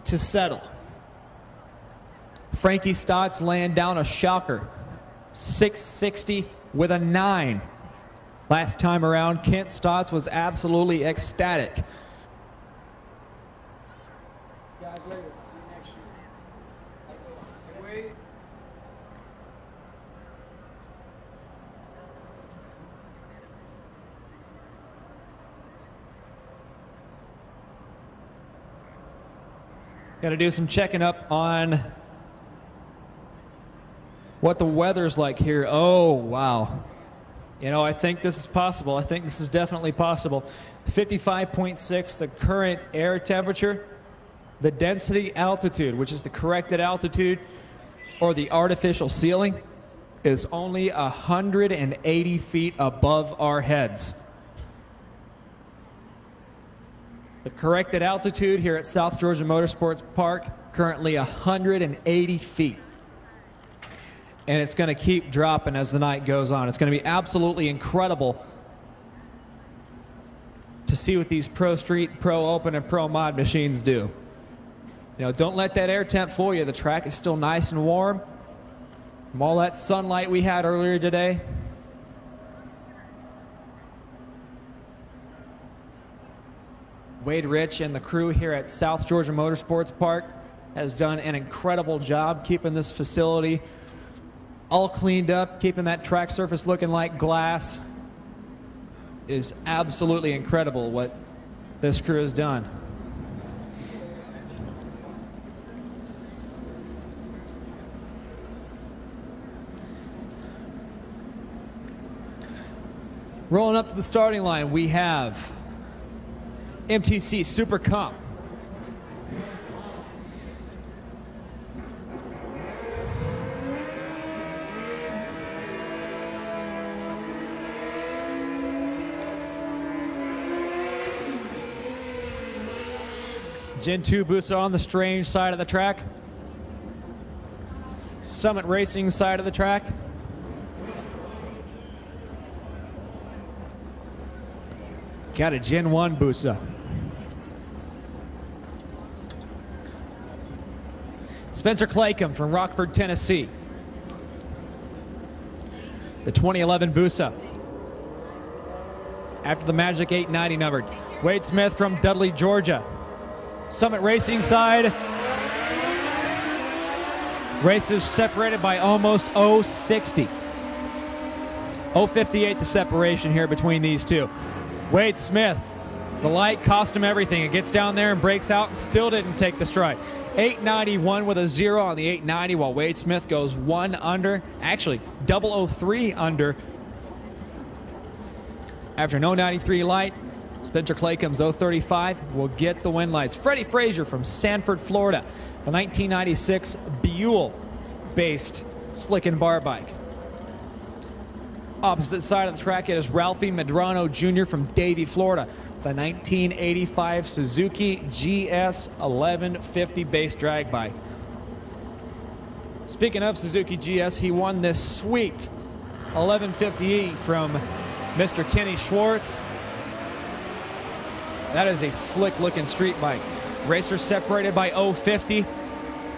to settle. Frankie Stott's laying down a shocker. 660 with a 9. Last time around, Kent Stotts was absolutely ecstatic. Guys, later. See you next year. Wait. Got to do some checking up on what the weather's like here. Oh, wow. You know, I think this is possible. I think this is definitely possible. 55.6, the current air temperature. The density altitude, which is the corrected altitude or the artificial ceiling, is only 180 feet above our heads. The corrected altitude here at South Georgia Motorsports Park, currently 180 feet. And it's going to keep dropping as the night goes on. It's going to be absolutely incredible to see what these Pro Street, Pro Open, and Pro Mod machines do. You know, don't let that air temp fool you. The track is still nice and warm. From all that sunlight we had earlier today. Wade Rich and the crew here at South Georgia Motorsports Park has done an incredible job keeping this facility all cleaned up, keeping that track surface looking like glass. It is absolutely incredible what this crew has done. Rolling up to the starting line, we have MTC Super Cup. Gen 2 Busa on the Strange side of the track. Summit Racing side of the track. Got a Gen 1 Busa. Spencer Claycomb from Rockford, Tennessee. The 2011 Busa. After the Magic 890 numbered. Wade Smith from Dudley, Georgia. Summit Racing side. Races separated by almost 0.60. 0.58 the separation here between these two. Wade Smith, the light cost him everything. It gets down there and breaks out and still didn't take the strike. 891 with a 0 on the 890 while Wade Smith goes 1 under. Actually, 003 under. After no 93 light, Spencer Claycomb's 035 will get the win lights. Freddie Frazier from Sanford, Florida. The 1996 Buell-based slick and bar bike. Opposite side of the track, it is Ralphie Medrano Jr. from Davie, Florida. The 1985 Suzuki GS 1150 base drag bike. Speaking of Suzuki GS, he won this sweet 1150E from Mr. Kenny Schwartz. That is a slick looking street bike. Racers separated by 0.50.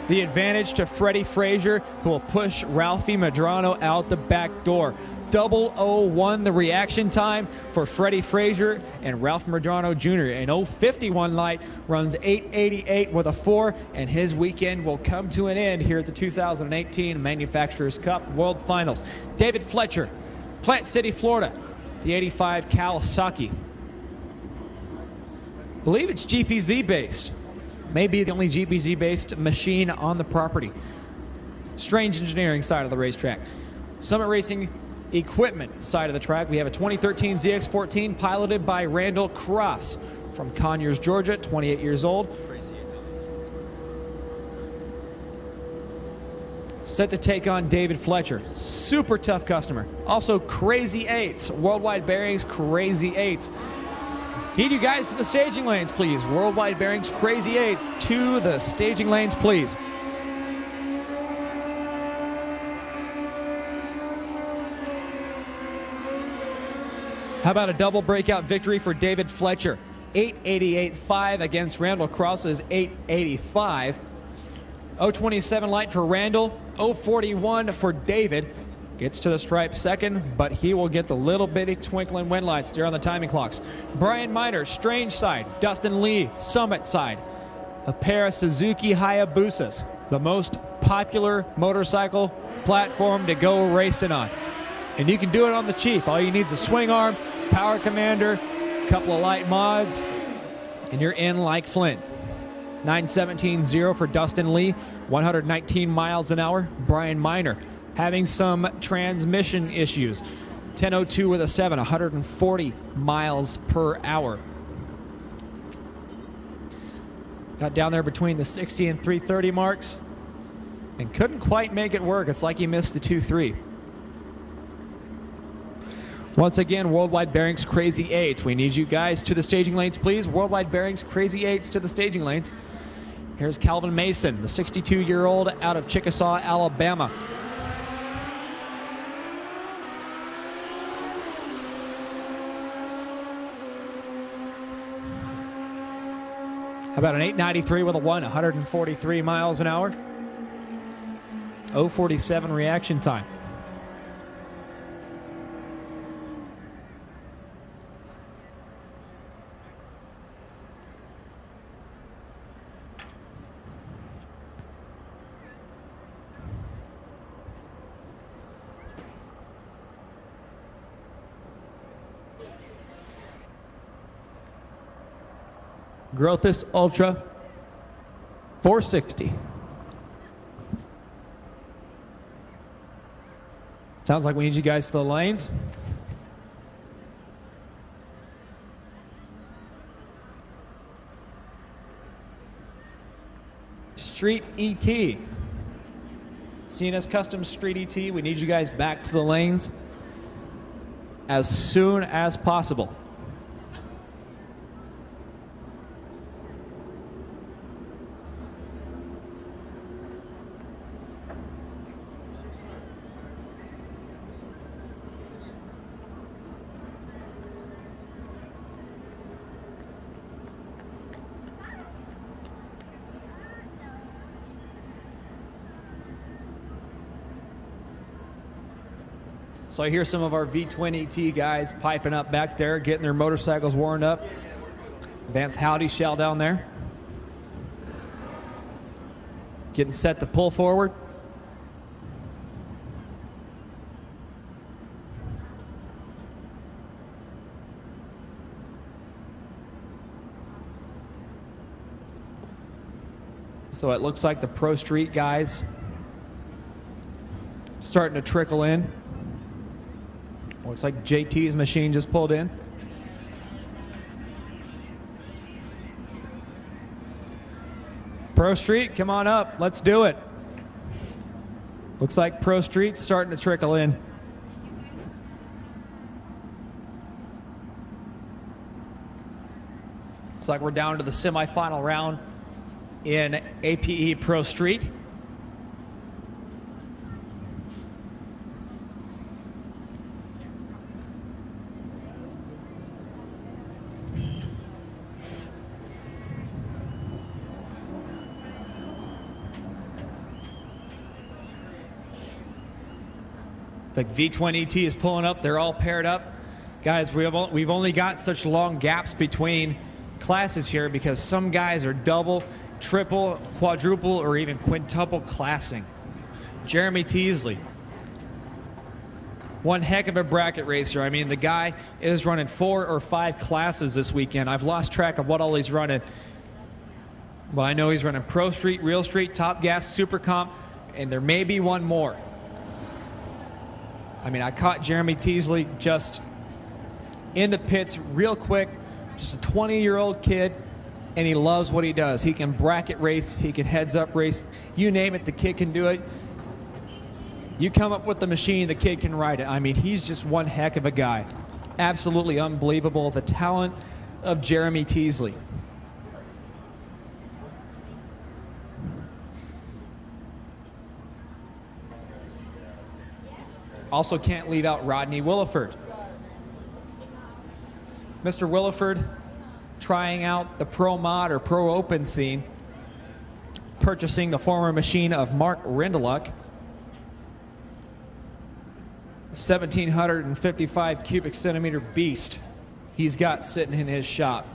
The advantage to Freddie Frazier, who will push Ralphie Medrano out the back door. 001 the reaction time for Freddie Frazier and Ralph Medrano Jr. An 051 light runs 888 with a 4, and his weekend will come to an end here at the 2018 Manufacturers Cup World Finals. David Fletcher, Plant City, Florida. The 85 Kawasaki. I believe it's GPZ based. Maybe the only GPZ based machine on the property. Strange Engineering side of the racetrack. Summit Racing Equipment side of the track. We have a 2013 ZX14 piloted by Randall Cross from Conyers, Georgia, 28 years old. Set to take on David Fletcher. Super tough customer. Also Crazy 8s. Worldwide Bearings Crazy 8s. Need you guys to the staging lanes, please. Worldwide Bearings Crazy 8s to the staging lanes, please. How about a double breakout victory for David Fletcher? 888.5 against Randall Cross's 885. 027 light for Randall, 041 for David. Gets to the stripe second, but he will get the little bitty twinkling win lights there on the timing clocks. Brian Miner, Strange side. Dustin Lee, Summit side. A pair of Suzuki Hayabusas, the most popular motorcycle platform to go racing on. And you can do it on the cheap. All you need is a swing arm, power commander, a couple of light mods, and you're in like Flint. 917.0 for Dustin Lee, 119 miles an hour. Brian Miner having some transmission issues. 10:02 with a 7, 140 miles per hour. Got down there between the 60 and 330 marks and couldn't quite make it work. It's like he missed the 2-3. Once again, Worldwide Bearings Crazy 8s. We need you guys to the staging lanes, please. Worldwide Bearings Crazy 8s to the staging lanes. Here's Calvin Mason, the 62-year-old out of Chickasaw, Alabama. About an 893 with a 143 miles an hour. 047 reaction time. Grothis Ultra 460. Sounds like we need you guys to the lanes. Street ET. CNS Custom Street ET. We need you guys back to the lanes as soon as possible. So I hear some of our V-Twin ET guys piping up back there, getting their motorcycles warmed up. Vance Howdy shell down there. Getting set to pull forward. So it looks like the Pro Street guys starting to trickle in. Looks like JT's machine just pulled in. Pro Street, come on up. Let's do it. Looks like Pro Street's starting to trickle in. Looks like we're down to the semifinal round in APE Pro Street. It's like V-Twin ET is pulling up. They're all paired up. Guys, we've only got such long gaps between classes here because some guys are double, triple, quadruple, or even quintuple classing. Jeremy Teasley, one heck of a bracket racer. I mean, the guy is running 4 or 5 classes this weekend. I've lost track of what all he's running. Well, I know he's running Pro Street, Real Street, Top Gas, Super Comp, and there may be one more. I mean, I caught Jeremy Teasley just in the pits real quick, just a 20-year-old kid, and he loves what he does. He can bracket race, he can heads-up race, you name it, the kid can do it. You come up with the machine, the kid can ride it. I mean, he's just one heck of a guy. Absolutely unbelievable, the talent of Jeremy Teasley. Also can't leave out Rodney Williford. Mr. Williford trying out the Pro Mod or Pro Open scene, purchasing the former machine of Mark Rindeluck. 1,755 cubic centimeter beast he's got sitting in his shop.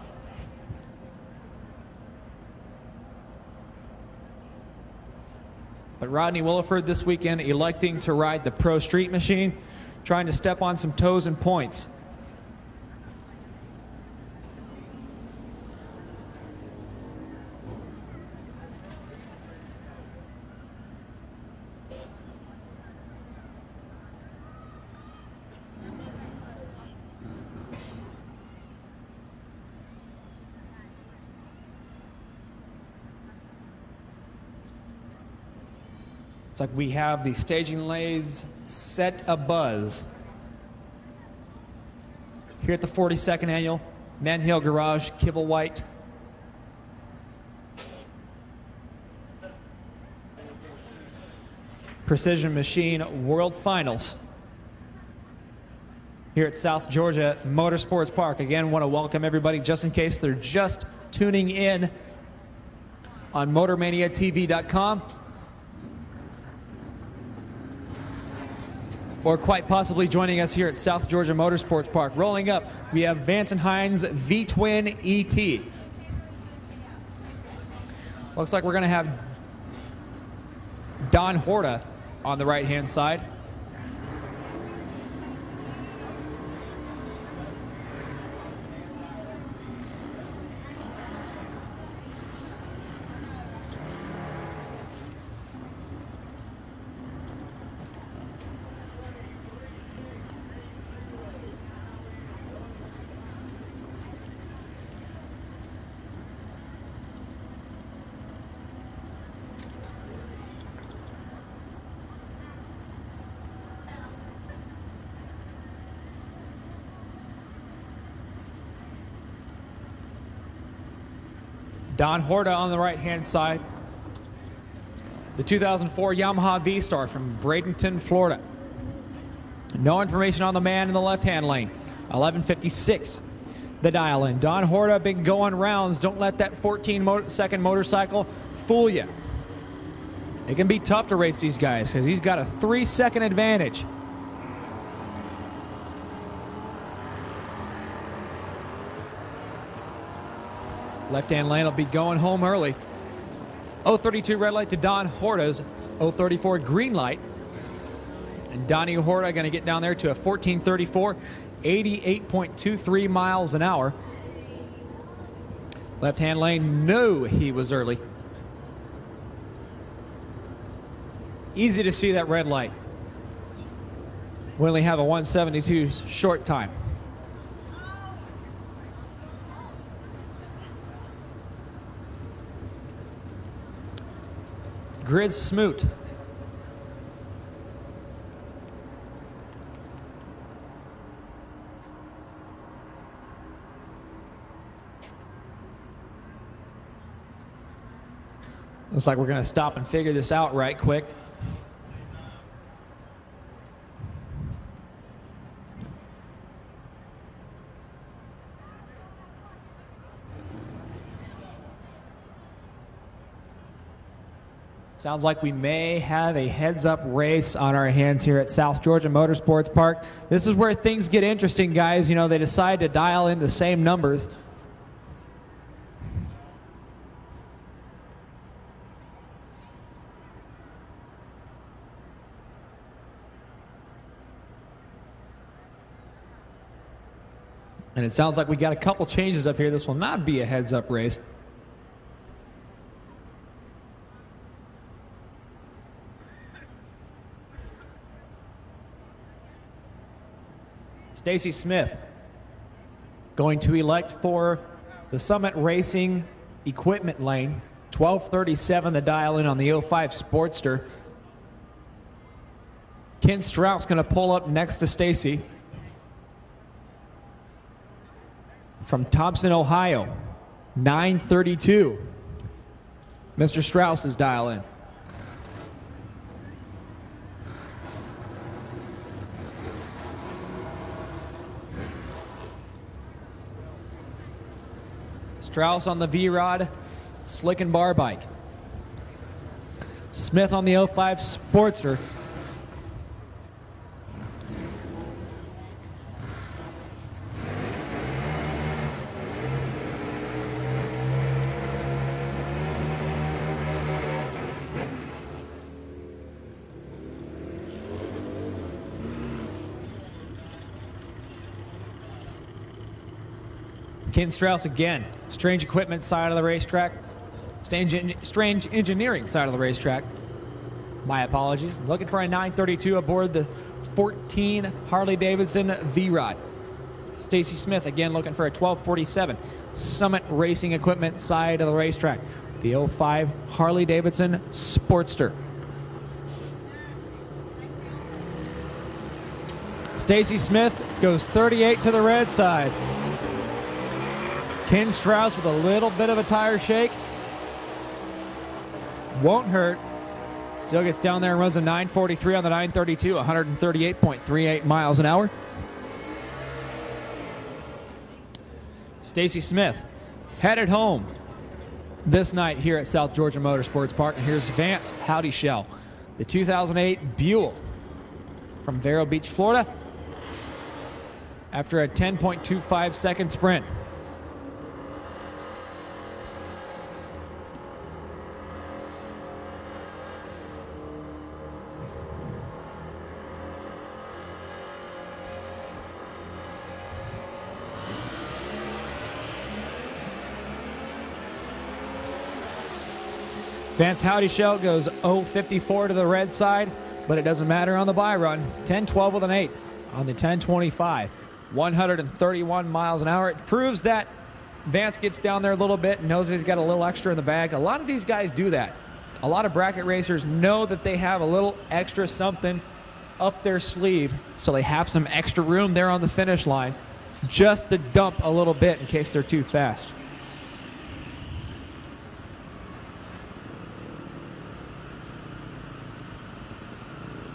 But Rodney Williford this weekend electing to ride the Pro Street machine, trying to step on some toes and points. It's like we have the staging lays set abuzz here at the 42nd Annual Manhill Garage Kibblewhite. Precision Machine World Finals here at South Georgia Motorsports Park. Again, want to welcome everybody just in case they're just tuning in on MotorManiaTV.com. Or quite possibly joining us here at South Georgia Motorsports Park. Rolling up, we have Vance and Hines V-Twin ET. Looks like we're going to have Don Horta on the right-hand side. Don Horta on the right-hand side. The 2004 Yamaha V-Star from Bradenton, Florida. No information on the man in the left-hand lane. 11:56, the dial-in. Don Horta been going rounds. Don't let that 14-second motorcycle fool you. It can be tough to race these guys because he's got a 3-second advantage. Left-hand lane will be going home early. 032 red light to Don Horta's 034 green light. And Donnie Horta going to get down there to a 14:34, 88.23 miles an hour. Left-hand lane, no, he was early. Easy to see that red light. We only have a 172 short time. Grizz Smoot. Looks like we're going to stop and figure this out right quick. Sounds like we may have a heads-up race on our hands here at South Georgia Motorsports Park. This is where things get interesting, guys. You know, they decide to dial in the same numbers. And it sounds like we got a couple changes up here. This will not be a heads-up race. Stacy Smith going to elect for the Summit Racing equipment lane. 12:37 the dial in on the 05 Sportster. Ken Strauss going to pull up next to Stacy from Thompson, Ohio. 9:32. Mr. Strauss is dial in. Strauss on the V-Rod slick and bar bike. Smith on the 05 Sportster. Ken Strauss again. Strange equipment side of the racetrack. Strange engineering side of the racetrack. My apologies. Looking for a 932 aboard the 14 Harley-Davidson V-Rod. Stacy Smith again looking for a 1247 Summit Racing Equipment side of the racetrack. The 05 Harley-Davidson Sportster. Stacy Smith goes 38 to the red side. Ken Strauss with a little bit of a tire shake. Won't hurt. Still gets down there and runs a 943 on the 932, 138.38 miles an hour. Stacy Smith headed home this night here at South Georgia Motorsports Park. And here's Vance Howdy Shell, the 2008 Buell from Vero Beach, Florida, after a 10.25 second sprint. Vance Howdy Shell goes 0.54 to the red side, but it doesn't matter on the bye run. 10.12 with an 8 on the 10.25. 131 miles an hour. It proves that Vance gets down there a little bit and knows he's got a little extra in the bag. A lot of these guys do that. A lot of bracket racers know that they have a little extra something up their sleeve, so they have some extra room there on the finish line just to dump a little bit in case they're too fast.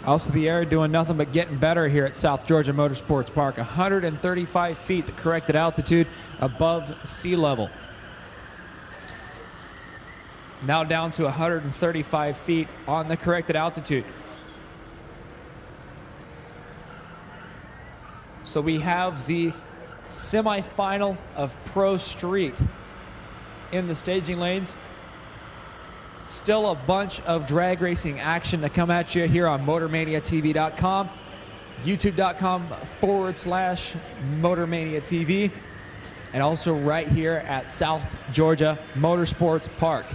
House of the Air doing nothing but getting better here at South Georgia Motorsports Park. 135 feet, the corrected altitude above sea level. Now down to 135 feet on the corrected altitude. So we have the semifinal of Pro Street in the staging lanes. Still a bunch of drag racing action to come at you here on MotorManiaTV.com, YouTube.com/MotorManiaTV, and also right here at South Georgia Motorsports Park.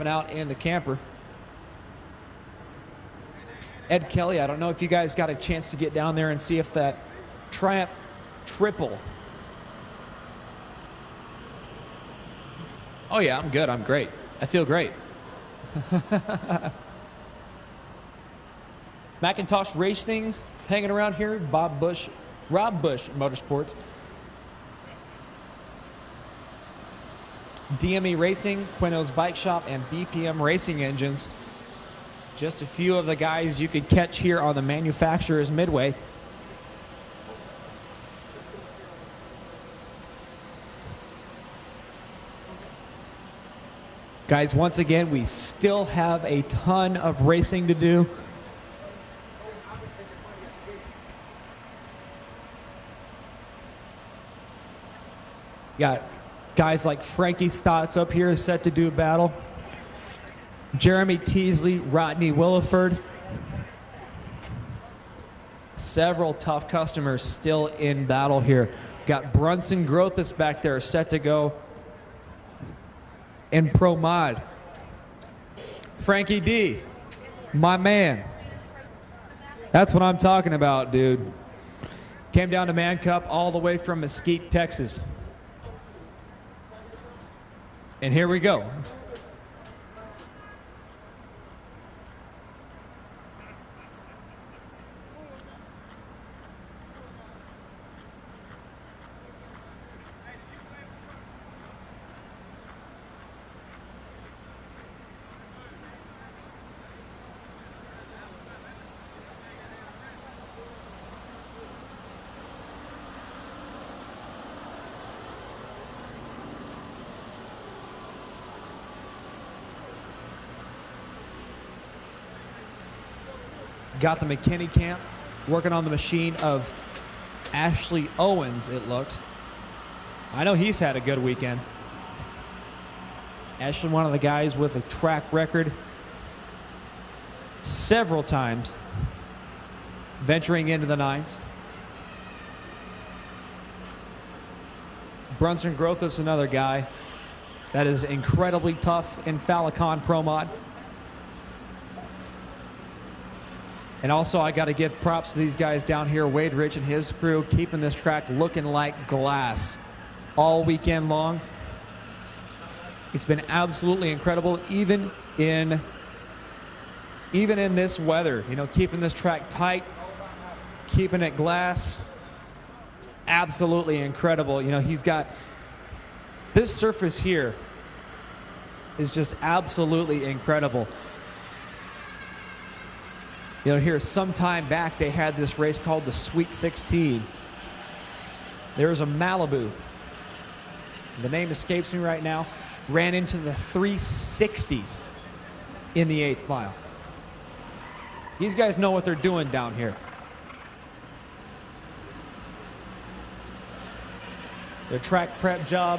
Out in the camper. Ed Kelly, I don't know if you guys got a chance to get down there and see if that Triumph triple. Oh yeah, I'm good. I'm great. I feel great. Macintosh Racing hanging around here. Rob Bush Motorsports. DME Racing, Quino's Bike Shop, and BPM Racing Engines. Just a few of the guys you could catch here on the Manufacturers Midway. Guys, once again, we still have a ton of racing to do. Got guys like Frankie Stotts up here set to do battle. Jeremy Teasley, Rodney Williford. Several tough customers still in battle here. Got Brunson Grothus back there set to go in Pro Mod. Frankie D, my man. That's what I'm talking about, dude. Came down to Man Cup all the way from Mesquite, Texas. And here we go. Got the McKinney camp working on the machine of Ashley Owens, it looks. I know he's had a good weekend. Ashley, one of the guys with a track record several times venturing into the nines. Brunson Grothus, another guy that is incredibly tough in Falicon Pro Mod. And also, I got to give props to these guys down here, Wade Rich and his crew, keeping this track looking like glass all weekend long. It's been absolutely incredible, even in this weather. You know, keeping this track tight, keeping it glass. It's absolutely incredible. You know, he's got this surface here is just absolutely incredible. You know, here some time back, they had this race called the Sweet 16. There was a Malibu. The name escapes me right now. Ran into the 360s in the 8th mile. These guys know what they're doing down here. Their track prep job,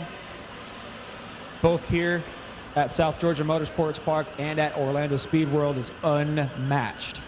both here at South Georgia Motorsports Park and at Orlando Speed World, is unmatched.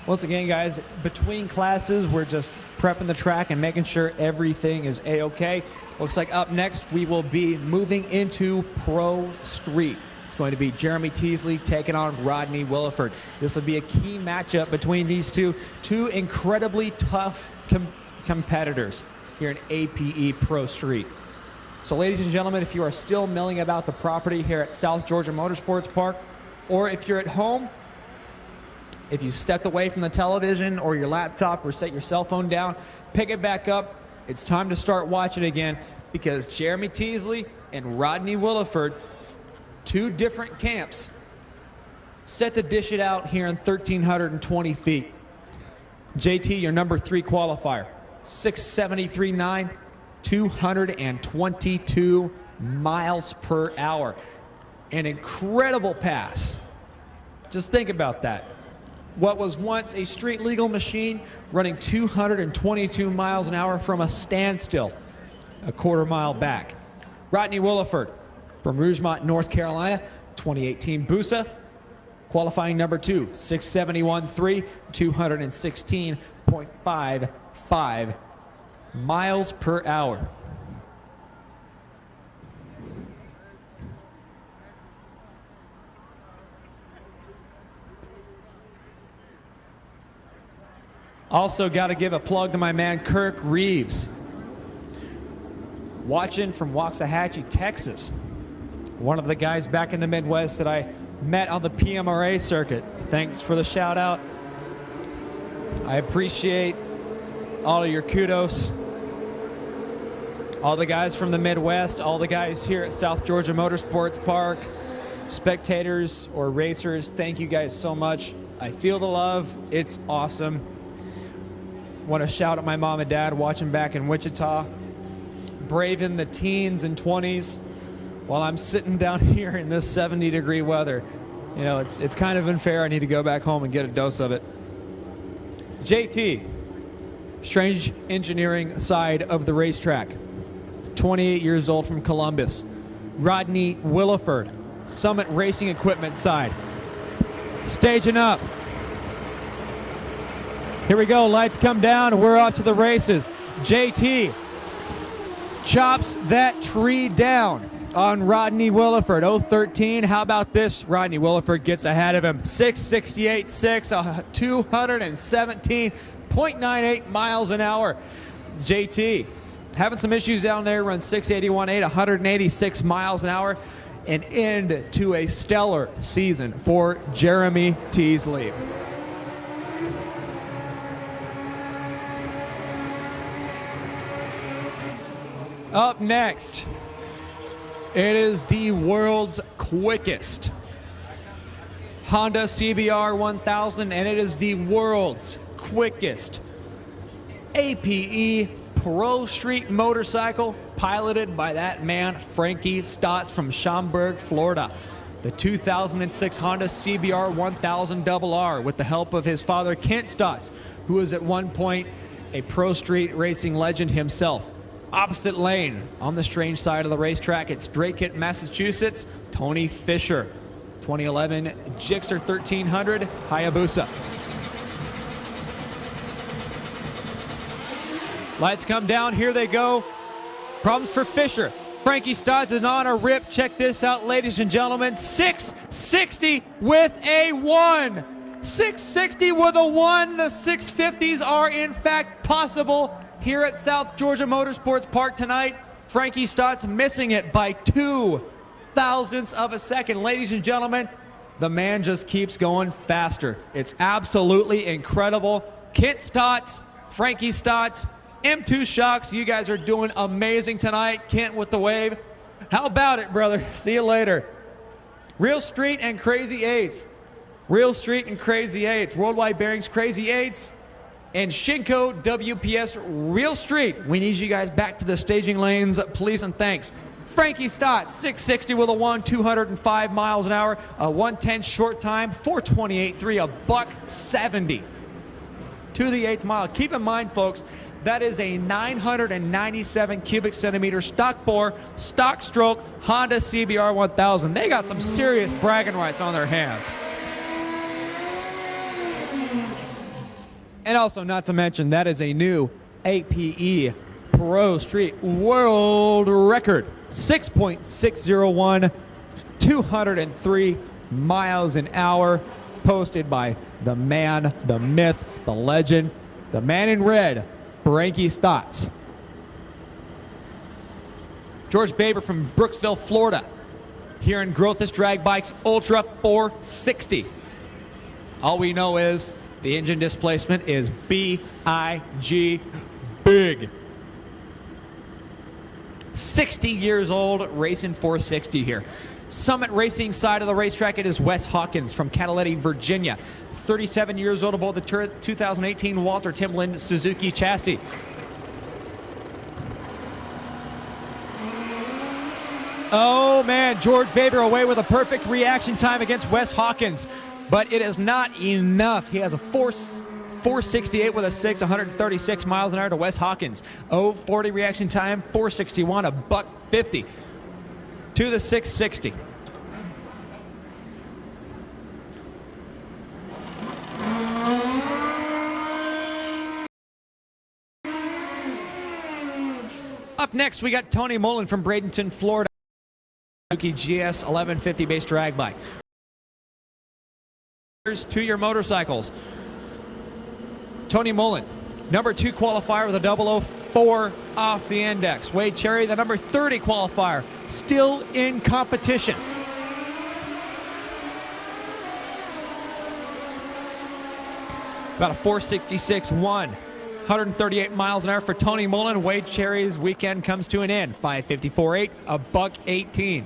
Once again, guys, between classes, we're just prepping the track and making sure everything is A-OK. Looks like up next, we will be moving into Pro Street. It's going to be Jeremy Teasley taking on Rodney Williford. This will be a key matchup between these two incredibly tough competitors here in APE Pro Street. So, ladies and gentlemen, if you are still milling about the property here at South Georgia Motorsports Park, or if you're at home, if you stepped away from the television or your laptop or set your cell phone down, pick it back up. It's time to start watching again, because Jeremy Teasley and Rodney Williford, two different camps, set to dish it out here in 1,320 feet. JT, your number 3 qualifier, 673.9, 222 miles per hour. An incredible pass. Just think about that. What was once a street legal machine running 222 miles an hour from a standstill a quarter mile back. Rodney Williford from Rougemont, North Carolina, 2018 Busa. Qualifying number 2, 671.3, 216.55 miles per hour. Also got to give a plug to my man Kirk Reeves, watching from Waxahachie, Texas. One of the guys back in the Midwest that I met on the PMRA circuit. Thanks for the shout out. I appreciate all of your kudos. All the guys from the Midwest, all the guys here at South Georgia Motorsports Park, spectators or racers, thank you guys so much. I feel the love. It's awesome. Want to shout out my mom and dad watching back in Wichita, braving the teens and 20s while I'm sitting down here in this 70-degree weather. You know, it's kind of unfair. I need to go back home and get a dose of it. JT, strange engineering side of the racetrack, 28 years old from Columbus. Rodney Williford, Summit Racing Equipment side, staging up. Here we go, lights come down, we're off to the races. JT chops that tree down on Rodney Williford, 013. How about this? Rodney Williford gets ahead of him, 668.6, 217.98 miles an hour. JT having some issues down there, runs 681.8, 186 miles an hour. An end to a stellar season for Jeremy Teasley. Up next, it is the world's quickest Honda CBR 1000, and it is the world's quickest APE Pro Street motorcycle piloted by that man, Frankie Stotts from Schaumburg, Florida. The 2006 Honda CBR 1000 RR with the help of his father, Kent Stotts, who was at one point a Pro Street racing legend himself. Opposite lane on the strange side of the racetrack, it's Drake, Massachusetts, Tony Fisher, 2011 Gixxer 1300 Hayabusa. Lights come down, here they go. Problems for Fisher. Frankie Stotts is on a rip. Check this out, ladies and gentlemen. 660 with a 1. 660 with a 1. The 650s are in fact possible here at South Georgia Motorsports Park tonight. Frankie Stotts missing it by 2 thousandths of a second. Ladies and gentlemen, the man just keeps going faster. It's absolutely incredible. Kent Stotts, Frankie Stotts, M2 Shocks, you guys are doing amazing tonight. Kent with the wave. How about it, brother? See you later. Real Street and Crazy Eights. Real Street and Crazy Eights. Worldwide Bearings Crazy Eights. And Shinko WPS Real Street. We need you guys back to the staging lanes, please and thanks. Frankie Stotts, 660 with a 1, 205 miles an hour, a 110 short time, 428.3, a $170 to the 8th mile. Keep in mind, folks, that is a 997 cubic centimeter stock bore, stock stroke Honda CBR 1000. They got some serious bragging rights on their hands. And also, not to mention, that is a new APE Pro Street world record. 6.601, 203 miles an hour, posted by the man, the myth, the legend, the man in red, Frankie Stotts. George Baber from Brooksville, Florida, here in Grothis Drag Bikes Ultra 460. All we know is the engine displacement is B-I-G, big. 60 years old, racing 460 here. Summit Racing side of the racetrack, it is Wes Hawkins from Catalina, Virginia. 37 years old, aboard the 2018 Walter Timlin Suzuki chassis. Oh man, George Baber away with a perfect reaction time against Wes Hawkins. But it is not enough. He has a 468 with a 6, 136 miles an hour to Wes Hawkins. 040 reaction time, 461, a $150 to the 660. Up next, we got Tony Mullen from Bradenton, Florida. Suzuki GS 1150 base drag bike. Here's to your motorcycles. Tony Mullen, number 2 qualifier with a 004 off the index. Wade Cherry, the number 30 qualifier, still in competition. About a 466.1. 138 miles an hour for Tony Mullen. Wade Cherry's weekend comes to an end. 554.8, a $1.18.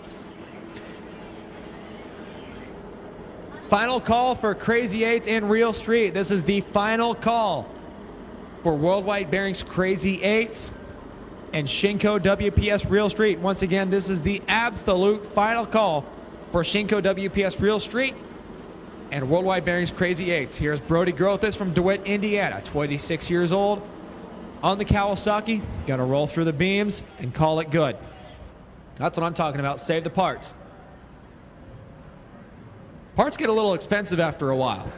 Final call for Crazy 8s in Real Street. This is the final call for Worldwide Bearings Crazy 8s and Shinko WPS Real Street. Once again, this is the absolute final call for Shinko WPS Real Street and Worldwide Bearings Crazy 8s. Here's Brody Grothis from DeWitt, Indiana, 26 years old, on the Kawasaki. Gonna roll through the beams and call it good. That's what I'm talking about. Save the parts. Parts get a little expensive after a while.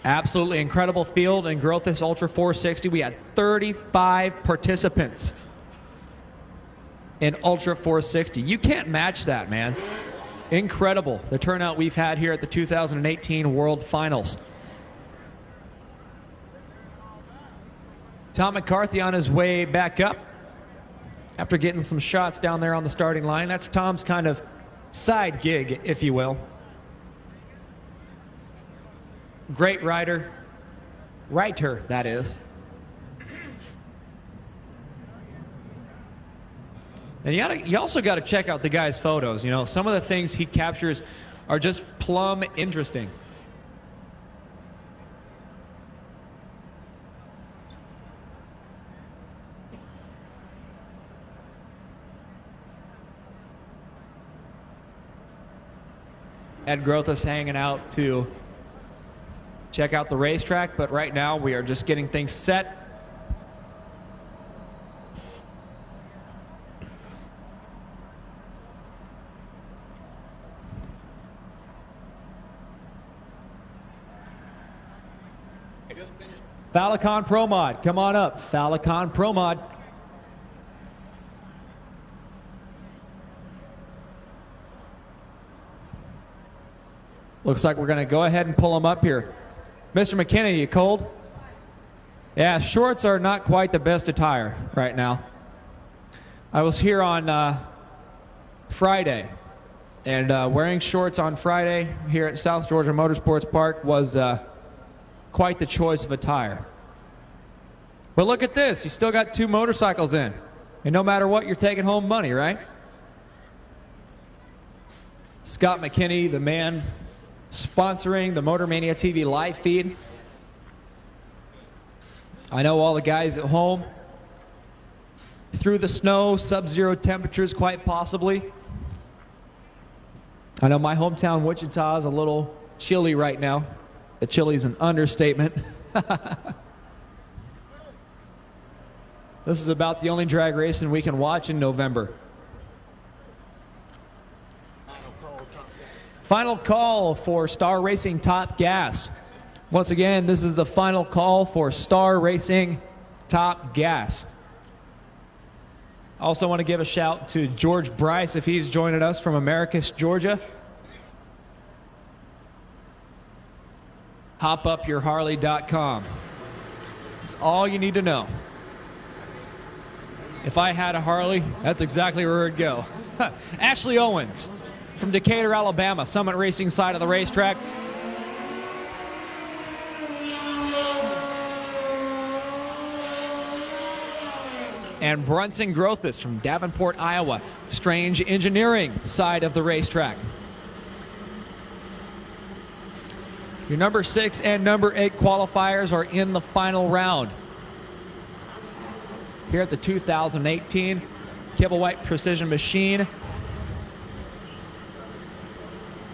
Absolutely incredible field in Grothis Ultra 460. We had 35 participants in Ultra 460. You can't match that, man. Incredible, the turnout we've had here at the 2018 World Finals. Tom McCarthy on his way back up after getting some shots down there on the starting line. That's Tom's kind of side gig, if you will. Great writer, that is. And you also got to check out the guy's photos. You know, some of the things he captures are just plumb interesting. Ed Grothis hanging out to check out the racetrack, but right now we are just getting things set. Falicon Pro Mod, come on up. Falicon Pro Mod. Looks like we're going to go ahead and pull them up here. Mr. McKinney, you cold? Yeah, shorts are not quite the best attire right now. I was here on Friday, and wearing shorts on Friday here at South Georgia Motorsports Park was quite the choice of attire. But look at this, you still got 2 motorcycles in. And no matter what, you're taking home money, right? Scott McKinney, the man sponsoring the Motor Mania TV live feed. I know all the guys at home, through the snow, sub-zero temperatures quite possibly. I know my hometown Wichita is a little chilly right now. The chilly's an understatement. This is about the only drag racing we can watch in November. Final call for Star Racing Top Gas. Once again, this is the final call for Star Racing Top Gas. Also want to give a shout to George Bryce if he's joining us from Americus, Georgia. HopUpYourHarley.com. That's all you need to know. If I had a Harley, that's exactly where it'd go. Ashley Owens from Decatur, Alabama, Summit Racing side of the racetrack. And Brunson Grothis from Davenport, Iowa, Strange Engineering side of the racetrack. Your number 6 and number 8 qualifiers are in the final round. Here at the 2018 Kibblewhite Precision Machine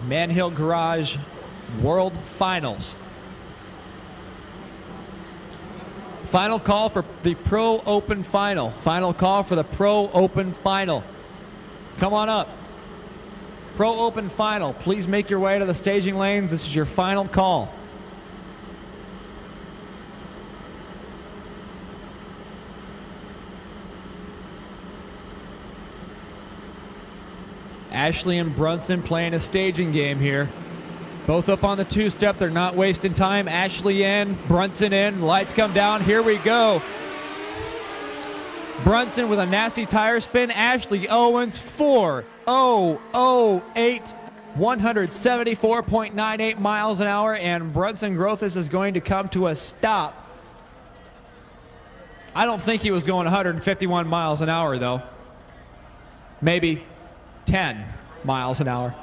Man Hill Garage World Finals. Final call for the Pro Open Final. Final call for the Pro Open Final. Come on up. Pro Open Final. Please make your way to the staging lanes. This is your final call. Ashley and Brunson playing a staging game here. Both up on the two-step. They're not wasting time. Ashley in, Brunson in. Lights come down. Here we go. Brunson with a nasty tire spin. Ashley Owens 4:0:08, 174.98 miles an hour, and Brunson Grothus is going to come to a stop. I don't think he was going 151 miles an hour, though. Maybe 10 miles an hour.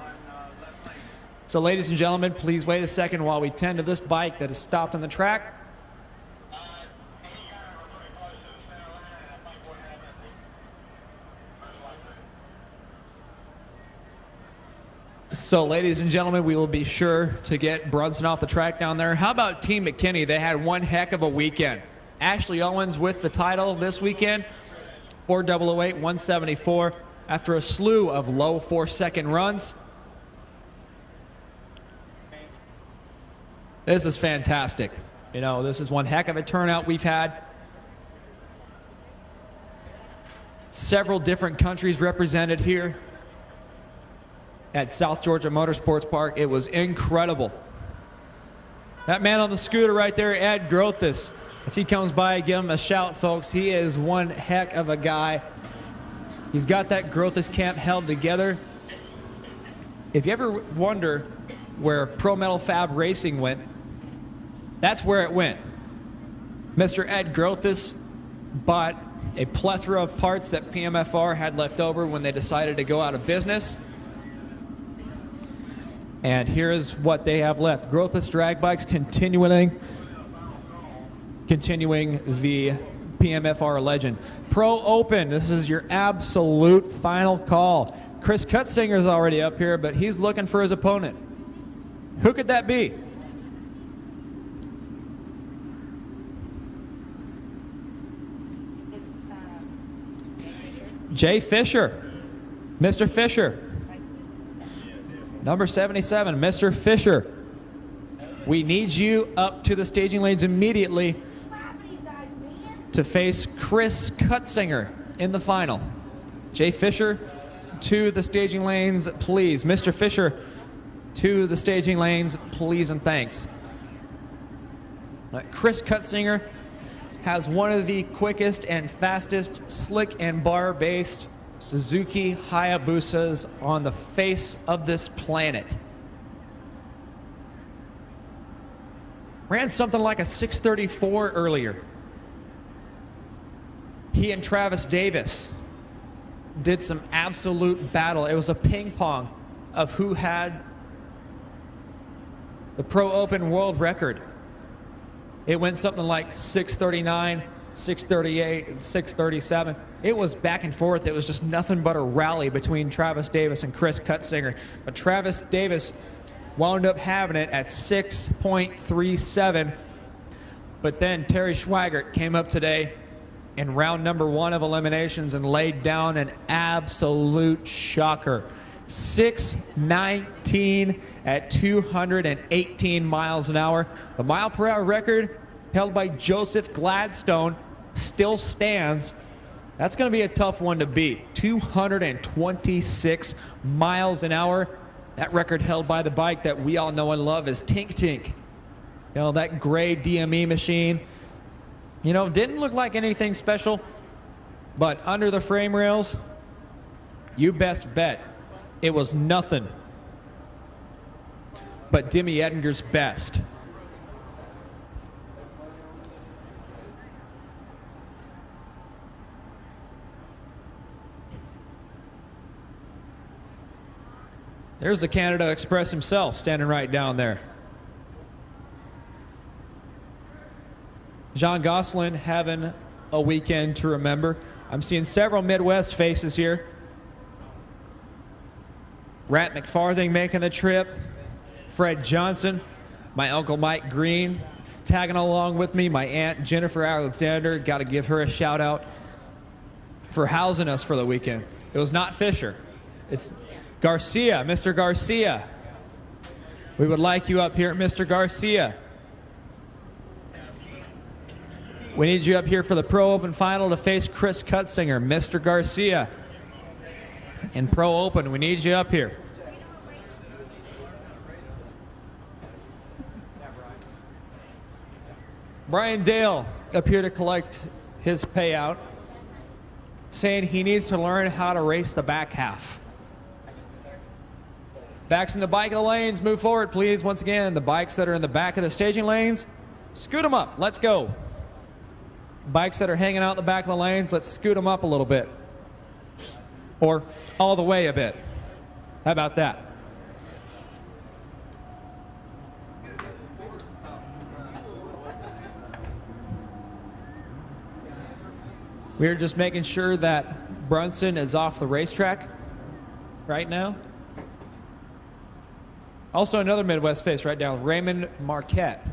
So, ladies and gentlemen, please wait a second while we tend to this bike that is stopped on the track. So, ladies and gentlemen, we will be sure to get Brunson off the track down there. How about Team McKinney? They had one heck of a weekend. Ashley Owens with the title this weekend, 4:008, 174, after a slew of low 4-second runs. This is fantastic. You know, this is one heck of a turnout we've had. Several different countries represented here at South Georgia Motorsports Park. It was incredible. That man on the scooter right there, Ed Grothus, as he comes by, give him a shout, folks. He is one heck of a guy. He's got that Grothus camp held together. If you ever wonder where Pro Metal Fab Racing went, that's where it went. Mr. Ed Grothus bought a plethora of parts that PMFR had left over when they decided to go out of business. And here is what they have left. Grothus drag bikes continuing the PMFR legend. Pro Open, this is your absolute final call. Chris Cutsinger's already up here, but he's looking for his opponent. Who could that be? Jay Fisher. Mr. Fisher. Number 77, Mr. Fisher. We need you up to the staging lanes immediately to face Chris Cutzinger in the final. Jay Fisher to the staging lanes, please. Mr. Fisher to the staging lanes, please and thanks. Chris Cutzinger has one of the quickest and fastest slick and bar-based Suzuki Hayabusas on the face of this planet. Ran something like a 634 earlier. He and Travis Davis did some absolute battle. It was a ping pong of who had the Pro Open world record. It went something like 639, 638, and 637. It was back and forth. It was just nothing but a rally between Travis Davis and Chris Cutzinger. But Travis Davis wound up having it at 6.37. But then Terry Schweigert came up today in round number 1 of eliminations and laid down an absolute shocker. 6:19 at 218 miles an hour. The mile per hour record held by Joseph Gladstone still stands. That's going to be a tough one to beat. 226 miles an hour. That record held by the bike that we all know and love is Tink Tink. You know, that gray DME machine. You know, didn't look like anything special, but under the frame rails, you best bet it was nothing but Dimmy Ettinger's best. There's the Canada Express himself standing right down there. Jean Gosselin having a weekend to remember. I'm seeing several Midwest faces here. Rat McFarthing making the trip. Fred Johnson. My Uncle Mike Green tagging along with me. My Aunt Jennifer Alexander. Got to give her a shout out for housing us for the weekend. It was not Fisher. It's Garcia, Mr. Garcia. We would like you up here, Mr. Garcia. We need you up here for the Pro Open Final to face Chris Cutzinger, Mr. Garcia. In Pro Open, we need you up here. Brian Dale up here to collect his payout, saying he needs to learn how to race the back half. Backs in the bike of the lanes, move forward, please. Once again, the bikes that are in the back of the staging lanes, scoot them up. Let's go. Bikes that are hanging out in the back of the lanes, let's scoot them up a little bit. Or all the way a bit. How about that? We're just making sure that Brunson is off the racetrack right now. Also another Midwest face right now, Raymond Marquette.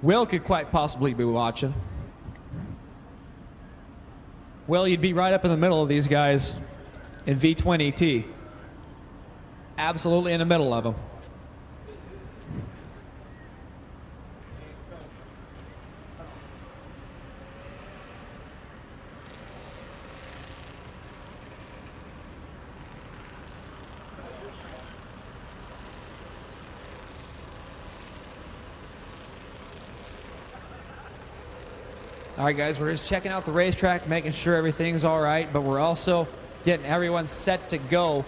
Will could quite possibly be watching. Will, you'd be right up in the middle of these guys in V20 ET. Absolutely in the middle of them. All right, guys, we're just checking out the racetrack, making sure everything's all right, but we're also getting everyone set to go.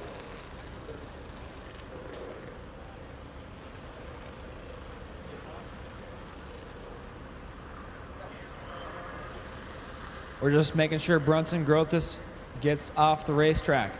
We're just making sure Brunson Grothus gets off the racetrack.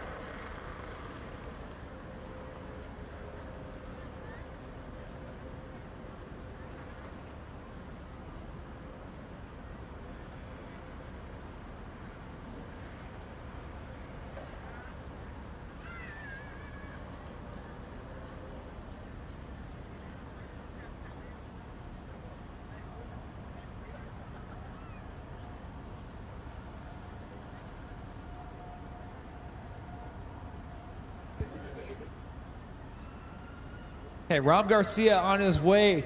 Okay, Rob Garcia on his way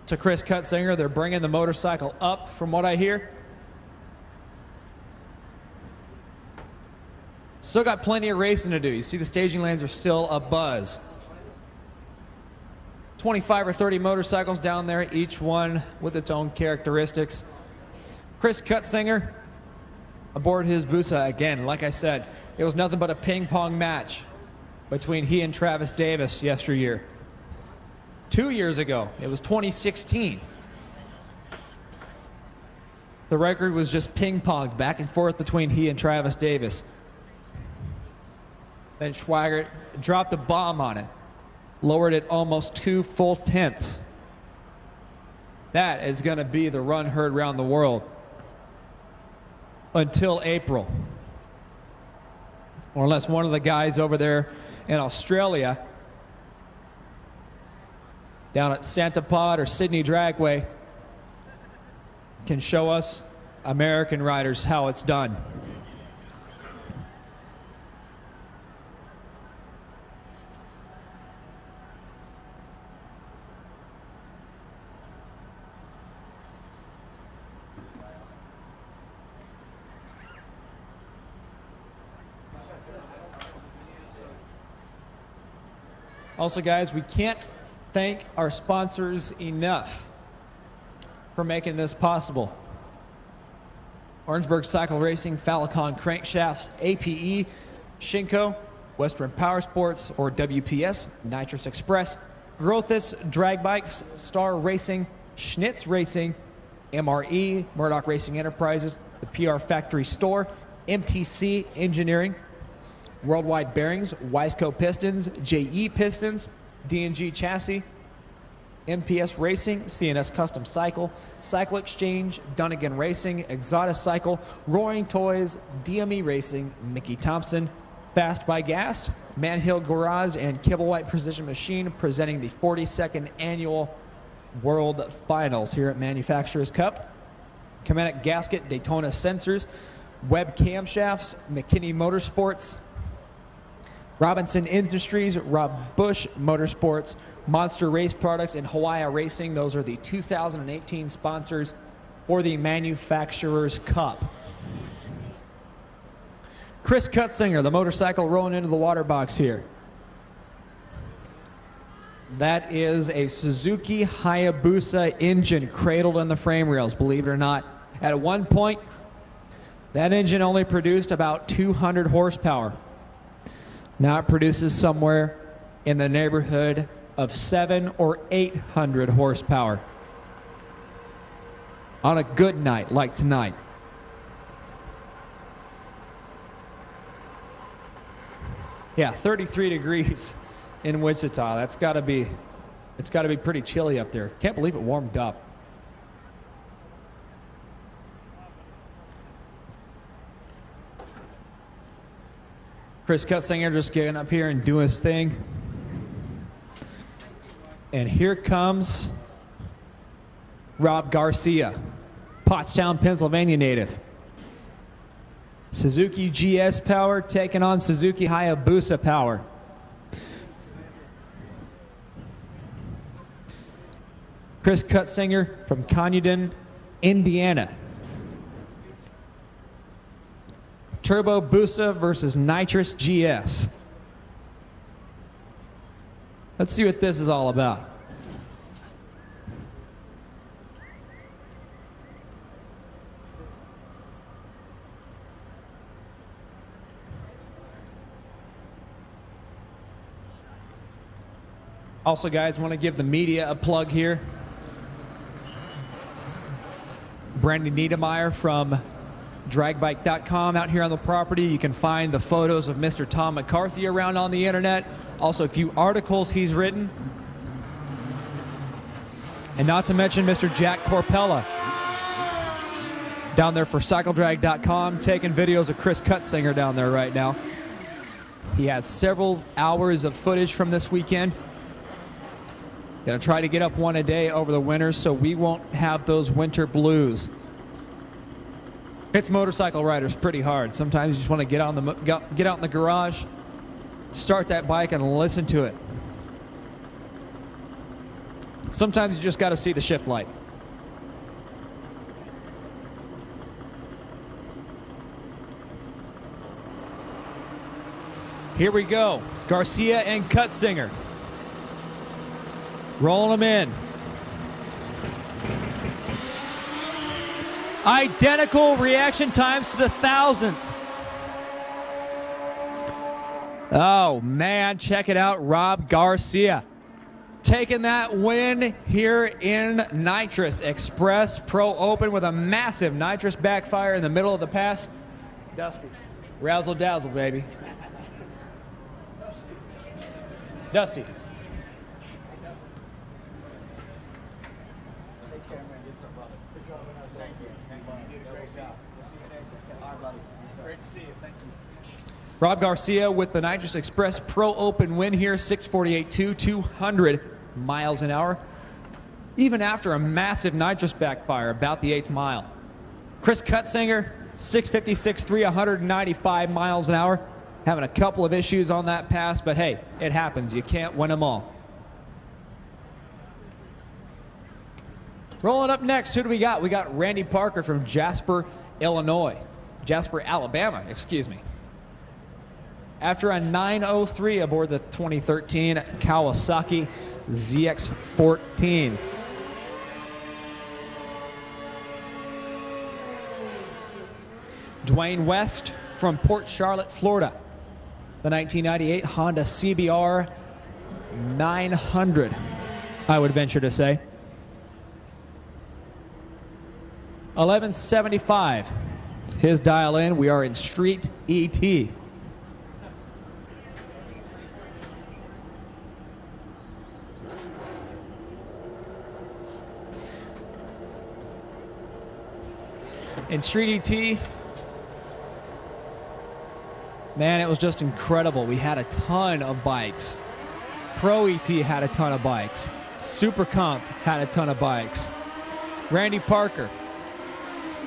to Chris Cutzinger. They're bringing the motorcycle up, from what I hear. Still got plenty of racing to do. You see the staging lanes are still abuzz. 25 or 30 motorcycles down there, each one with its own characteristics. Chris Cutzinger aboard his Busa again. Like I said, it was nothing but a ping pong match between he and Travis Davis yesteryear. 2 years ago, it was 2016. The record was just ping-ponged back and forth between he and Travis Davis. Then Schweigert dropped a bomb on it, lowered it almost 2 full tenths. That is going to be the run heard around the world until April. Or unless one of the guys over there in Australia down at Santa Pod or Sydney Dragway can show us American riders how it's done. Also, guys, we can't thank our sponsors enough for making this possible. Orangeburg Cycle Racing, Falicon Crankshafts, APE, Shinko, Western Power Sports, or WPS, Nitrous Express, Grothus Drag Bikes, Star Racing, Schnitz Racing, MRE, Murdoch Racing Enterprises, the PR Factory Store, MTC Engineering, Worldwide Bearings, Wiseco Pistons, JE Pistons, D&G Chassis, MPS Racing, CNS Custom Cycle, Cycle Exchange, Dunnigan Racing, Exotis Cycle, Roaring Toys, DME Racing, Mickey Thompson, Fast by Gas, Manhill Garage, and Kibblewhite Precision Machine presenting the 42nd Annual World Finals here at Manufacturers Cup. Kinetic Gasket, Daytona Sensors, Webb Camshafts, McKinney Motorsports, Robinson Industries, Rob Bush Motorsports, Monster Race Products, and Hawaii Racing. Those are the 2018 sponsors for the Manufacturers Cup. Chris Cutzinger, the motorcycle rolling into the water box here. That is a Suzuki Hayabusa engine cradled in the frame rails, believe it or not. At one point, that engine only produced about 200 horsepower. Now it produces somewhere in the neighborhood of 700 or 800 horsepower on a good night like tonight. Yeah, 33 degrees in Wichita. It's got to be pretty chilly up there. Can't believe it warmed up. Chris Cutzinger just getting up here and doing his thing. And here comes Rob Garcia, Pottstown, Pennsylvania native. Suzuki GS power taking on Suzuki Hayabusa power. Chris Cutzinger from Conudin, Indiana. Turbo Busa versus Nitrous GS. Let's see what this is all about. Also, guys, want to give the media a plug here. Brandon Niedermeyer from dragbike.com out here on the property. You can find the photos of Mr. Tom McCarthy around on the internet. Also, a few articles he's written. And not to mention Mr. Jack Corpella down there for CycleDrag.com, taking videos of Chris Cutzinger down there right now. He has several hours of footage from this weekend. Gonna try to get up one a day over the winter so we won't have those winter blues. It's motorcycle riders pretty hard. Sometimes you just want to get out in the garage, start that bike and listen to it. Sometimes you just got to see the shift light. Here we go. Garcia and Cutzinger. Rolling them in. Identical reaction times to the 1,000th. Oh, man, check it out. Rob Garcia taking that win here in Nitrous Express Pro Open with a massive nitrous backfire in the middle of the pass. Dusty. Razzle dazzle, baby. Dusty. Great to see you. Thank you. Rob Garcia with the Nitrous Express Pro Open win here, 648.2, 200 miles an hour. Even after a massive nitrous backfire about the 8th mile. Chris Cutzinger, 656.3, 195 miles an hour. Having a couple of issues on that pass, but hey, it happens. You can't win them all. Rolling up next, who do we got? We got Randy Parker from Jasper, Alabama, excuse me. After a 9:03 aboard the 2013 Kawasaki ZX-14. Dwayne West from Port Charlotte, Florida. The 1998 Honda CBR 900, I would venture to say. 1175. His dial in. We are in Street ET. In Street ET, man, it was just incredible. We had a ton of bikes. Pro ET had a ton of bikes. Super Comp had a ton of bikes. Randy Parker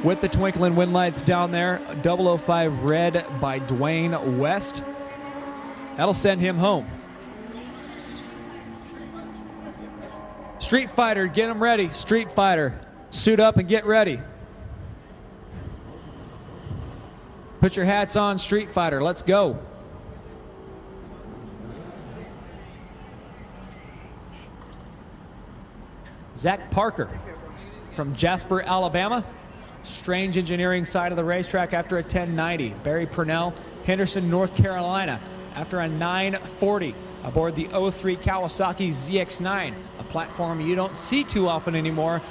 with the twinkling wind lights down there. 005 red by Dwayne West. That'll send him home. Street Fighter, get him ready. Street Fighter, suit up and get ready. Put your hats on, Street Fighter. Let's go. Zach Parker from Jasper, Alabama. Strange Engineering side of the racetrack after a 1090. Barry Purnell, Henderson, North Carolina, after a 940 aboard the 03 Kawasaki ZX9, a platform you don't see too often anymore,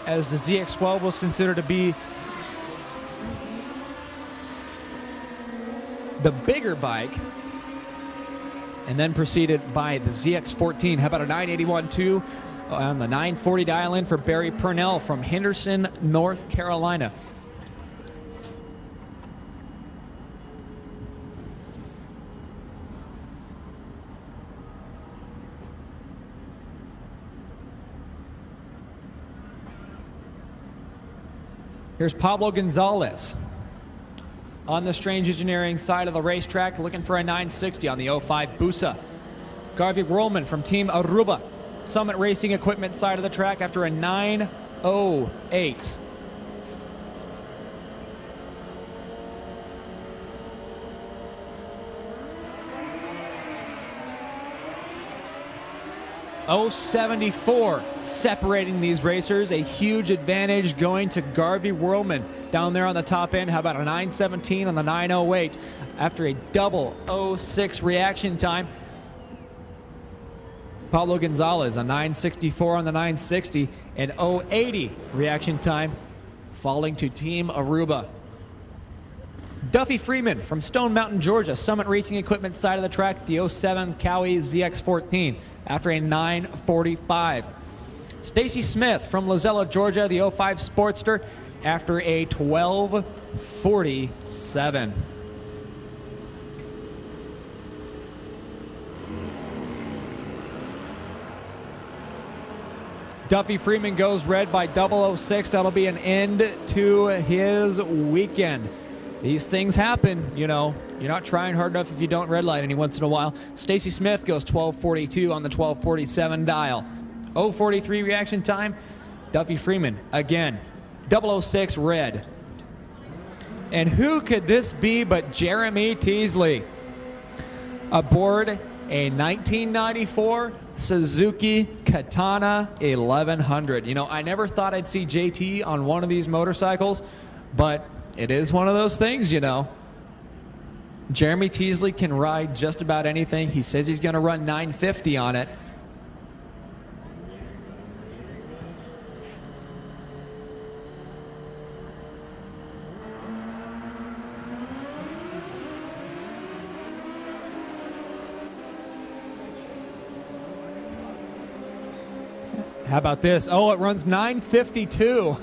as the ZX12 was considered to be the bigger bike, and then preceded by the ZX14. How about a 981-2 on the 940 dial-in for Barry Purnell from Henderson, North Carolina. Here's Pablo Gonzalez on the Strange Engineering side of the racetrack, looking for a 960 on the 05 Busa. Garvey Rollman from Team Aruba, Summit Racing Equipment side of the track, after a 908. .074 separating these racers. A huge advantage going to Garvey Whirlman down there on the top end. How about a 917 on the 908 after a double 06 reaction time? Pablo Gonzalez, a 964 on the 960, and 080 reaction time falling to Team Aruba. Duffy Freeman from Stone Mountain, Georgia, Summit Racing Equipment side of the track, the 07 Cowie ZX14 after a 945. Stacy Smith from Lozella, Georgia, the 05 Sportster after a 1247. Duffy Freeman goes red by 006. That'll be an end to his weekend. These things happen, you know. You're not trying hard enough if you don't red light any once in a while. Stacy Smith goes 1242 on the 1247 dial. 043 reaction time. Duffy Freeman, again, 006 red. And who could this be but Jeremy Teasley aboard a 1994 Suzuki Katana 1100. You know, I never thought I'd see JT on one of these motorcycles, but it is one of those things, you know. Jeremy Teasley can ride just about anything. He says he's going to run 950 on it. How about this? Oh, it runs 952.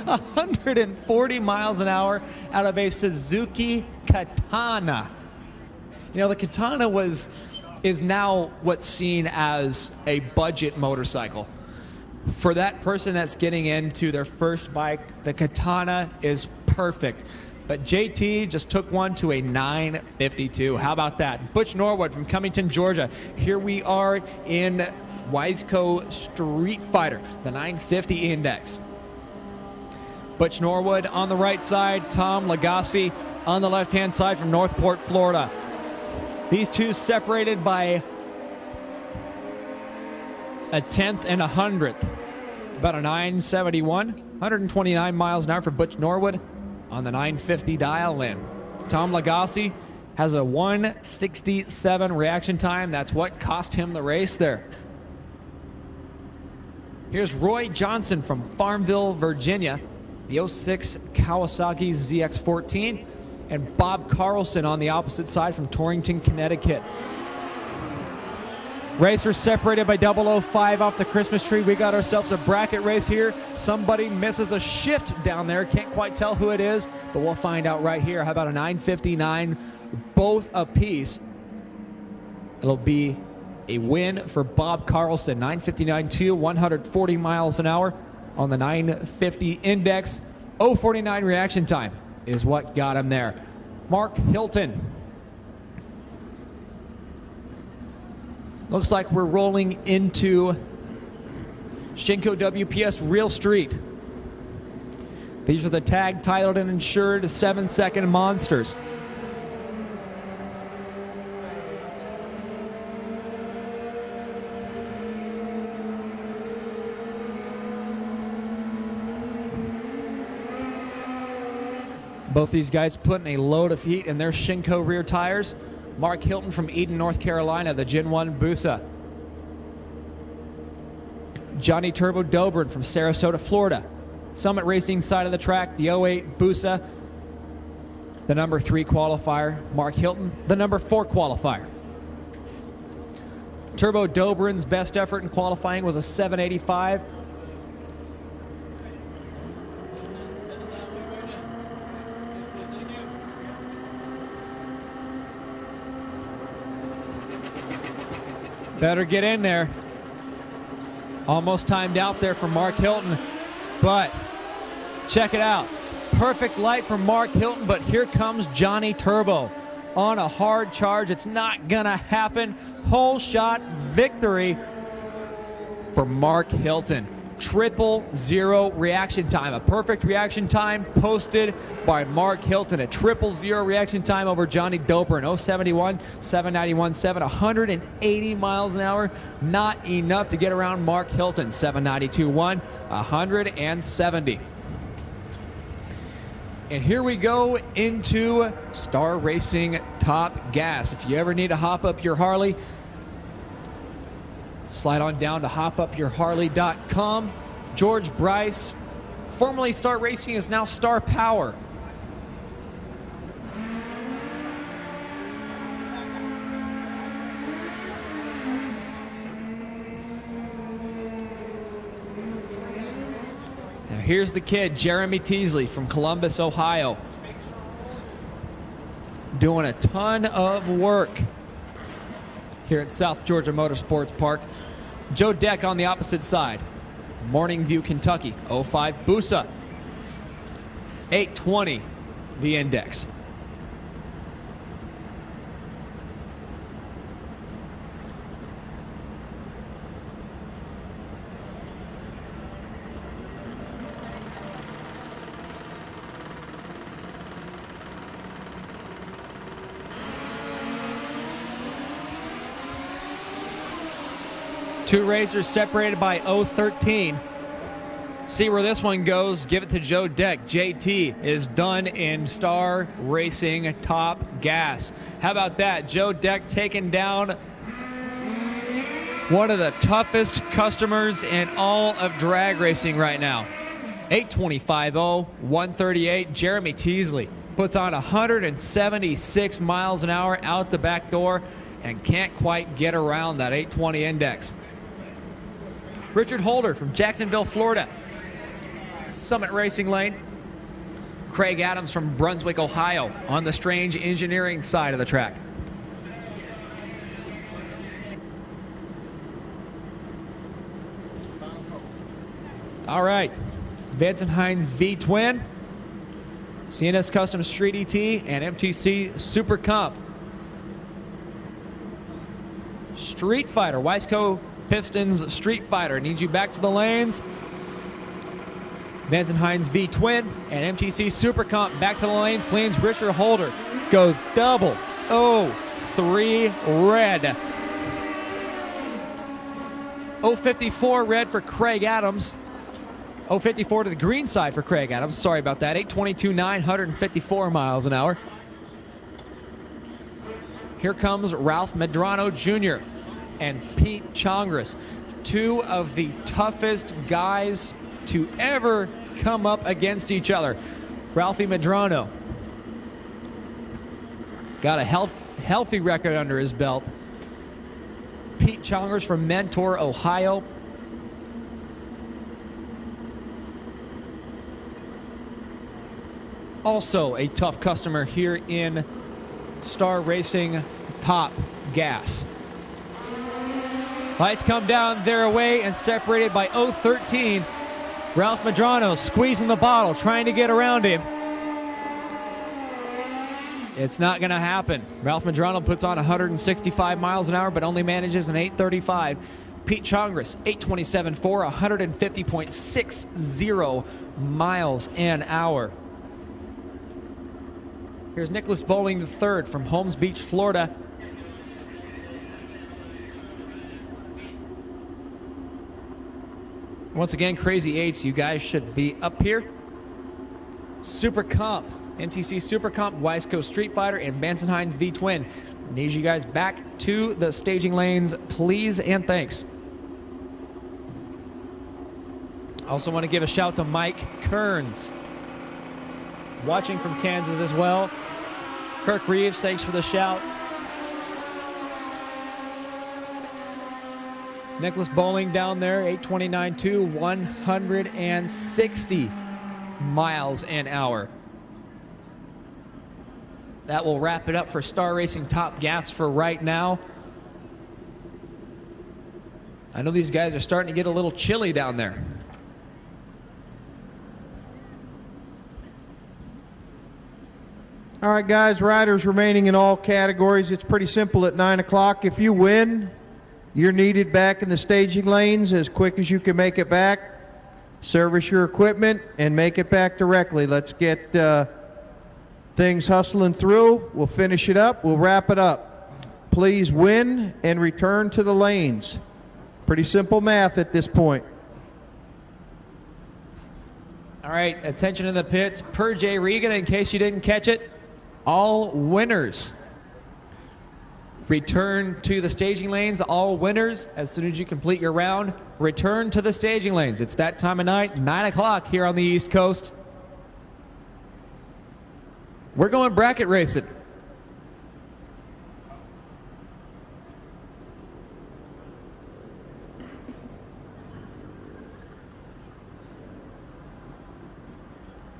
140 miles an hour out of a Suzuki Katana. You know, the Katana is now what's seen as a budget motorcycle. For that person that's getting into their first bike, the Katana is perfect. But JT just took one to a 952. How about that? Butch Norwood from Cummington, Georgia. Here we are in Wiseco Street Fighter, the 950 index. Butch Norwood on the right side, Tom Lagasse on the left-hand side from Northport, Florida. These two separated by a tenth and a hundredth. About a 971, 129 miles an hour for Butch Norwood on the 950 dial-in. Tom Lagasse has a 167 reaction time. That's what cost him the race there. Here's Roy Johnson from Farmville, Virginia, the 06 Kawasaki ZX14, and Bob Carlson on the opposite side from Torrington, Connecticut. Racers separated by 005 off the Christmas tree. We got ourselves a bracket race here. Somebody misses a shift down there. Can't quite tell who it is, but we'll find out right here. How about a 959, both apiece? It'll be a win for Bob Carlson. 959.2, 140 miles an hour on the 950 index. 049 reaction time is what got him there. Mark Hilton. Looks like we're rolling into Shinko WPS Real Street. These are the tag, titled, and insured 7-second monsters. Both these guys putting a load of heat in their Shinko rear tires. Mark Hilton from Eden, North Carolina, the Gen 1 Busa. Johnny Turbo Dobrin from Sarasota, Florida. Summit Racing side of the track, the 08 Busa, the number 3 qualifier. Mark Hilton, the number 4 qualifier. Turbo Dobrin's best effort in qualifying was a 785. Better get in there. Almost timed out there for Mark Hilton, but check it out. Perfect light from Mark Hilton, but here comes Johnny Turbo on a hard charge. It's not gonna happen. Whole shot victory for Mark Hilton. 000 reaction time. A perfect reaction time posted by Mark Hilton. A 000 reaction time over Johnny Dobrin. 071, 791, 180 miles an hour. Not enough to get around Mark Hilton. 792.1, 170. And here we go into Star Racing Top Gas. If you ever need to hop up your Harley, slide on down to hopupyourharley.com. George Bryce, formerly Star Racing, is now Star Power. Now here's the kid, Jeremy Teasley from Columbus, Ohio. Doing a ton of work here at South Georgia Motorsports Park. Joe Deck on the opposite side. Morning View, Kentucky, 05 Busa. 820, the index. Two racers separated by 013. See where this one goes. Give it to Joe Deck. JT is done in Star Racing Top Gas. How about that? Joe Deck taking down one of the toughest customers in all of drag racing right now. 825.0, 138. Jeremy Teasley puts on 176 miles an hour out the back door and can't quite get around that 820 index. Richard Holder from Jacksonville, Florida. Summit Racing Lane. Craig Adams from Brunswick, Ohio, on the Strange Engineering side of the track. All right, Vance and Hines V-Twin, CNS Custom Street ET, and MTC Super Comp. Street Fighter, Wiseco Pistons Street Fighter. Need you back to the lanes. Vance and Hines V-Twin and MTC Super Comp back to the lanes. Please, Richard Holder goes double 03 red. 054 red for Craig Adams. 054 to the green side for Craig Adams. Sorry about that. 822.9, 154 miles an hour. Here comes Ralph Medrano Jr. and Pete Chongris, two of the toughest guys to ever come up against each other. Ralphie Medrano got a healthy record under his belt. Pete Chongris from Mentor, Ohio. Also a tough customer here in Star Racing Top Gas. Lights come down their way and separated by 013. Ralph Medrano squeezing the bottle, trying to get around him. It's not going to happen. Ralph Medrano puts on 165 miles an hour, but only manages an 835. Pete Chongris, 827.4, 150.60 miles an hour. Here's Nicholas Bowling III from Holmes Beach, Florida. Once again, crazy eights. You guys should be up here. Super Comp, MTC Super Comp, Wiseco Street Fighter, and Manson Hines V-Twin. Need you guys back to the staging lanes, please and thanks. Also want to give a shout to Mike Kearns, watching from Kansas as well. Kirk Reeves, thanks for the shout. Nicholas Bowling down there, 829.2, 160 miles an hour. That will wrap it up for Star Racing Top Gas for right now. I know these guys are starting to get a little chilly down there. All right, guys, riders remaining in all categories. It's pretty simple at 9 o'clock. If you win, you're needed back in the staging lanes as quick as you can make it back. Service your equipment and make it back directly. Let's get things hustling through. We'll finish it up. We'll wrap it up. Please win and return to the lanes. Pretty simple math at this point. All right, attention in the pits. Per Jay Regan, in case you didn't catch it, all winners return to the staging lanes. All winners, as soon as you complete your round, return to the staging lanes. It's that time of night, 9 o'clock here on the East Coast. We're going bracket racing.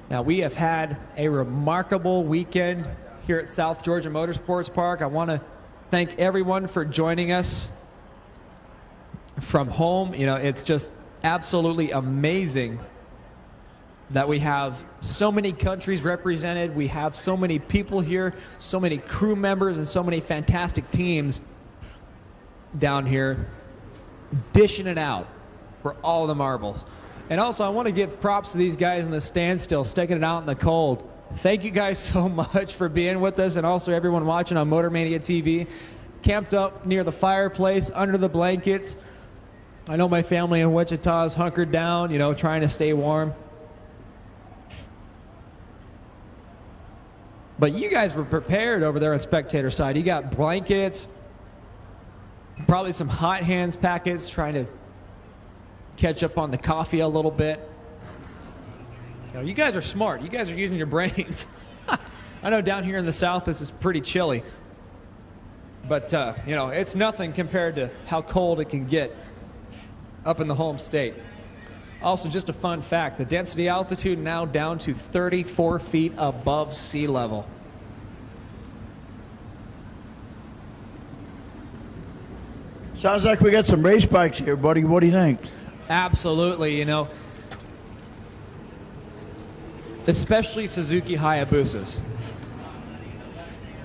Now, we have had a remarkable weekend here at South Georgia Motorsports Park. I want to thank everyone for joining us from home. You know, it's just absolutely amazing that we have so many countries represented. We have so many people here, so many crew members, and so many fantastic teams down here dishing it out for all the marbles. And also, I want to give props to these guys in the standstill, sticking it out in the cold. Thank you guys so much for being with us, and also everyone watching on Motor Mania TV, camped up near the fireplace, under the blankets. I know my family in Wichita is hunkered down, you know, trying to stay warm. But you guys were prepared over there on spectator side. You got blankets, probably some hot hands packets, trying to catch up on the coffee a little bit. You know, you guys are smart. You guys are using your brains. I know down here in the South this is pretty chilly. But, you know, it's nothing compared to how cold it can get up in the home state. Also, just a fun fact, the density altitude now down to 34 feet above sea level. Sounds like we got some race bikes here, buddy. What do you think? Absolutely, you know. Especially Suzuki Hayabusas.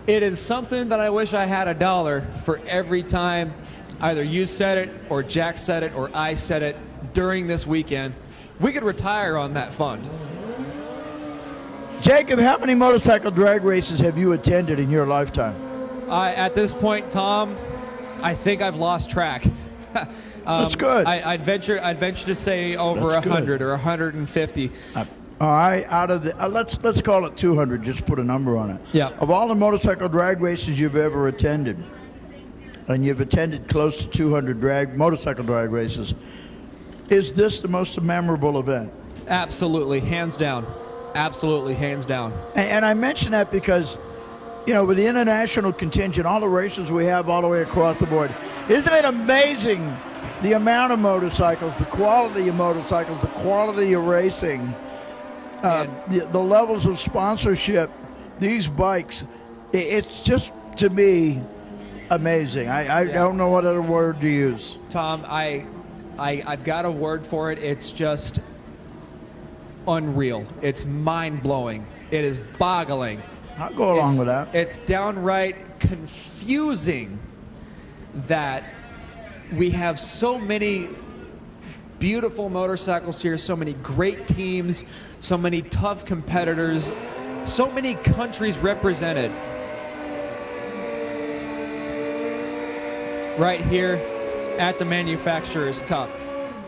It is something that I wish I had $1 for every time either you said it or Jack said it or I said it during this weekend. We could retire on that fund. Jacob, how many motorcycle drag races have you attended in your lifetime? At this point, Tom, I think I've lost track. That's good. I'd venture to say over 100 or 150. All right, out of the let's call it 200. Just put a number on it. Yeah. Of all the motorcycle drag races you've ever attended, and you've attended close to 200 motorcycle drag races, is this the most memorable event? Absolutely, hands down. Absolutely, hands down. And I mention that because, you know, with the international contingent, all the races we have all the way across the board, isn't it amazing the amount of motorcycles, the quality of motorcycles, the quality of racing, the levels of sponsorship, these bikes, it's just, to me, amazing. I don't know what other word to use. Tom, I've got a word for it. It's just unreal. It's mind-blowing. It is boggling I'll go along with that. It's downright confusing that we have so many beautiful motorcycles here, so many great teams, so many tough competitors, so many countries represented. Right here at the Manufacturers Cup.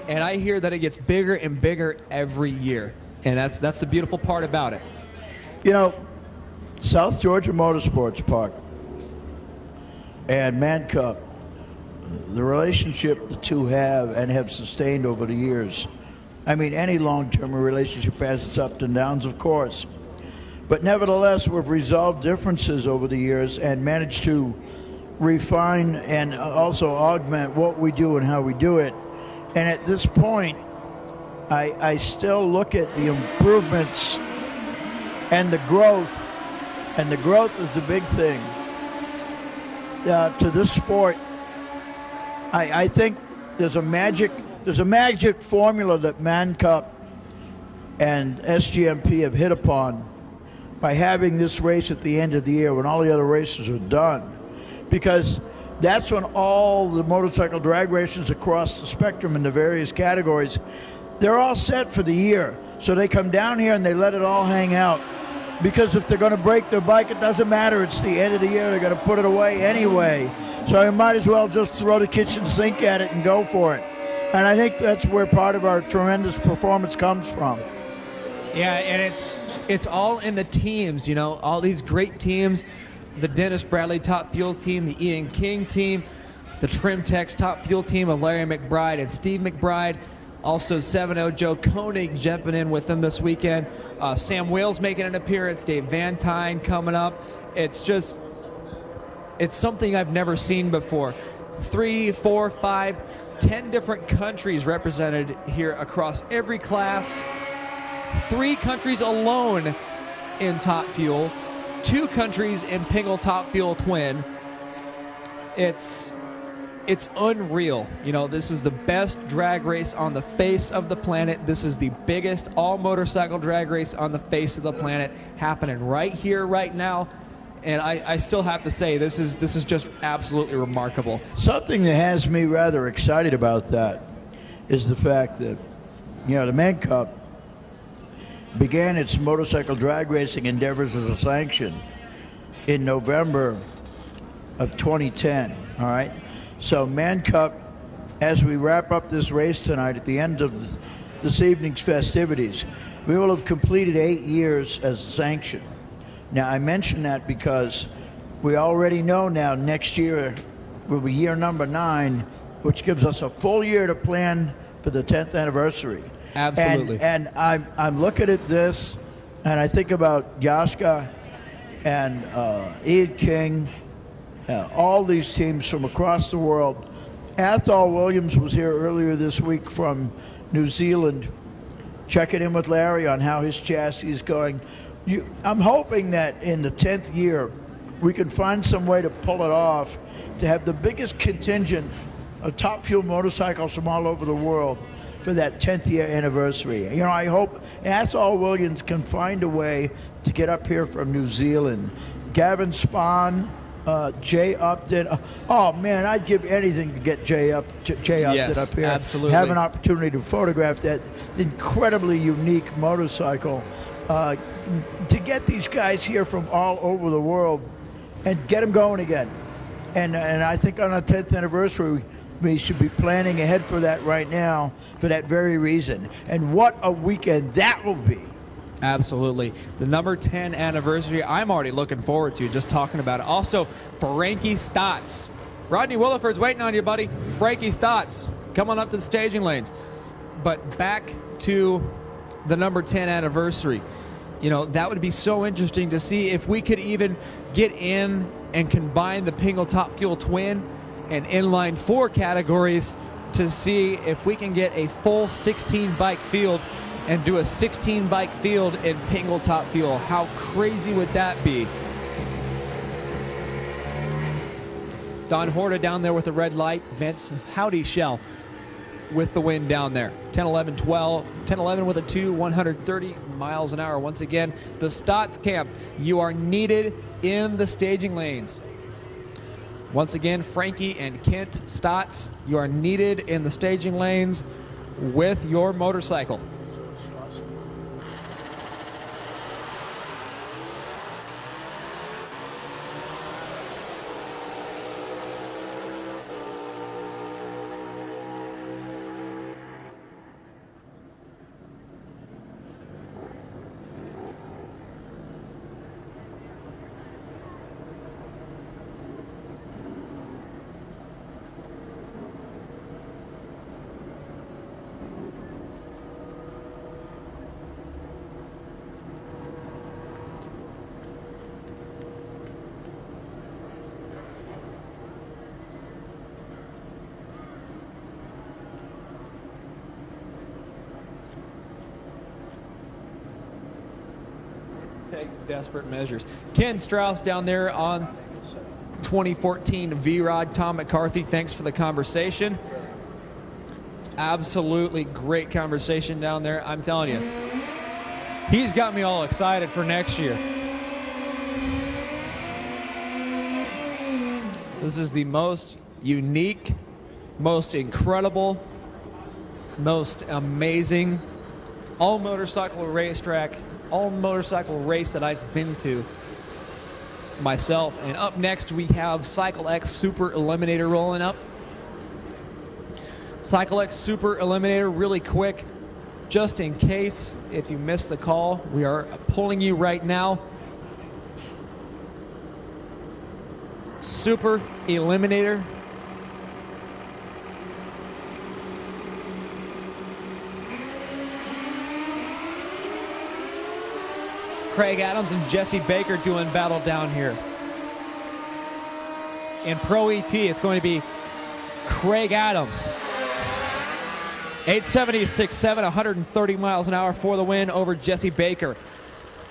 And I hear that it gets bigger and bigger every year. And that's the beautiful part about it. You know, South Georgia Motorsports Park and Man Cup, the relationship the two have and have sustained over the years. I mean, any long-term relationship has its ups and downs, of course. But nevertheless, we've resolved differences over the years and managed to refine and also augment what we do and how we do it. And at this point, I still look at the improvements and the growth is a big thing to this sport. I think there's a magic formula that Man Cup and SGMP have hit upon by having this race at the end of the year when all the other races are done. Because that's when all the motorcycle drag races across the spectrum in the various categories, they're all set for the year. So they come down here and they let it all hang out. Because if they're going to break their bike, it doesn't matter. It's the end of the year. They're going to put it away anyway. So I might as well just throw the kitchen sink at it and go for it. And I think that's where part of our tremendous performance comes from. Yeah, and it's all in the teams, you know, all these great teams. The Dennis Bradley Top Fuel team, the Ian King team, the Trimtex Top Fuel team of Larry McBride and Steve McBride. Also 7-0 Joe Koenig jumping in with them this weekend. Sam Wales making an appearance. Dave Van Tine coming up. It's something I've never seen before. 3, 4, 5, 10 different countries represented here across every class. 3 countries alone in Top Fuel. 2 countries in Pingle Top Fuel Twin. It's unreal. You know, this is the best drag race on the face of the planet. This is the biggest all motorcycle drag race on the face of the planet, happening right here, right now. And I still have to say, this is just absolutely remarkable. Something that has me rather excited about that is the fact that, you know, the Man Cup began its motorcycle drag racing endeavors as a sanction in November of 2010, all right? So Man Cup, as we wrap up this race tonight at the end of this evening's festivities, we will have completed 8 years as a sanction. Now, I mention that because we already know now next year will be year number 9, which gives us a full year to plan for the 10th anniversary. Absolutely. And I'm looking at this, and I think about Yaska and Ian King, all these teams from across the world. Athol Williams was here earlier this week from New Zealand, checking in with Larry on how his chassis is going. I'm hoping that in the 10th year, we can find some way to pull it off, to have the biggest contingent of Top Fuel motorcycles from all over the world for that 10th year anniversary. You know, I hope Athol Williams can find a way to get up here from New Zealand. Gavin Spahn, Jay Upton. Oh man, I'd give anything to get Jay Upton up here. Absolutely. Have an opportunity to photograph that incredibly unique motorcycle. To get these guys here from all over the world and get them going again. And I think on our 10th anniversary, we should be planning ahead for that right now for that very reason. And what a weekend that will be. Absolutely. The number 10 anniversary, I'm already looking forward to, just talking about it. Also, Frankie Stotts. Rodney Williford's waiting on you, buddy. Frankie Stotts, come on up to the staging lanes. But back to the number 10 anniversary. You know, that would be so interesting to see if we could even get in and combine the Pingle Top Fuel Twin and inline 4 categories to see if we can get a full 16 bike field and do a 16 bike field in Pingle Top Fuel. How crazy would that be? Don Horta down there with the red light. Vince, howdy Shell. with the wind down there. 10, 11, 12, 10, 11 with a 2, 130 miles an hour. Once again, the Stotts camp, you are needed in the staging lanes. Once again, Frankie and Kent Stotts, you are needed in the staging lanes with your motorcycle. Take desperate measures. Ken Strauss down there on 2014 V-Rod. Tom McCarthy, thanks for the conversation. Absolutely great conversation down there. I'm telling you, he's got me all excited for next year. This is the most unique, most incredible, most amazing all-motorcycle racetrack, all-motorcycle race that I've been to myself. And up next, we have Cycle X Super Eliminator rolling up. Cycle X Super Eliminator, really quick, just in case if you missed the call, we are pulling you right now. Super Eliminator. Craig Adams and Jesse Baker doing battle down here. In Pro ET, it's going to be Craig Adams. 876.7, 130 miles an hour for the win over Jesse Baker.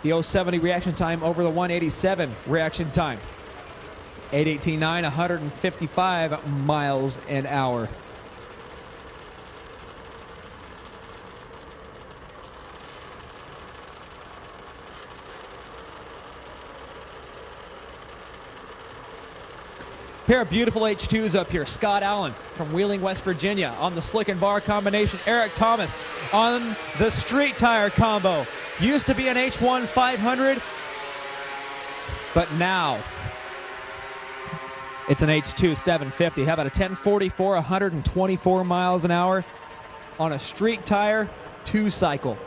The 070 reaction time over the 187 reaction time. 818.9, 155 miles an hour. Pair of beautiful H2s up here. Scott Allen from Wheeling, West Virginia on the slick and bar combination. Eric Thomas on the street tire combo. Used to be an H1 500, but now it's an H2 750. How about a 1044, 124 miles an hour on a street tire 2-cycle.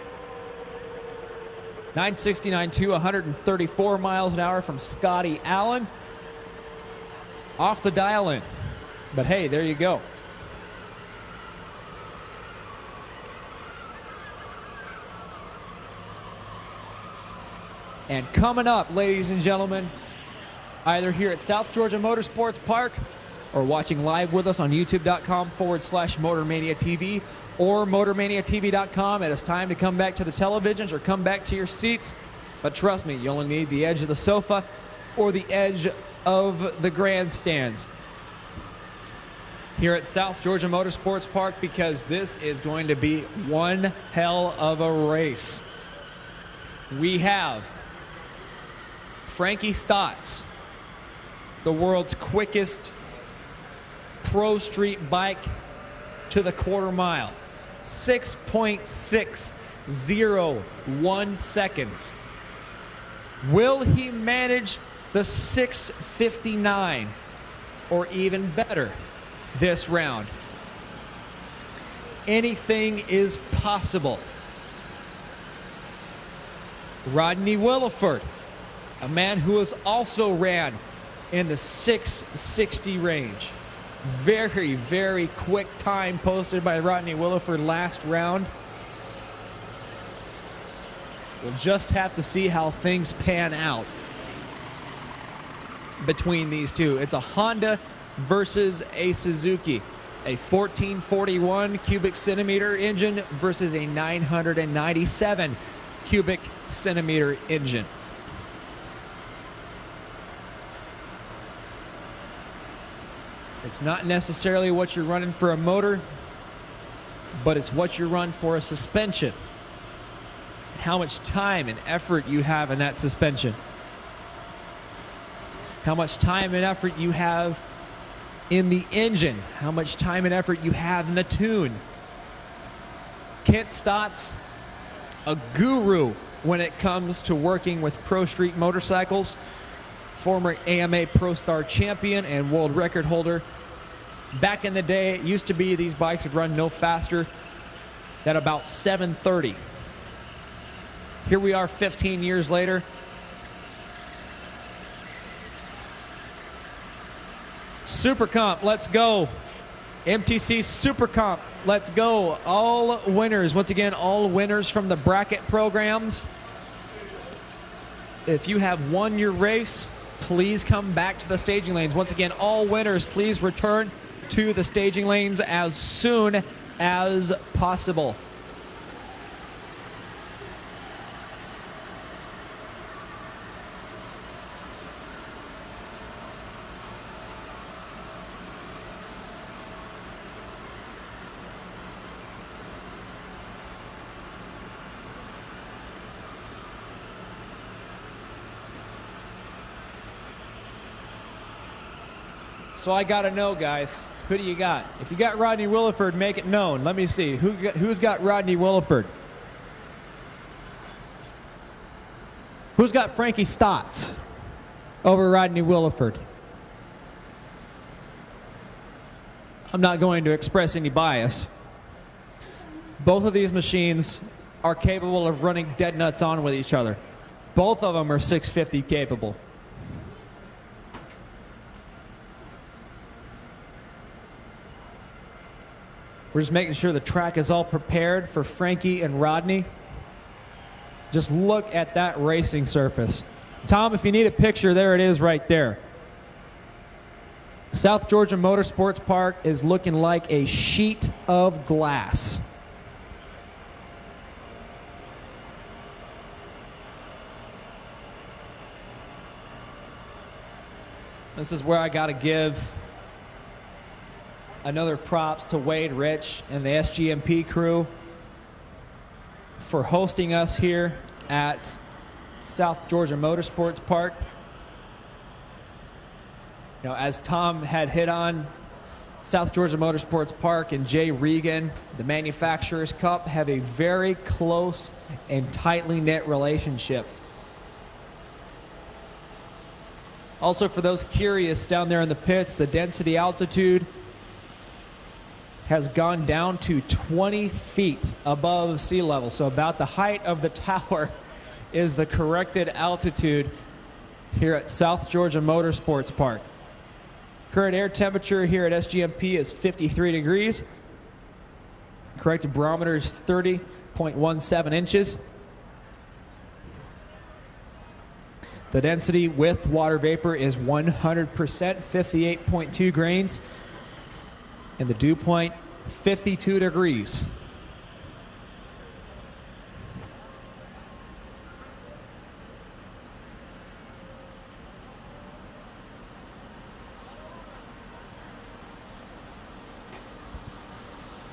969.2, 134 miles an hour from Scotty Allen. Off the dial in. But hey, there you go. And coming up, ladies and gentlemen, either here at South Georgia Motorsports Park or watching live with us on youtube.com/MotorMania TV or MotorManiaTV.com. It is time to come back to the televisions or come back to your seats. But trust me, you only need the edge of the sofa or the edge of the grandstands here at South Georgia Motorsports Park, because this is going to be one hell of a race. We have Frankie Stotts, the world's quickest pro street bike to the quarter mile. 6.601 seconds. Will he manage the 6:59 or even better this round? Anything is possible. Rodney Williford, a man who has also ran in the 660 range. Very, very quick time posted by Rodney Williford last round. We'll just have to see how things pan out between these two. It's a Honda versus a Suzuki. A 1441 cubic centimeter engine versus a 997 cubic centimeter engine. It's not necessarily what you're running for a motor, but it's what you run for a suspension. How much time and effort you have in that suspension. How much time and effort you have in the engine. How much time and effort you have in the tune. Kent Stott's a guru when it comes to working with Pro Street motorcycles. Former AMA Pro Star champion and world record holder. Back in the day, it used to be these bikes would run no faster than about 730. Here we are 15 years later. Super Comp, let's go. MTC Super Comp, let's go. All winners, once again, all winners from the bracket programs. If you have won your race, please come back to the staging lanes. Once again, all winners, please return to the staging lanes as soon as possible. So I got to know, guys, who do you got? If you got Rodney Williford, make it known. Let me see. Who's got Rodney Williford? Who's got Frankie Stotts over Rodney Williford? I'm not going to express any bias. Both of these machines are capable of running dead nuts on with each other. Both of them are 650 capable. We're just making sure the track is all prepared for Frankie and Rodney. Just look at that racing surface. Tom, if you need a picture, there it is right there. South Georgia Motorsports Park is looking like a sheet of glass. This is where I got to give another props to Wade Rich and the SGMP crew for hosting us here at South Georgia Motorsports Park. You know, as Tom had hit on, South Georgia Motorsports Park and Jay Regan, the Manufacturers Cup, have a very close and tightly knit relationship. Also, for those curious down there in the pits, the density altitude has gone down to 20 feet above sea level. So about the height of the tower is the corrected altitude here at South Georgia Motorsports Park. Current air temperature here at SGMP is 53 degrees. Corrected barometer is 30.17 inches. The density with water vapor is 100%, 58.2 grains. And the dew point, 52 degrees.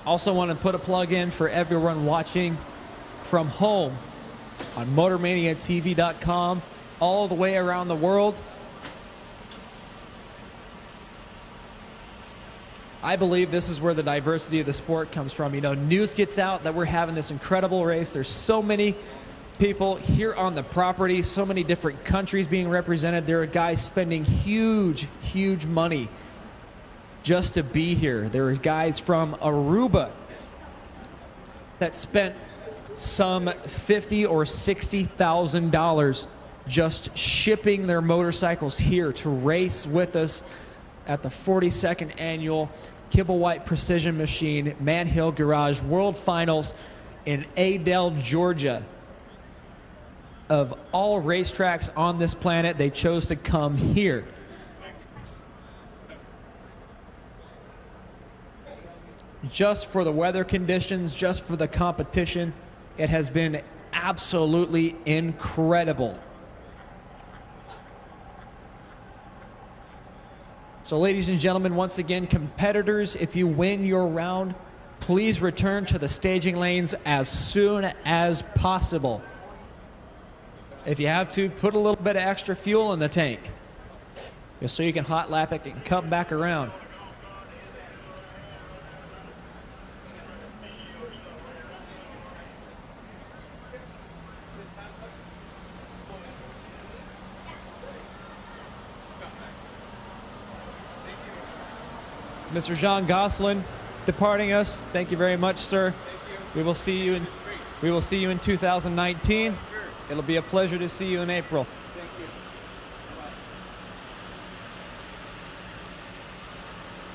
Also want to put a plug in for everyone watching from home on MotorManiaTV.com all the way around the world. I believe this is where the diversity of the sport comes from. You know, news gets out that we're having this incredible race. There's so many people here on the property, so many different countries being represented. There are guys spending huge, huge money just to be here. There are guys from Aruba that spent some $50,000 or $60,000 just shipping their motorcycles here to race with us at the 42nd annual Kibblewhite Precision Machine Man Hill Garage World Finals in Adel, Georgia. Of all racetracks on this planet, they chose to come here. Just for the weather conditions, just for the competition, it has been absolutely incredible. So ladies and gentlemen, once again, competitors, if you win your round, please return to the staging lanes as soon as possible. If you have to, put a little bit of extra fuel in the tank, just so you can hot lap it and come back around. Mr. Jean Gosselin departing us. Thank you very much, sir. We will see you in 2019. It'll be a pleasure to see you in April.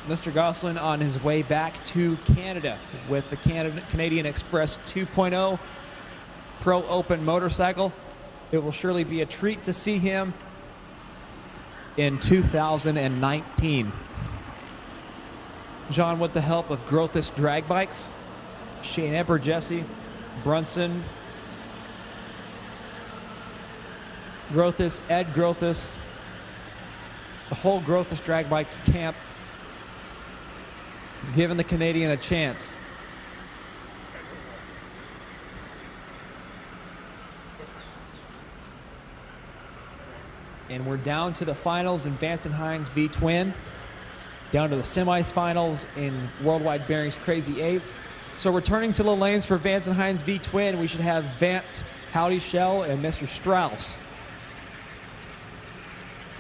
Mr. Gosselin on his way back to Canada with the Canadian Express 2.0 Pro Open motorcycle. It will surely be a treat to see him in 2019. John, with the help of Grothis Drag Bikes, Shane Eber, Jesse, Brunson, Grothis, Ed Grothis, the whole Grothis Drag Bikes camp, giving the Canadian a chance. And we're down to the finals in Vance and Hines V-Twin, down to the semifinals in Worldwide Bearings Crazy Eights. So returning to the lanes for Vance and Hines V-Twin, we should have Vance, Howdy Shell, and Mr. Strauss.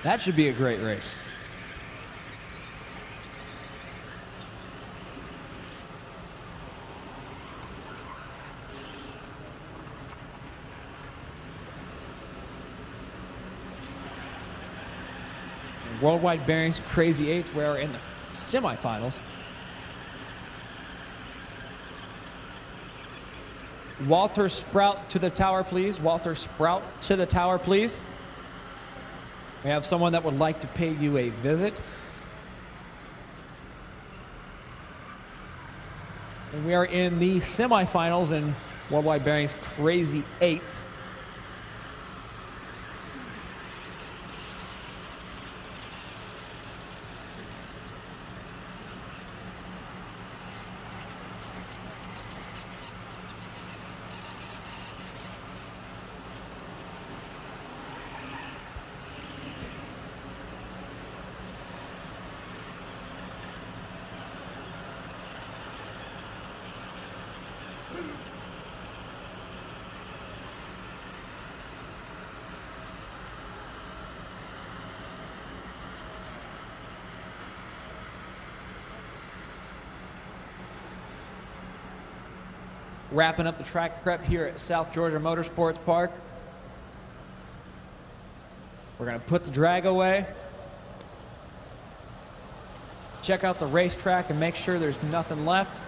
That should be a great race. Worldwide Bearings Crazy Eights, we're in the semifinals. Walter Sprout to the tower, please. Walter Sprout to the tower, please. We have someone that would like to pay you a visit. And we are in the semifinals in Worldwide Bearings Crazy Eights. Wrapping up the track prep here at South Georgia Motorsports Park. We're going to put the drag away, check out the racetrack, and make sure there's nothing left.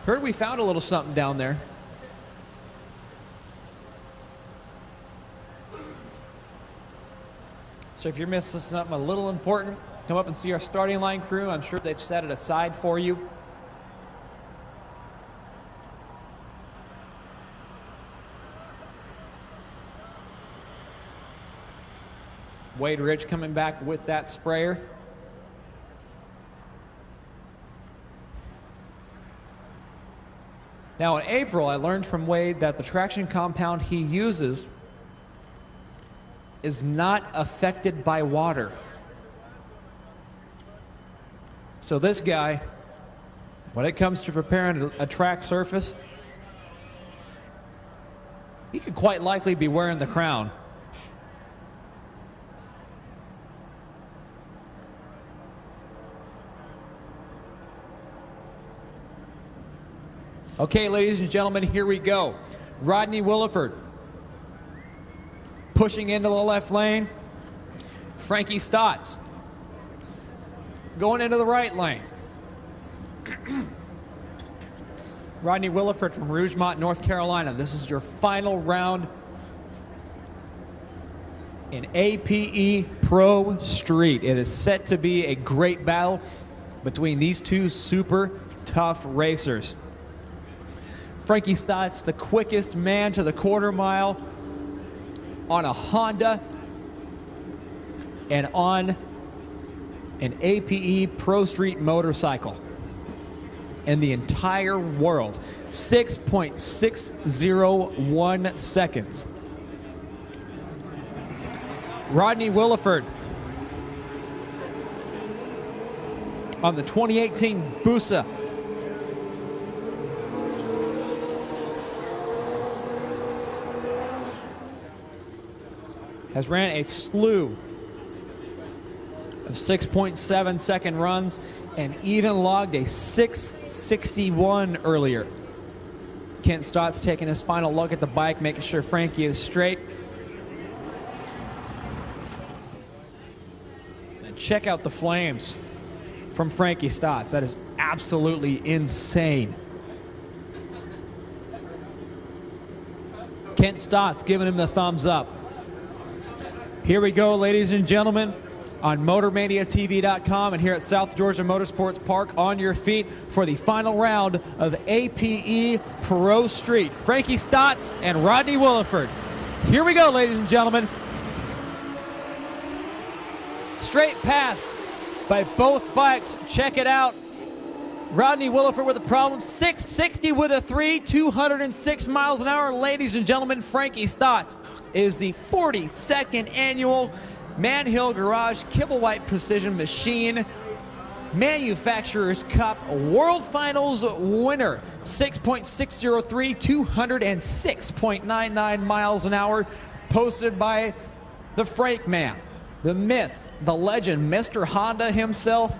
Heard we found a little something down there. So if you're missing something a little important, come up and see our starting line crew. I'm sure they've set it aside for you. Wade Rich coming back with that sprayer. Now in April, I learned from Wade that the traction compound he uses is not affected by water. So this guy, when it comes to preparing a track surface, he could quite likely be wearing the crown. Okay, ladies and gentlemen, here we go. Rodney Williford pushing into the left lane. Frankie Stotts going into the right lane. Rodney Williford from Rougemont, North Carolina. This is your final round in APE Pro Street. It is set to be a great battle between these two super tough racers. Frankie Stotts, the quickest man to the quarter mile on a Honda and on an APE Pro Street motorcycle. in the entire world. 6.601 seconds. Rodney Williford on the 2018 Busa. Has ran a slew of 6.7 second runs and even logged a 6:61 earlier. Kent Stott's taking his final look at the bike, making sure Frankie is straight. And check out the flames from Frankie Stotts. That is absolutely insane. Kent Stott's giving him the thumbs up. Here we go, ladies and gentlemen, on MotorManiaTV.com and here at South Georgia Motorsports Park, on your feet for the final round of APE Pro Street. Frankie Stotts and Rodney Williford. Here we go, ladies and gentlemen. Straight pass by both bikes. Check it out. Rodney Williford with a problem. 660 with a 3, 206 miles an hour. Ladies and gentlemen, Frankie Stotts is the 42nd annual Manhill Garage Kibblewhite Precision Machine Manufacturers Cup World Finals winner. 6.603, 206.99 miles an hour, posted by the Frank Man, the myth, the legend, Mr. Honda himself,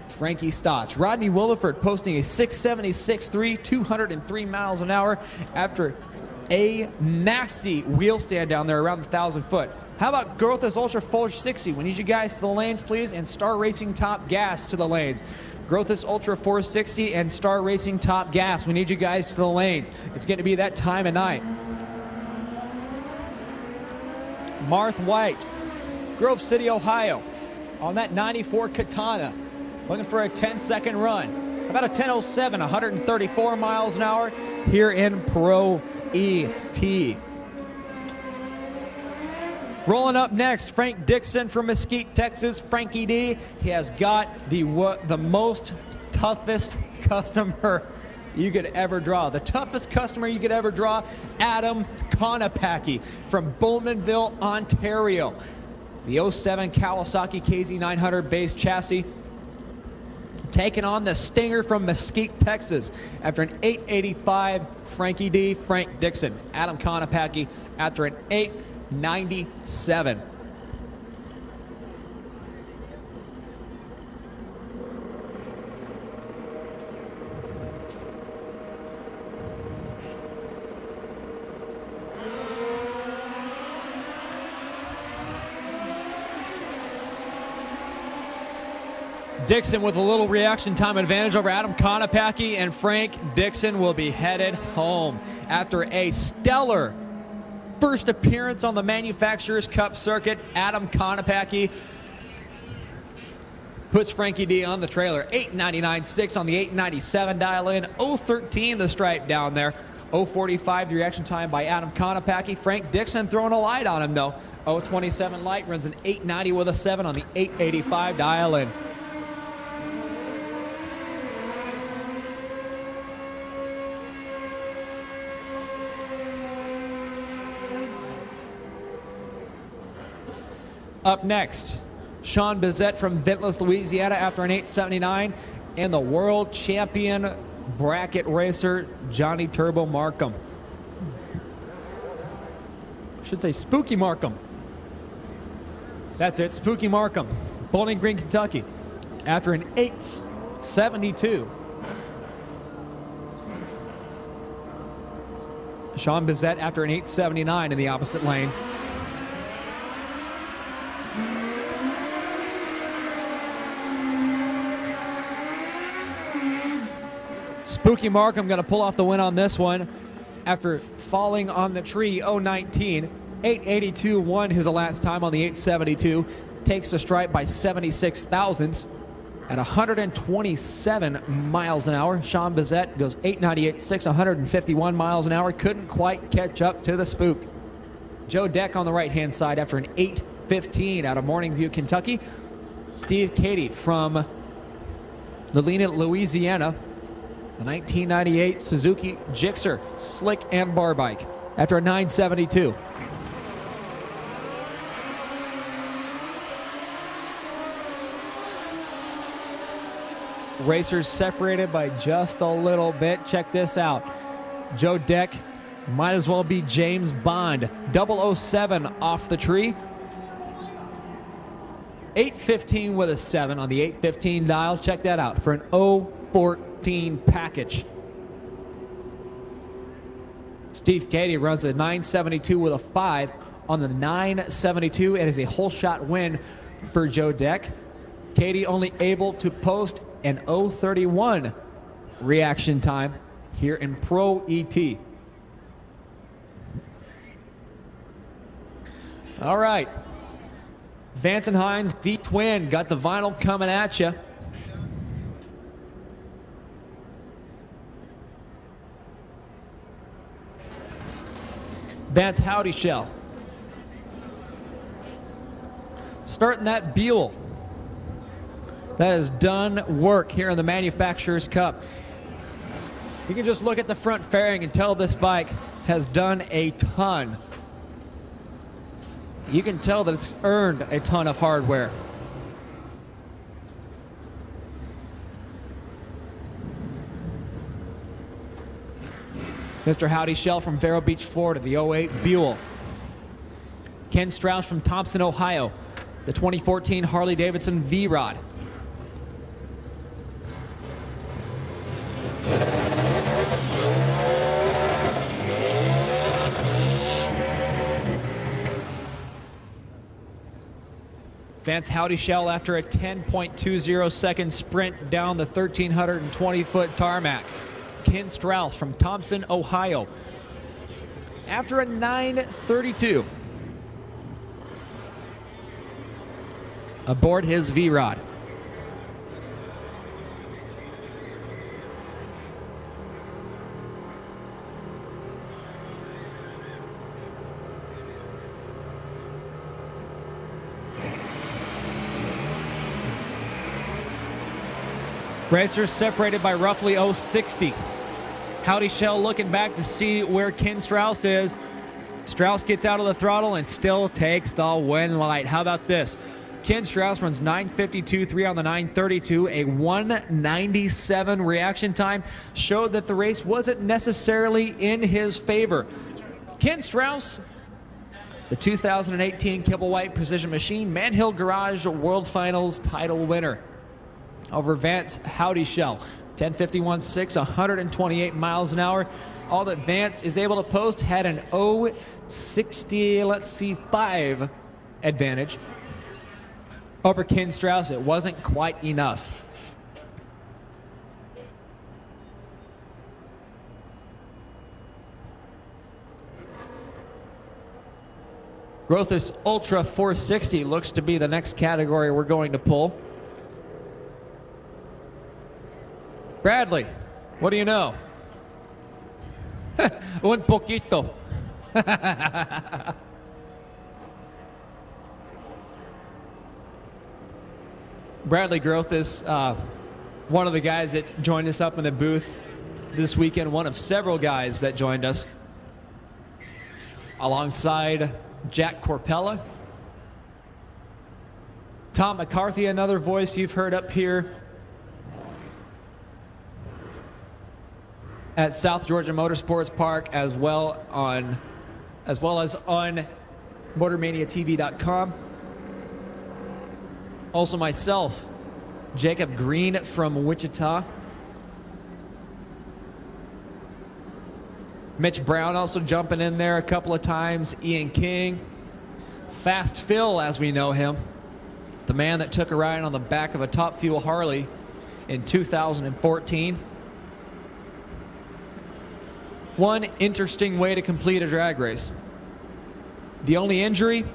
Frankie Stotts. Rodney Williford posting a 676.3, 203 miles an hour after a nasty wheel stand down there around the 1,000 foot. How about Groth's Ultra 460? We need you guys to the lanes, please, and Star Racing Top Gas to the lanes. Groth's Ultra 460 and Star Racing Top Gas. We need you guys to the lanes. It's going to be that time of night. Marth White, Grove City, Ohio, on that 94 Katana, looking for a 10-second run. About a 10:07, 134 miles an hour here in Pro ET. Rolling up next, Frank Dixon from Mesquite, Texas. Frankie D. He has got the most toughest customer you could ever draw. The toughest customer you could ever draw, Adam Konopacki from Bowmanville, Ontario. The 07 Kawasaki KZ900 base chassis, taking on the Stinger from Mesquite, Texas. After an 885, Frankie D, Frank Dixon. Adam Konopacki after an 897. Dixon with a little reaction time advantage over Adam Konopacki, and Frank Dixon will be headed home after a stellar first appearance on the Manufacturers Cup circuit. Adam Konopacki puts Frankie D on the trailer. 899.6 on the 897 dial in. 013 the stripe down there. 045 the reaction time by Adam Konopacki. Frank Dixon throwing a light on him though. 027 light, runs an 890 with a 7 on the 885 dial in. Up next, Sean Bizet from Ventless, Louisiana after an 879, and the world champion bracket racer, Johnny Turbo Markham. I should say Spooky Markham. That's it, Spooky Markham, Bowling Green, Kentucky, after an 872. Sean Bizet after an 879 in the opposite lane. Spooky Markham going to pull off the win on this one after falling on the tree. 019, 882 won his last time on the 872. Takes the stripe by 76 thousandths at 127 miles an hour. Sean Bizet goes 898.6, 151 miles an hour. Couldn't quite catch up to the Spook. Joe Deck on the right-hand side after an 815 out of Morning View, Kentucky. Steve Cady from Galena, Louisiana, The 1998 Suzuki Gixxer slick and bar bike after a 972. Racers separated by just a little bit. Check this out. Joe Deck might as well be James Bond. 007 off the tree. 815 with a 7 on the 815 dial. Check that out for an 014 package. Steve Cady runs a 972 with a 5 on the 972. It is a whole shot win for Joe Deck. Cady only able to post an 031 reaction time here in Pro ET. All right. Vance and Hines, the twin, got the vinyl coming at you. Vance Howdy Shell. Starting that Buell. That has done work here in the Manufacturers Cup. You can just look at the front fairing and tell this bike has done a ton. You can tell that it's earned a ton of hardware. Mr. Howdy Shell from Vero Beach, Florida, the 08 Buell. Ken Strauss from Thompson, Ohio, the 2014 Harley-Davidson V-Rod. Vance Howdy Shell after a 10.20 second sprint down the 1,320-foot tarmac. Ken Strauss from Thompson, Ohio, after a 9:32 aboard his V-Rod. Racers separated by roughly 060. Howdy Shell looking back to see where Ken Strauss is. Strauss gets out of the throttle and still takes the win light. How about this? Ken Strauss runs 9:52.3 on the 932. A 1:97 reaction time showed that the race wasn't necessarily in his favor. Ken Strauss, the 2018 Kibblewhite Precision Machine Man Hill Garage World Finals title winner over Vance Howdy Shell. 10:51.6, 128 miles an hour. All that Vance is able to post had an 0.60, 5 advantage over Ken Strauss. It wasn't quite enough. Grothis Ultra 460 looks to be the next category we're going to pull. Bradley, what do you know? Un poquito. Bradley Groth is one of the guys that joined us up in the booth this weekend, one of several guys that joined us, alongside Jack Corpella. Tom McCarthy, another voice you've heard up here at South Georgia Motorsports Park, as well as on MotorManiaTV.com. Also myself, Jacob Green from Wichita. Mitch Brown also jumping in there a couple of times. Ian King. Fast Phil, as we know him. The man that took a ride on the back of a Top Fuel Harley in 2014. One interesting way to complete a drag race. The only injury,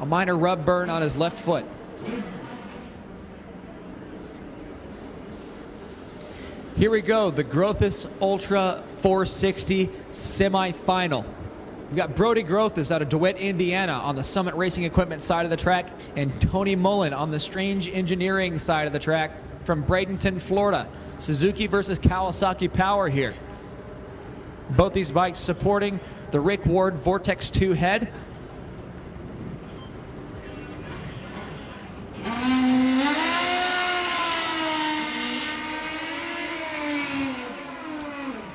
a minor rub burn on his left foot. Here we go, the Grothis Ultra 460 semifinal. We've got Brody Grothis out of DeWitt, Indiana on the Summit Racing Equipment side of the track, and Tony Mullen on the Strange Engineering side of the track from Bradenton, Florida. Suzuki versus Kawasaki power here. Both these bikes supporting the Rick Ward Vortex 2 head.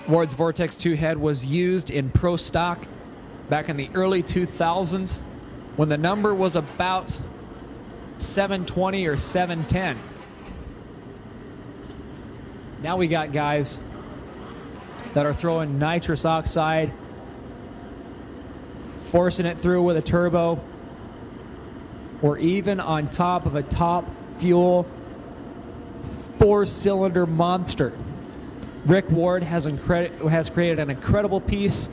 Ward's Vortex 2 head was used in pro stock back in the early 2000s when the number was about 720 or 710. Now we got guys that are throwing nitrous oxide, forcing it through with a turbo, or even on top of a top fuel 4-cylinder monster. Rick Ward has created an incredible piece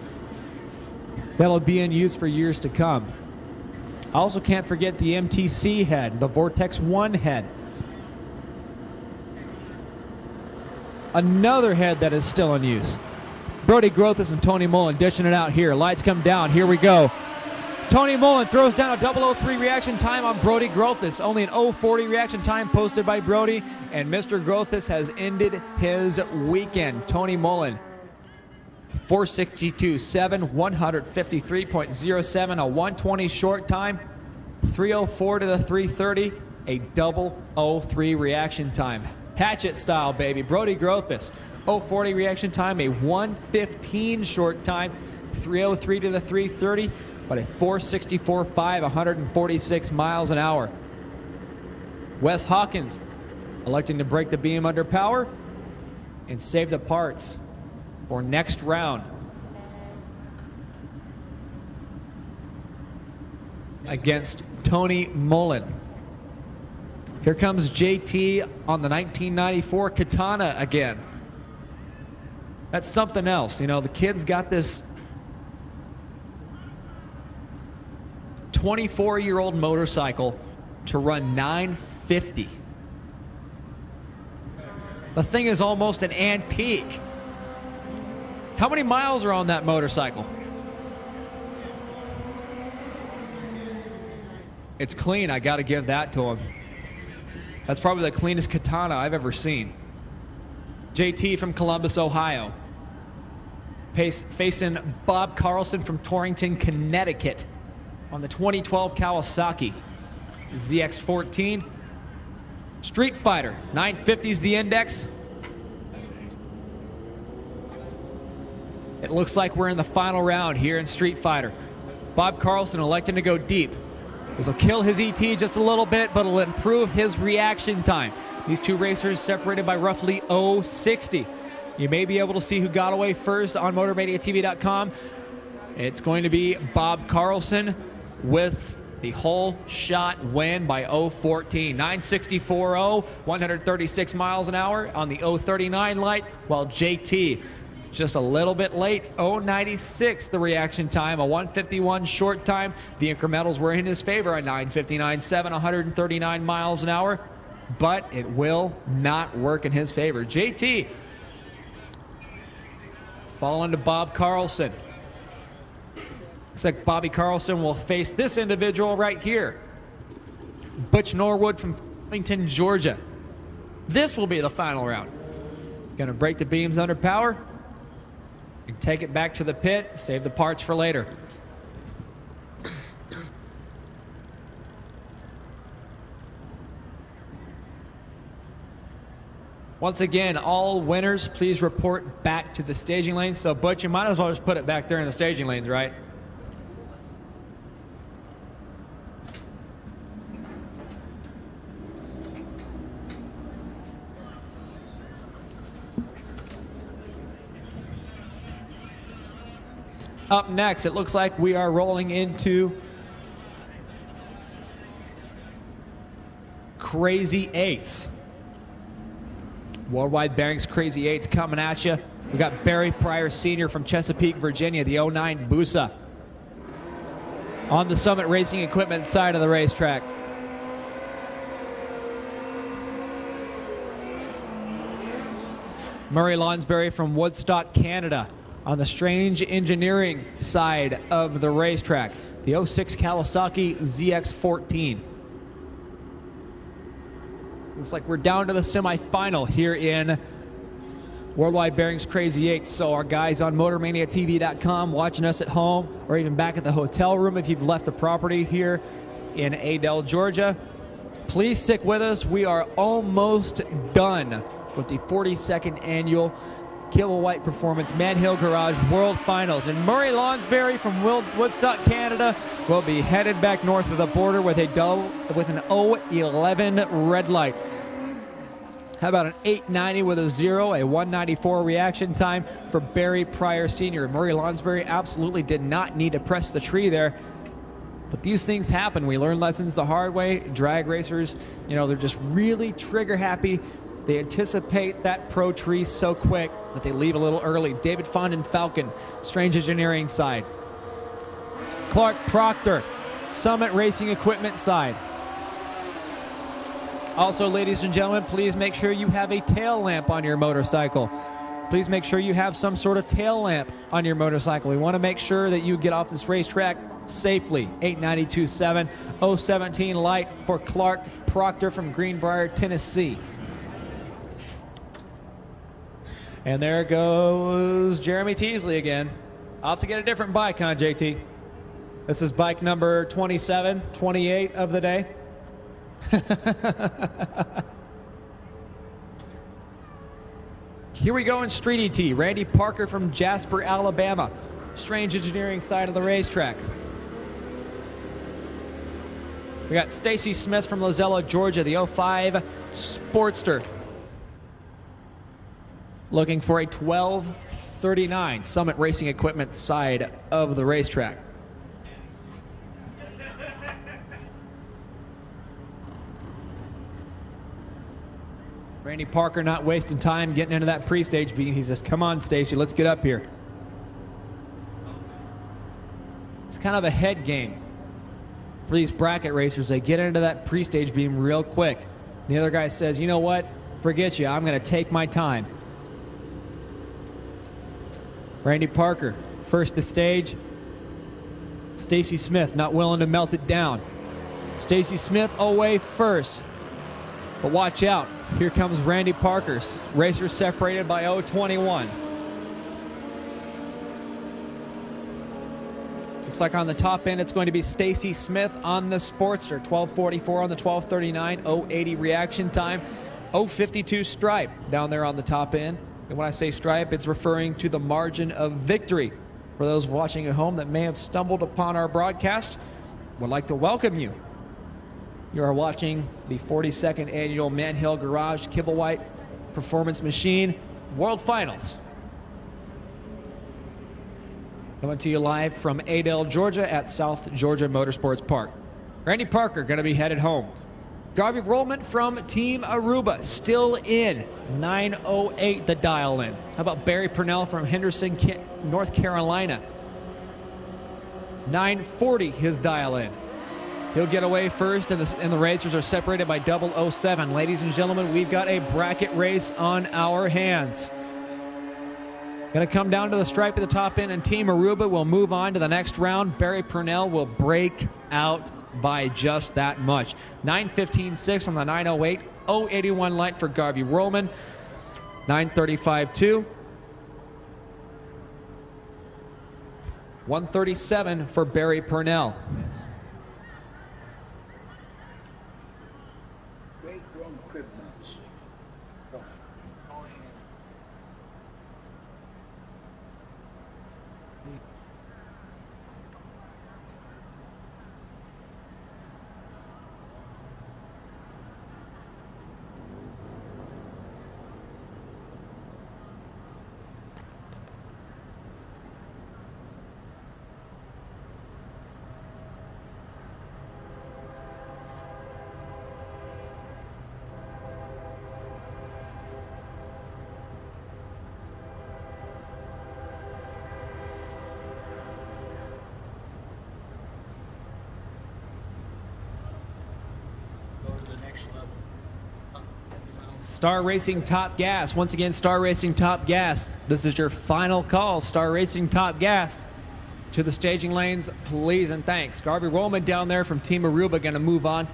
that'll be in use for years to come. I also can't forget the MTC head, the Vortex 1 head. Another head that is still in use. Brody Grothus and Tony Mullen dishing it out here. Lights come down. Here we go. Tony Mullen throws down a 003 reaction time on Brody Grothus. Only an 040 reaction time posted by Brody, and Mr. Grothus has ended his weekend. Tony Mullen, 462.7, 153.07, a 120 short time, 304 to the 330, a 003 reaction time. Hatchet style, baby. Brody Grothus, 040 reaction time, a 115 short time, 303 to the 330, but a 464.5, 146 miles an hour. Wes Hawkins electing to break the beam under power and save the parts for next round against Tony Mullen. Here comes JT on the 1994 Katana again. That's something else. You know, the kid's got this 24-year-old motorcycle to run 950. The thing is almost an antique. How many miles are on that motorcycle? It's clean. I got to give that to him. That's probably the cleanest Katana I've ever seen. JT from Columbus, Ohio. Facing Bob Carlson from Torrington, Connecticut on the 2012 Kawasaki ZX14. Street Fighter, 950 is the index. It looks like we're in the final round here in Street Fighter. Bob Carlson electing to go deep. This will kill his ET just a little bit, but it'll improve his reaction time. These two racers separated by roughly 0.60. You may be able to see who got away first on MotorManiaTV.com. It's going to be Bob Carlson with the whole shot win by 0.14. 964.0, 136 miles an hour on the 0.39 light, while JT just a little bit late, 0.96 the reaction time, a 151 short time. The incrementals were in his favor at 959.7, 139 miles an hour, but it will not work in his favor. JT falling to Bob Carlson. Looks like Bobby Carlson will face this individual right here, Butch Norwood from Farmington, Georgia. This will be the final round. Going to break the beams under power and take it back to the pit, save the parts for later. Once again, all winners, please report back to the staging lanes. So, Butch, you might as well just put it back there in the staging lanes, right? Up next, it looks like we are rolling into Crazy Eights. Worldwide Bearings Crazy Eights coming at you. We got Barry Pryor Sr. from Chesapeake, Virginia, the 09 Busa. On the Summit Racing Equipment side of the racetrack. Murray Lonsberry from Woodstock, Canada, on the Strange Engineering side of the racetrack. The 06 Kawasaki ZX14. Looks like we're down to the semifinal here in Worldwide Bearings Crazy 8. So our guys on MotorManiaTV.com watching us at home or even back at the hotel room if you've left the property here in Adel, Georgia. Please stick with us. We are almost done with the 42nd annual Kilowatt Performance Man Hill Garage World Finals. And Murray Lonsberry from Woodstock, Canada will be headed back north of the border with an 0.11 red light. How about an 890 with a 0, a 194 reaction time for Barry Pryor Sr. Murray Lonsberry absolutely did not need to press the tree there. But these things happen. We learn lessons the hard way. Drag racers, they're just really trigger happy. They anticipate that pro tree so quick that they leave a little early. David Fondon Falcon, Strange Engineering side. Clark Proctor, Summit Racing Equipment side. Also, ladies and gentlemen, please make sure you have a tail lamp on your motorcycle. Please make sure you have some sort of tail lamp on your motorcycle. We want to make sure that you get off this racetrack safely. 892.7, 017 light for Clark Proctor from Greenbrier, Tennessee. And there goes Jeremy Teasley again. I'll have to get a different bike, huh, JT? This is bike number 27, 28 of the day. Here we go in Street ET. Randy Parker from Jasper, Alabama. Strange Engineering side of the racetrack. We got Stacy Smith from Lozella, Georgia, the 05 Sportster. Looking for a 12:39 Summit Racing Equipment side of the racetrack. Randy Parker not wasting time getting into that pre-stage beam. He says, come on, Stacy, let's get up here. It's kind of a head game for these bracket racers. They get into that pre-stage beam real quick. The other guy says, you know what? Forget you. I'm going to take my time. Randy Parker, first to stage. Stacy Smith not willing to melt it down. Stacy Smith away first. But watch out. Here comes Randy Parker. Racers separated by 0.21. Looks like on the top end it's going to be Stacy Smith on the Sportster. 12:44 on the 12:39. 0.80 reaction time. 0.52 stripe down there on the top end. And when I say stripe, it's referring to the margin of victory. For those watching at home that may have stumbled upon our broadcast, would like to welcome you. You are watching the 42nd annual Man Hill Garage Kilowatt Performance Machine World Finals. Coming to you live from Adel, Georgia at South Georgia Motorsports Park. Randy Parker going to be headed home. Garvey Rollman from Team Aruba still in. 9:08 the dial in. How about Barry Purnell from Henderson, North Carolina? 9:40 his dial in. He'll get away first, and the racers are separated by 007. Ladies and gentlemen, we've got a bracket race on our hands. Going to come down to the stripe at the top end, and Team Aruba will move on to the next round. Barry Purnell will break out by just that much. 9:15.6 on the 9:08. 0.81 light for Garvey Rollman. 9:35.2. 1:37 for Barry Purnell. Star Racing Top Gas. Once again, Star Racing Top Gas. This is your final call. Star Racing Top Gas. To the staging lanes, please and thanks. Garvey Rollman down there from Team Aruba going to move on.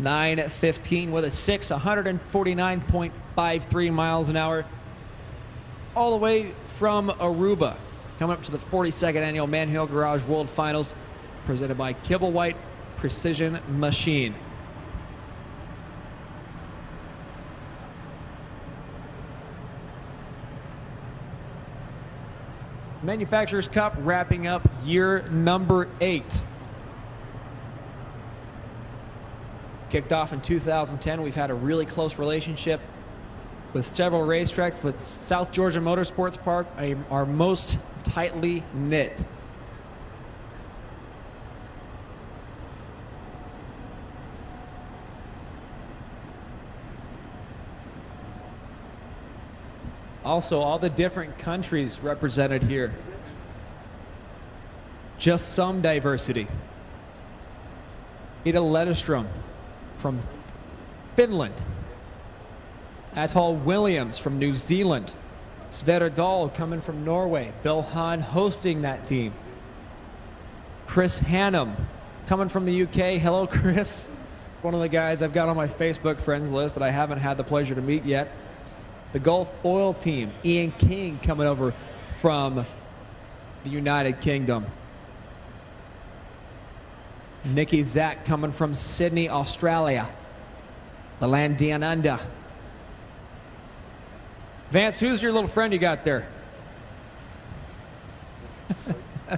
9:15 with a 149.53 miles an hour. all the way from Aruba, coming up to the 42nd Annual Manhill Garage World Finals, presented by Kibblewhite Precision Machine. Manufacturers Cup wrapping up year number 8. Kicked off in 2010. We've had a really close relationship with several racetracks, but South Georgia Motorsports Park are most tightly knit. Also, all the different countries represented here. Just some diversity. Ida Lederström from Finland. Atoll Williams from New Zealand. Sverre Dahl coming from Norway. Bill Hahn hosting that team. Chris Hannum coming from the UK. Hello, Chris. One of the guys I've got on my Facebook friends list that I haven't had the pleasure to meet yet. The Gulf Oil team. Ian King coming over from the United Kingdom. Nikki Zack coming from Sydney, Australia. The land down under. Vance, who's your little friend you got there? Go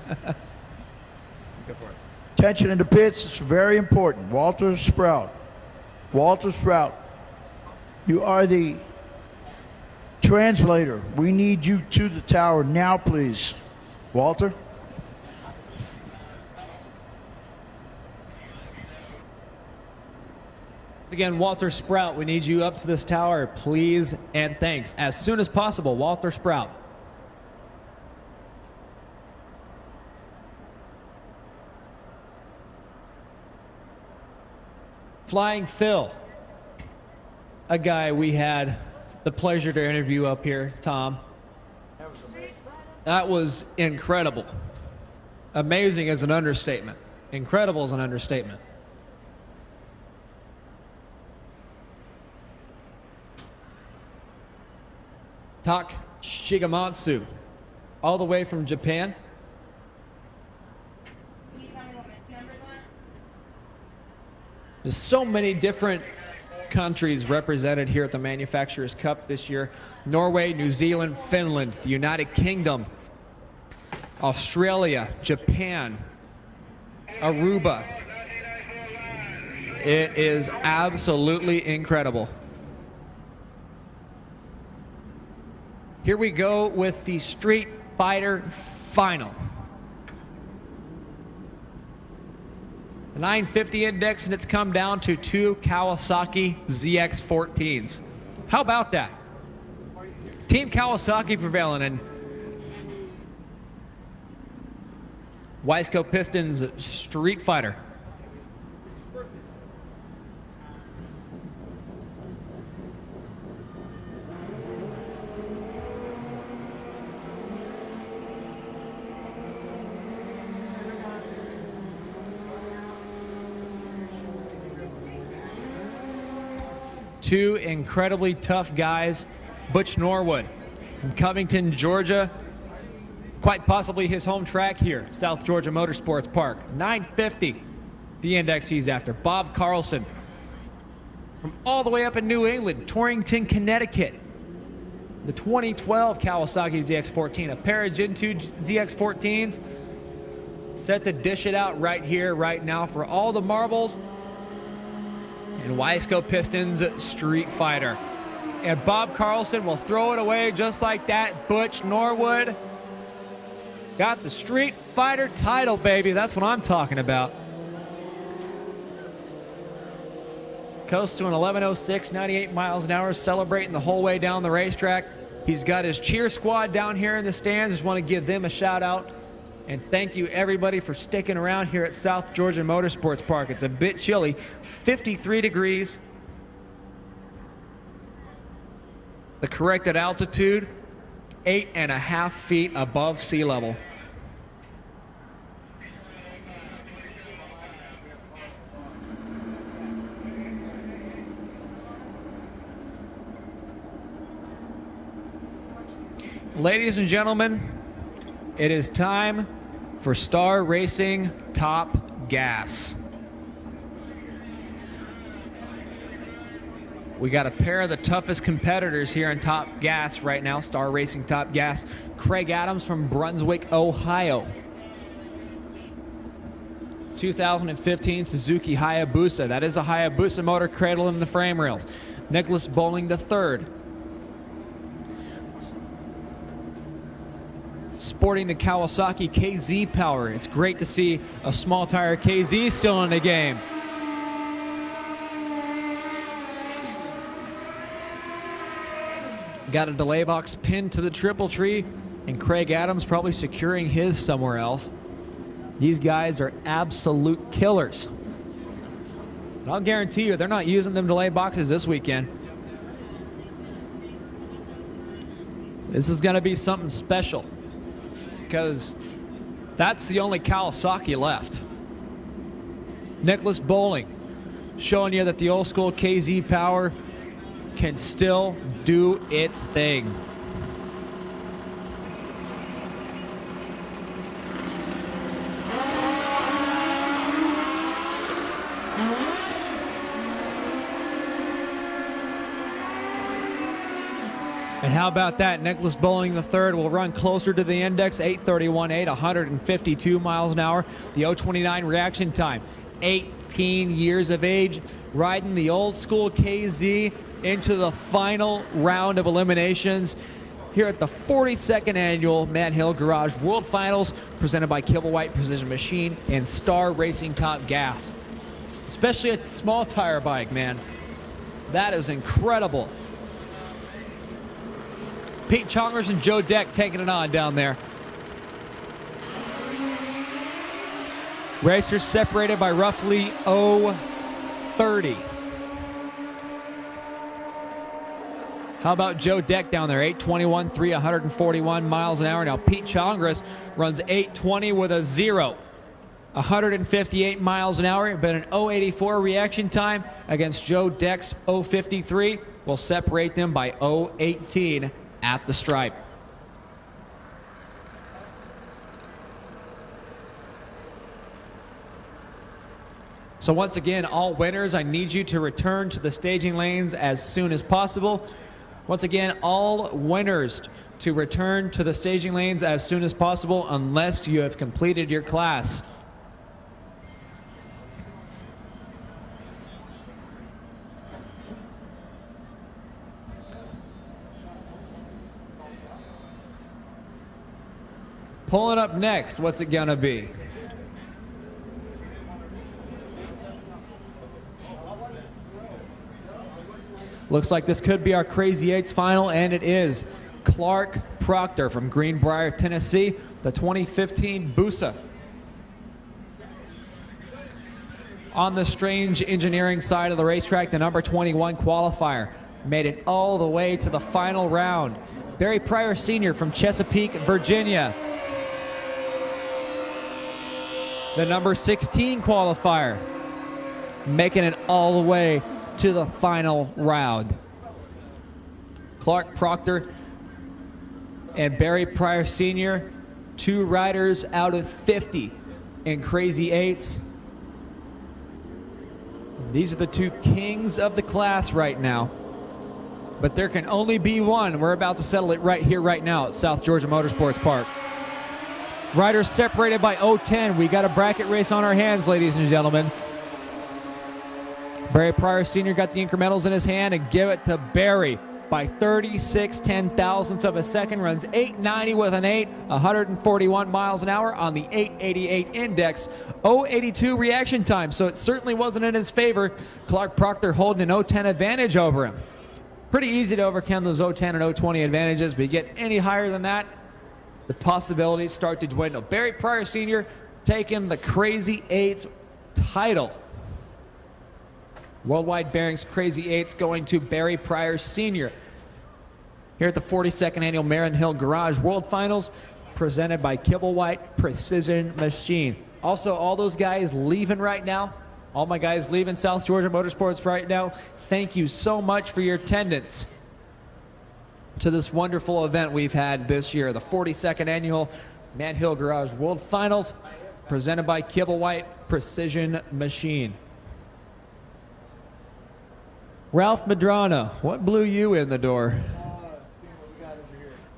for it. Attention in the pits, it's very important. Walter Sprout. Walter Sprout, you are the translator. We need you to the tower now, please. Walter? Again, Walter Sprout, we need you up to this tower, please and thanks. As soon as possible, Walter Sprout. Flying Phil, a guy we had the pleasure to interview up here, Tom. That was incredible. Amazing is an understatement. Incredible is an understatement. Tak Shigematsu, all the way from Japan. There's so many different countries represented here at the Manufacturers Cup this year. Norway, New Zealand, Finland, the United Kingdom, Australia, Japan, Aruba. It is absolutely incredible. Here we go with the Street Fighter Final. The 950 index, and it's come down to 2 Kawasaki ZX14s. How about that? Team Kawasaki prevailing, and Wiseco Pistons Street Fighter. Two incredibly tough guys. Butch Norwood from Covington, Georgia. Quite possibly his home track here, South Georgia Motorsports Park. 950, the index he's after. Bob Carlson from all the way up in New England, Torrington, Connecticut. The 2012 Kawasaki ZX14, a pair of Gen 2 ZX14s. Set to dish it out right here, right now for all the marbles. And Wiseco Pistons Street Fighter. And Bob Carlson will throw it away just like that. Butch Norwood got the Street Fighter title, baby. That's what I'm talking about. Coast to an 11:06, 98 miles an hour, celebrating the whole way down the racetrack. He's got his cheer squad down here in the stands. Just want to give them a shout out. And thank you everybody for sticking around here at South Georgia Motorsports Park. It's a bit chilly. 53 degrees. The corrected altitude, 8.5 feet above sea level. Ladies and gentlemen, it is time for Star Racing Top Gas. We got a pair of the toughest competitors here in Top Gas right now, Star Racing Top Gas. Craig Adams from Brunswick, Ohio. 2015 Suzuki Hayabusa. That is a Hayabusa motor cradle in the frame rails. Nicholas Bowling III. Sporting the Kawasaki KZ Power. It's great to see a small tire KZ still in the game. Got a delay box pinned to the triple tree, and Craig Adams probably securing his somewhere else. These guys are absolute killers. And I'll guarantee you they're not using them delay boxes this weekend. This is going to be something special because that's the only Kawasaki left. Nicholas Bowling showing you that the old school KZ Power can still do its thing. And how about that? Nicholas Bowling III will run closer to the index, 8:31.8, 152 miles an hour. The 029 reaction time, 18 years of age, riding the old school KZ into the final round of eliminations here at the 42nd annual Man Hill Garage World Finals, presented by Kibblewhite Precision Machine and Star Racing Top Gas. Especially a small tire bike, man. That is incredible. Pete Chongers and Joe Deck taking it on down there. Racers separated by roughly 0:30. How about Joe Deck down there? 8:21.3, 141 miles an hour. Now Pete Chongers runs 8:20 with a 0. 158 miles an hour, but an 0:84 reaction time against Joe Deck's 0:53 will separate them by 0:18 at the stripe. So once again, all winners, I need you to return to the staging lanes as soon as possible. Once again, all winners to return to the staging lanes as soon as possible unless you have completed your class. Pulling up next, what's it gonna be? Looks like this could be our Crazy Eights final, and it is. Clark Proctor from Greenbrier, Tennessee, the 2015 Busa. On the strange engineering side of the racetrack, the number 21 qualifier made it all the way to the final round. Barry Pryor Sr. from Chesapeake, Virginia. The number 16 qualifier making it all the way to the final round. Clark Proctor and Barry Pryor Sr., 2 riders out of 50 in Crazy Eights. These are the 2 kings of the class right now. But there can only be one. We're about to settle it right here, right now at South Georgia Motorsports Park. Riders separated by 0:10. We got a bracket race on our hands, ladies and gentlemen. Barry Pryor Sr. got the incrementals in his hand and give it to Barry by 36/10,000ths of a second. Runs 8:90 with an 8, 141 miles an hour on the 888 index. 0:82 reaction time, so it certainly wasn't in his favor. Clark Proctor holding an 0:10 advantage over him. Pretty easy to overcome those 0:10 and 0:20 advantages, but you get any higher than that, the possibilities start to dwindle. Barry Pryor Sr. taking the Crazy Eights title. Worldwide Bearings Crazy Eights going to Barry Pryor Sr. here at the 42nd Annual Man Hill Garage World Finals, presented by Kibblewhite Precision Machine. Also, all those guys leaving right now, all my guys leaving South Georgia Motorsports right now, thank you so much for your attendance. to this wonderful event we've had this year, the 42nd annual Man Hill Garage World Finals, presented by Kibblewhite Precision Machine. Ralph Medrano, what blew you in the door?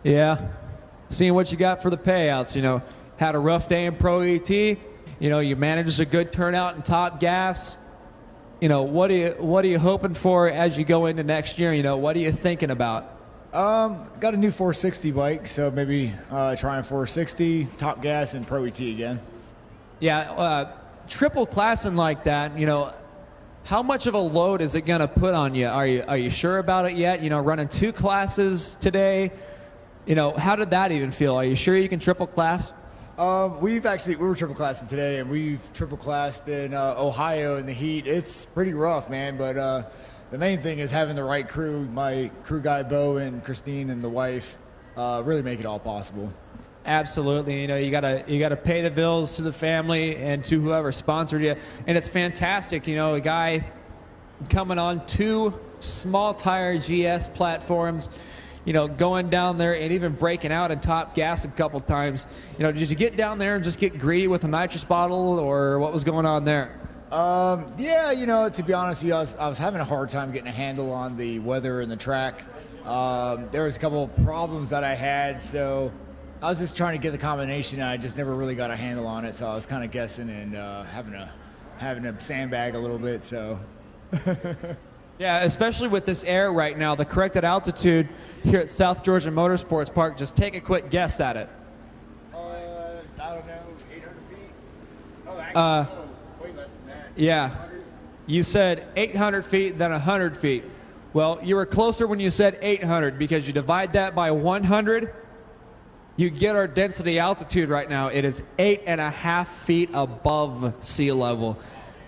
Yeah, seeing what you got for the payouts. You know, had a rough day in Pro ET. You know, you managed a good turnout in Top Gas. You know, what are you hoping for as you go into next year? You know, what are you thinking about? Got a new 460 bike, so maybe trying 460, Top Gas, and Pro ET again. Yeah, triple classing like that, you know, how much of a load is it going to put on you? Are you sure about it yet? You know, running 2 classes today, you know, how did that even feel? Are you sure you can triple class? We were triple classing today, and we've triple classed in Ohio in the heat. It's pretty rough, man, but the main thing is having the right crew. My crew guy, Bo, and Christine, and the wife really make it all possible. Absolutely. You know, you gotta pay the bills to the family and to whoever sponsored you. And it's fantastic, you know, a guy coming on 2 small tire GS platforms, you know, going down there and even breaking out in Top Gas a couple times. You know, did you get down there and just get greedy with a nitrous bottle, or what was going on there? Yeah, you know, to be honest with you, I was having a hard time getting a handle on the weather and the track. There was a couple of problems that I had, so I was just trying to get the combination, and I just never really got a handle on it, so I was kind of guessing and having a sandbag a little bit, so. Yeah, especially with this air right now, the corrected altitude here at South Georgia Motorsports Park, just take a quick guess at it. I don't know, 800 feet? Oh, actually, way less than that. Yeah. You said 800 feet, then 100 feet. Well, you were closer when you said 800, because you divide that by 100, you get our density altitude right now. It is 8.5 feet above sea level.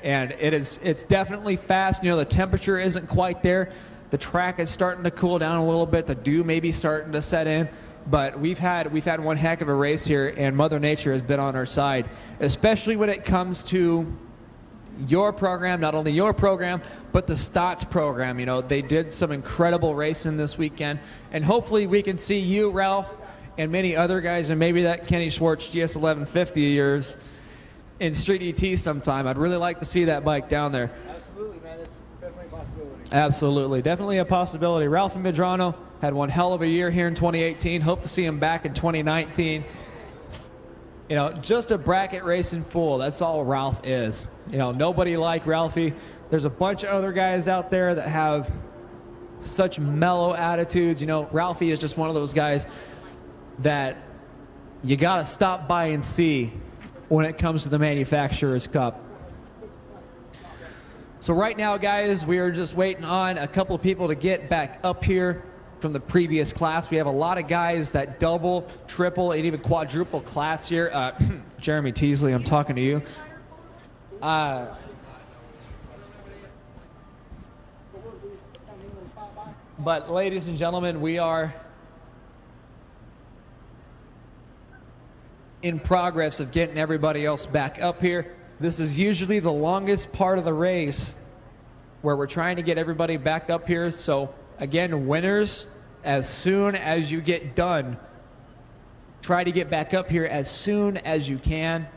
And it's definitely fast. You know, the temperature isn't quite there. The track is starting to cool down a little bit. The dew may be starting to set in. But we've had one heck of a race here, and Mother Nature has been on our side, especially when it comes to your program, not only your program, but the Stotts program. You know, they did some incredible racing this weekend, and hopefully we can see you, Ralph, and many other guys, and maybe that Kenny Schwartz GS 1150 of yours in Street ET sometime. I'd really like to see that bike down there. Absolutely, man. It's definitely a possibility. Absolutely. Definitely a possibility. Ralph Medrano had one hell of a year here in 2018. Hope to see him back in 2019. You know, just a bracket racing fool. That's all Ralph is. You know, nobody like Ralphie. There's a bunch of other guys out there that have such mellow attitudes. You know, Ralphie is just one of those guys that you got to stop by and see when it comes to the Manufacturers Cup. So right now, guys, we are just waiting on a couple of people to get back up here from the previous class. We have a lot of guys that double, triple, and even quadruple class here. Jeremy Teasley, I'm talking to you. But ladies and gentlemen, we are in progress of getting everybody else back up here. This is usually the longest part of the race where we're trying to get everybody back up here. So again, winners, as soon as you get done, try to get back up here as soon as you can.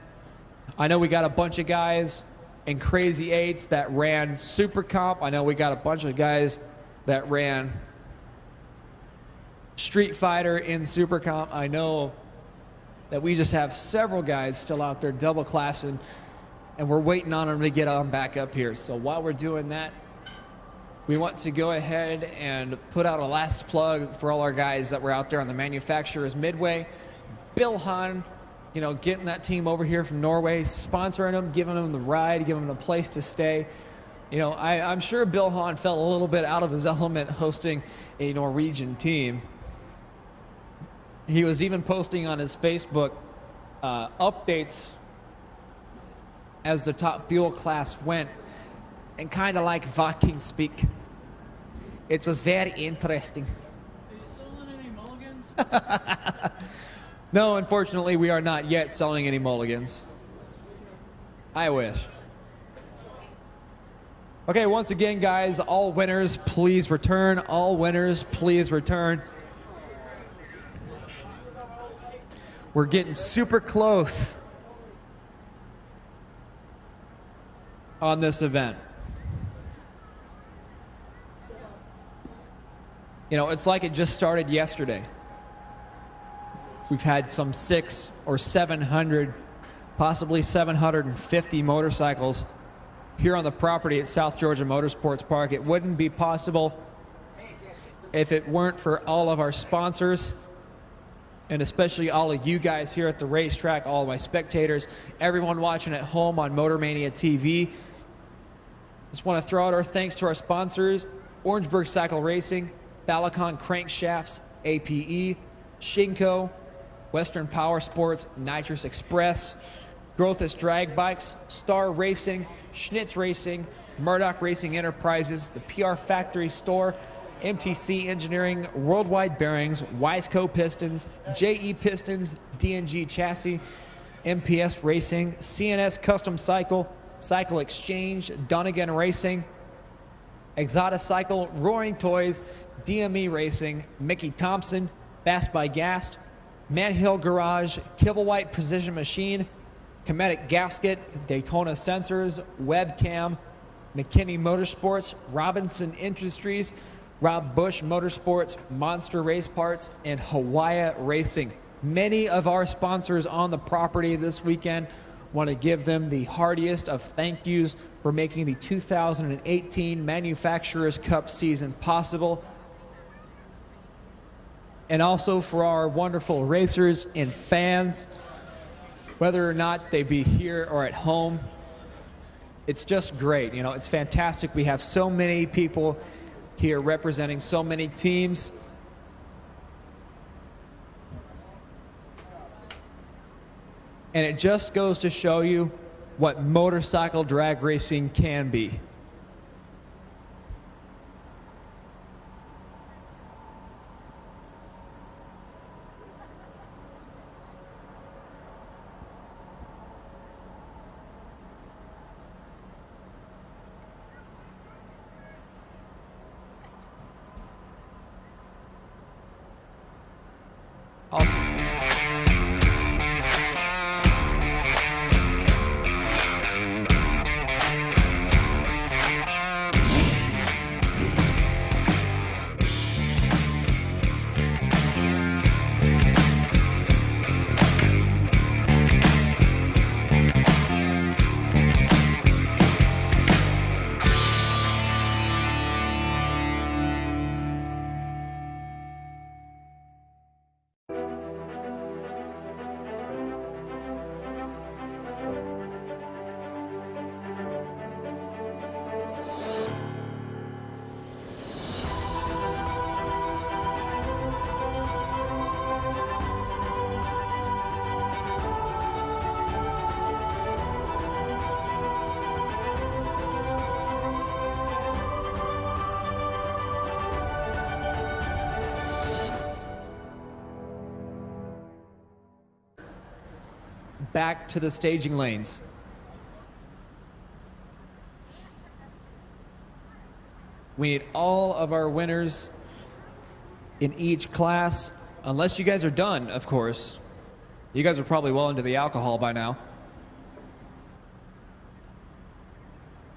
I know we got a bunch of guys in Crazy Eights that ran Super Comp. I know we got a bunch of guys that ran Street Fighter in Super Comp. I know that we just have several guys still out there double classing, and we're waiting on them to get on back up here. So while we're doing that, we want to go ahead and put out a last plug for all our guys that were out there on the Manufacturers Midway. Bill Hahn, you know, getting that team over here from Norway, sponsoring them, giving them the ride, giving them a place to stay. You know, I'm sure Bill Hahn felt a little bit out of his element hosting a Norwegian team. He was even posting on his Facebook updates as the top fuel class went, and kind of like Viking speak. It was very interesting. Are you selling any mulligans? No, unfortunately, we are not yet selling any mulligans. I wish. Okay, once again, guys, all winners, please return. All winners, please return. We're getting super close on this event. You know, it's like it just started yesterday. We've had some 600 or 700, possibly 750 motorcycles here on the property at South Georgia Motorsports Park. It wouldn't be possible if it weren't for all of our sponsors, and especially all of you guys here at the racetrack, all of my spectators, everyone watching at home on Motormania TV. Just want to throw out our thanks to our sponsors: Orangeburg Cycle Racing, Balicon Crankshafts, APE, Shinko, Western Power Sports, Nitrous Express, Grothis Drag Bikes, Star Racing, Schnitz Racing, Murdoch Racing Enterprises, the PR Factory Store, MTC Engineering, Worldwide Bearings, Wiseco Pistons, JE Pistons, DNG Chassis, MPS Racing, CNS Custom Cycle, Cycle Exchange, Donegan Racing, Exotic Cycle, Roaring Toys, DME Racing, Mickey Thompson, Bass by Gast, Manhill Garage, Kibblewhite Precision Machine, Cometic Gasket, Daytona Sensors, Webcam, McKinney Motorsports, Robinson Industries, Rob Bush Motorsports, Monster Race Parts, and Hawaii Racing. Many of our sponsors on the property this weekend. Want to give them the heartiest of thank yous for making the 2018 Manufacturers Cup season possible. And also for our wonderful racers and fans, whether or not they be here or at home. It's just great. You know, it's fantastic. We have so many people here representing so many teams. And it just goes to show you what motorcycle drag racing can be. Back to the staging lanes. We need all of our winners in each class, unless you guys are done, of course. You guys are probably well into the alcohol by now.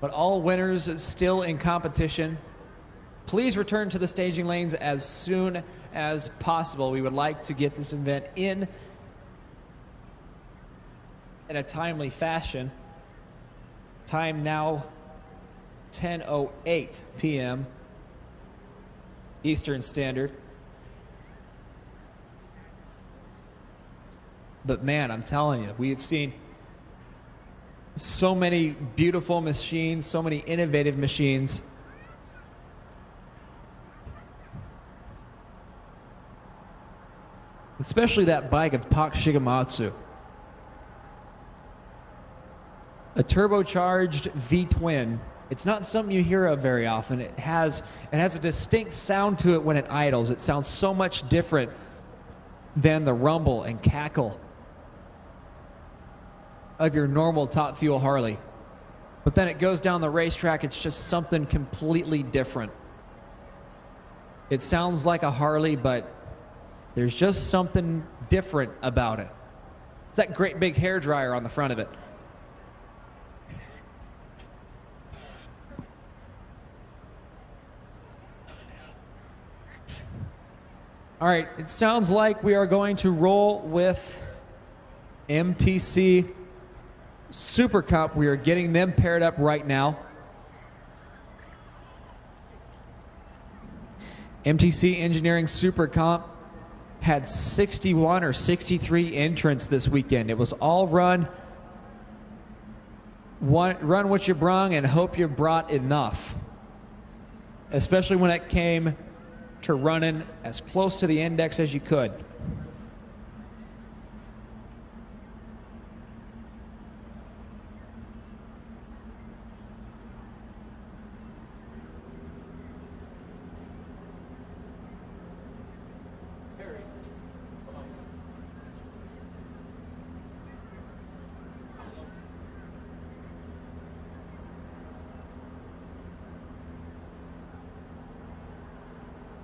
But all winners still in competition. Please return to the staging lanes as soon as possible. We would like to get this event in a timely fashion. Time now 10:08 p.m. Eastern Standard. But man, I'm telling you, we have seen so many beautiful machines, so many innovative machines. Especially that bike of Tak Shigematsu. A turbocharged V-twin. It's not something you hear of very often. It has a distinct sound to it when it idles. It sounds so much different than the rumble and cackle of your normal Top Fuel Harley. But then it goes down the racetrack, it's just something completely different. It sounds like a Harley, but there's just something different about it. It's that great big hair dryer on the front of it. All right, it sounds like we are going to roll with MTC Super Cup. We are getting them paired up right now. MTC Engineering Super Comp had 61 or 63 entrants this weekend. It was all run what you brung and hope you brought enough, especially when it came to running as close to the index as you could.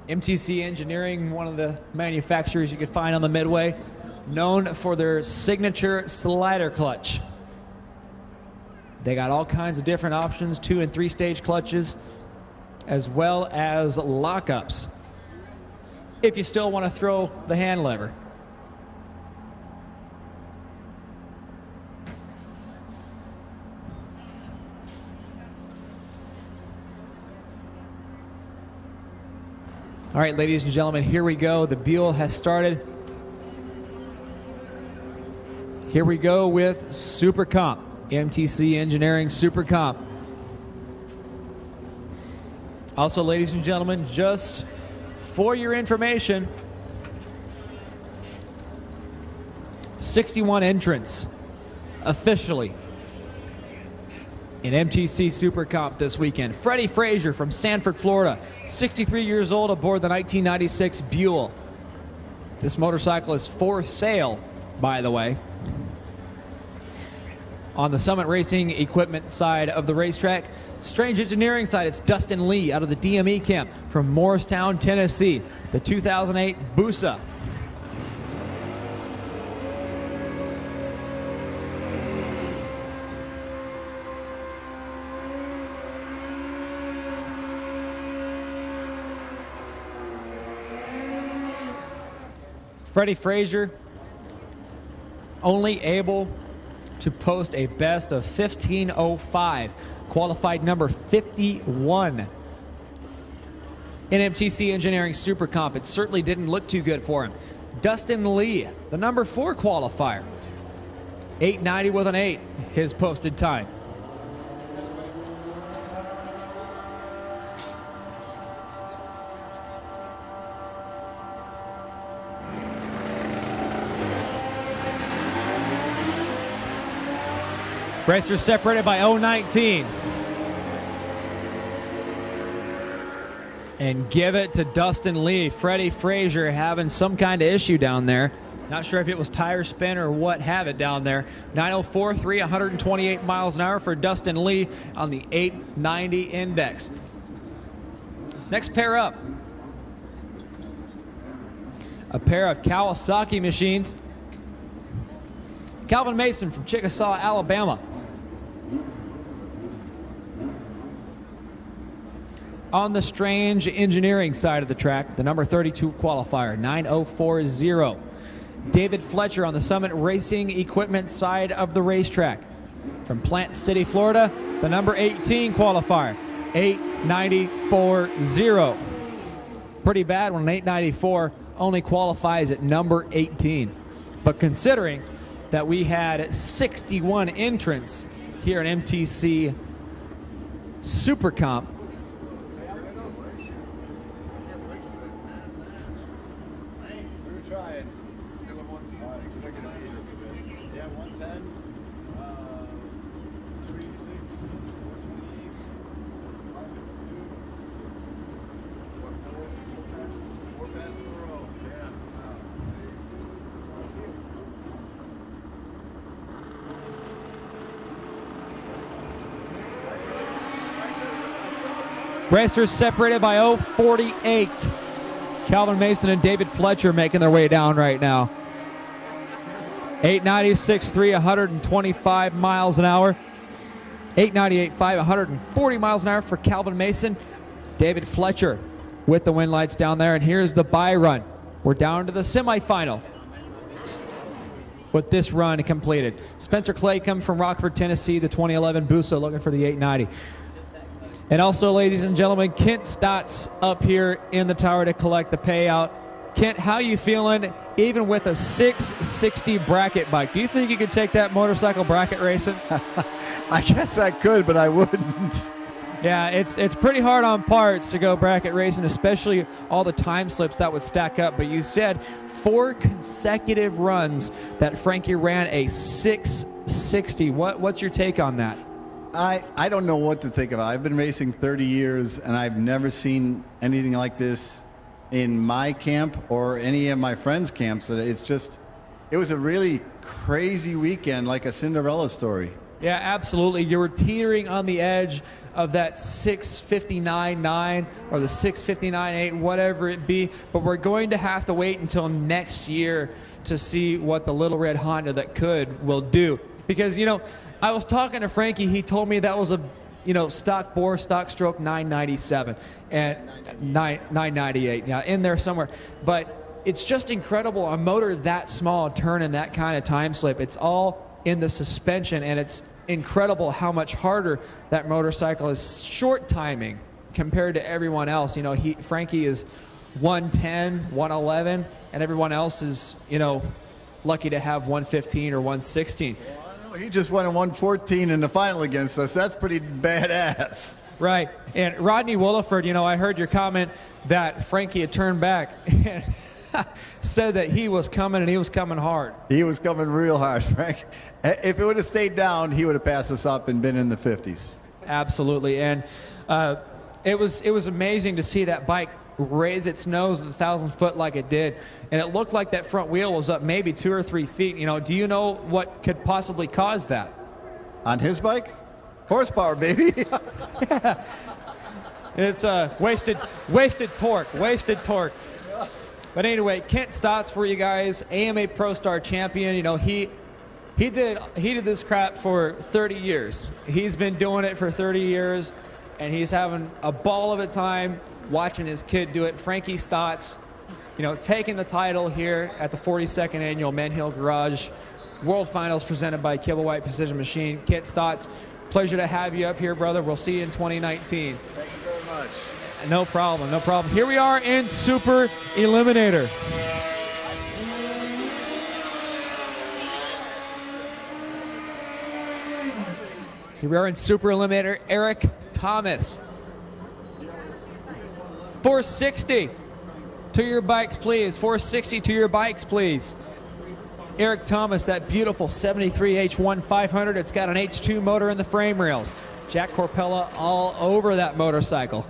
MTC Engineering, one of the manufacturers you could find on the Midway, known for their signature slider clutch. They got all kinds of different options, 2 and 3 stage clutches, as well as lockups, if you still want to throw the hand lever. All right, ladies and gentlemen, here we go. The Buell has started. Here we go with Super Comp, MTC Engineering Super Comp. Also, ladies and gentlemen, just for your information, 61 entrants officially in MTC Super Comp this weekend. Freddie Frazier from Sanford, Florida, 63 years old, aboard the 1996 Buell. This motorcycle is for sale, by the way. On the Summit Racing equipment side of the racetrack, Strange Engineering side, it's Dustin Lee out of the DME camp from Morristown, Tennessee, the 2008 Busa. Freddie Frazier only able to post a best of 15:05, qualified number 51 in MTC Engineering Super Comp. It certainly didn't look too good for him. Dustin Lee, the number 4 qualifier, 8:90 with an 8, his posted time. Racers separated by 0:19. And give it to Dustin Lee. Freddie Frazier having some kind of issue down there. Not sure if it was tire spin or what have it down there. 9:04.3, 128 miles an hour for Dustin Lee on the 890 index. Next pair up. A pair of Kawasaki machines. Calvin Mason from Chickasaw, Alabama. On the Strange Engineering side of the track, the number 32 qualifier, 9:04.0. David Fletcher on the Summit Racing equipment side of the racetrack. From Plant City, Florida, the number 18 qualifier, 8:94.0. Pretty bad when an 8:94 only qualifies at number 18. But considering that we had 61 entrants here at MTC Super Comp, racers separated by 0:48. Calvin Mason and David Fletcher making their way down right now. 896.3, 125 miles an hour. 898.5, 140 miles an hour for Calvin Mason. David Fletcher with the win lights down there. And here's the bye run. We're down to the semifinal with this run completed. Spencer Clay comes from Rockford, Tennessee, the 2011 Busso, looking for the 890. And also, ladies and gentlemen, Kent Stotts up here in the tower to collect the payout. Kent, how you feeling even with a 660 bracket bike? Do you think you could take that motorcycle bracket racing? I guess I could, but I wouldn't. Yeah, it's pretty hard on parts to go bracket racing, especially all the time slips that would stack up. But you said 4 consecutive runs that Frankie ran a 660. What's your take on that? I don't know what to think of it. I've been racing 30 years, and I've never seen anything like this in my camp or any of my friends' camps. It was a really crazy weekend, like a Cinderella story. Yeah, absolutely. You were teetering on the edge of that 659.9 or the 659.8, whatever it be. But we're going to have to wait until next year to see what the little red Honda that could will do. Because, I was talking to Frankie. He told me that was a, stock bore, stock stroke 997 and 998. Yeah, in there somewhere. But it's just incredible. A motor that small turning that kind of time slip. It's all in the suspension, and it's incredible how much harder that motorcycle is short timing compared to everyone else. Frankie is 110, 111, and everyone else is, lucky to have 115 or 116. He just won a 114 in the final against us. That's pretty badass. Right. And Rodney Williford, I heard your comment that Frankie had turned back and said that he was coming, and he was coming hard. He was coming real hard, Frank. If it would have stayed down, he would have passed us up and been in the 50s. Absolutely. And it was amazing to see that bike raise its nose at the 1,000-foot like it did, and it looked like that front wheel was up maybe 2 or 3 feet. Do you know what could possibly cause that? On his bike? Horsepower, baby. It's wasted torque. But anyway, Kent Stotts for you guys, AMA Pro Star champion. He did this crap for 30 years. He's been doing it for 30 years, and he's having a ball of a time watching his kid do it. Frankie Stotts, taking the title here at the 42nd Annual Men Hill Garage World Finals presented by Kibblewhite Precision Machine. Kent Stotts, pleasure to have you up here, brother. We'll see you in 2019. Thank you very much. No problem. Here we are in Super Eliminator. Here we are in Super Eliminator. Eric Thomas. 460 to your bikes, please. 460 to your bikes, please. Eric Thomas, that beautiful 73 H1 500. It's got an H2 motor in the frame rails. Jack Corpella all over that motorcycle.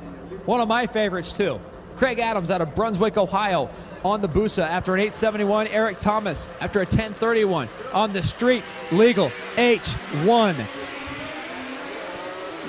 One of my favorites, too. Craig Adams out of Brunswick, Ohio, on the Busa after an 871. Eric Thomas after a 1031 on the street legal H1.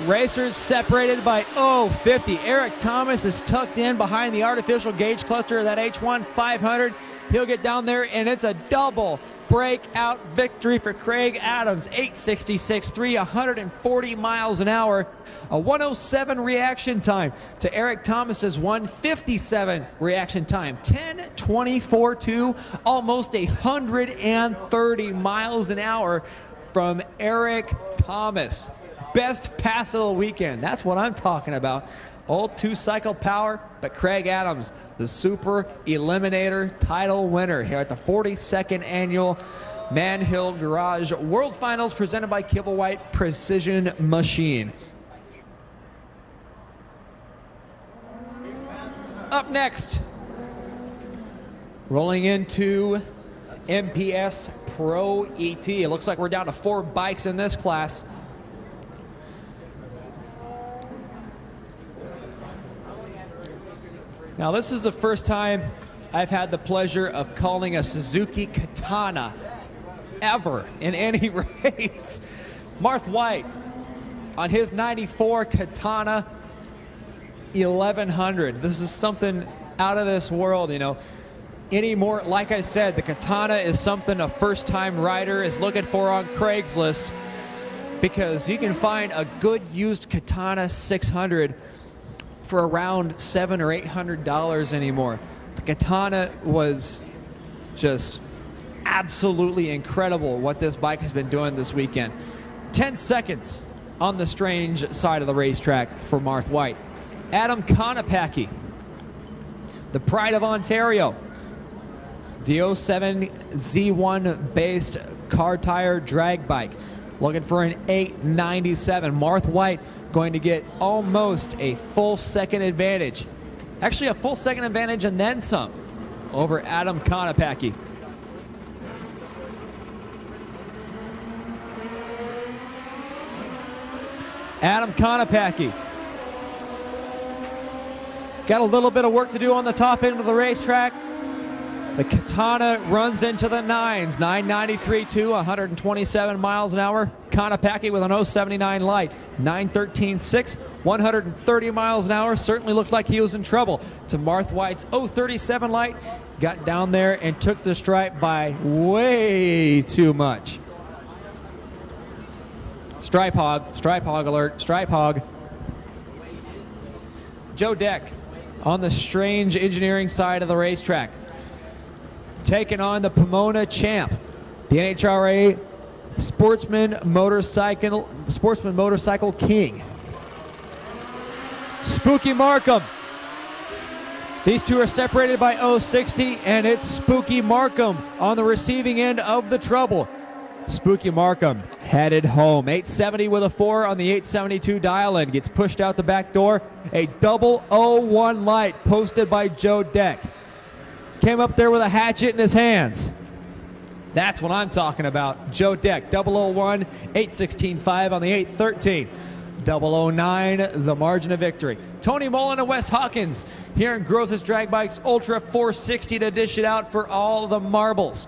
Racers separated by 0.50. Eric Thomas is tucked in behind the artificial gauge cluster of that H1 500. He'll get down there, and it's a double breakout victory for Craig Adams. 866.3, 140 miles an hour. A 107 reaction time to Eric Thomas's 157 reaction time. 10:24.2, almost 130 miles an hour from Eric Thomas. Best pass of the weekend. That's what I'm talking about. Old 2-cycle power, but Craig Adams, the Super Eliminator title winner here at the 42nd Annual Man Hill Garage World Finals presented by Kibblewhite Precision Machine. Up next, rolling into MPS Pro ET. It looks like we're down to 4 bikes in this class. Now, this is the first time I've had the pleasure of calling a Suzuki Katana ever in any race. Marth White on his 94 Katana 1100. This is something out of this world, anymore. Like I said, the Katana is something a first-time rider is looking for on Craigslist, because you can find a good used Katana 600 for around $700 or $800 anymore. The Katana was just absolutely incredible what this bike has been doing this weekend. 10 seconds on the strange side of the racetrack for Marth White. Adam Konopacki, the pride of Ontario, the 07 Z1 based car tire drag bike, looking for an 897. Marth White going to get almost a full second advantage. Actually, a full second advantage and then some over Adam Konopacki. Adam Konopacki got a little bit of work to do on the top end of the racetrack. The Katana runs into the nines, 993.2, 127 miles an hour. Konopacki with an 079 light, 913.6, 130 miles an hour. Certainly looked like he was in trouble. To Marth White's 037 light, got down there and took the stripe by way too much. Stripe hog alert, stripe hog. Joe Deck on the strange engineering side of the racetrack, taking on the Pomona champ, the NHRA Sportsman Motorcycle King, Spooky Markham. These two are separated by 060, and it's Spooky Markham on the receiving end of the trouble. Spooky Markham headed home. 870 with a 4 on the 872 dial-in. Gets pushed out the back door. A 001 light posted by Joe Deck. Came up there with a hatchet in his hands. That's what I'm talking about. Joe Deck, 001, 816.5 on the 813. 009, the margin of victory. Tony Mullen and Wes Hawkins here in Groth's Drag Bikes Ultra 460 to dish it out for all the marbles.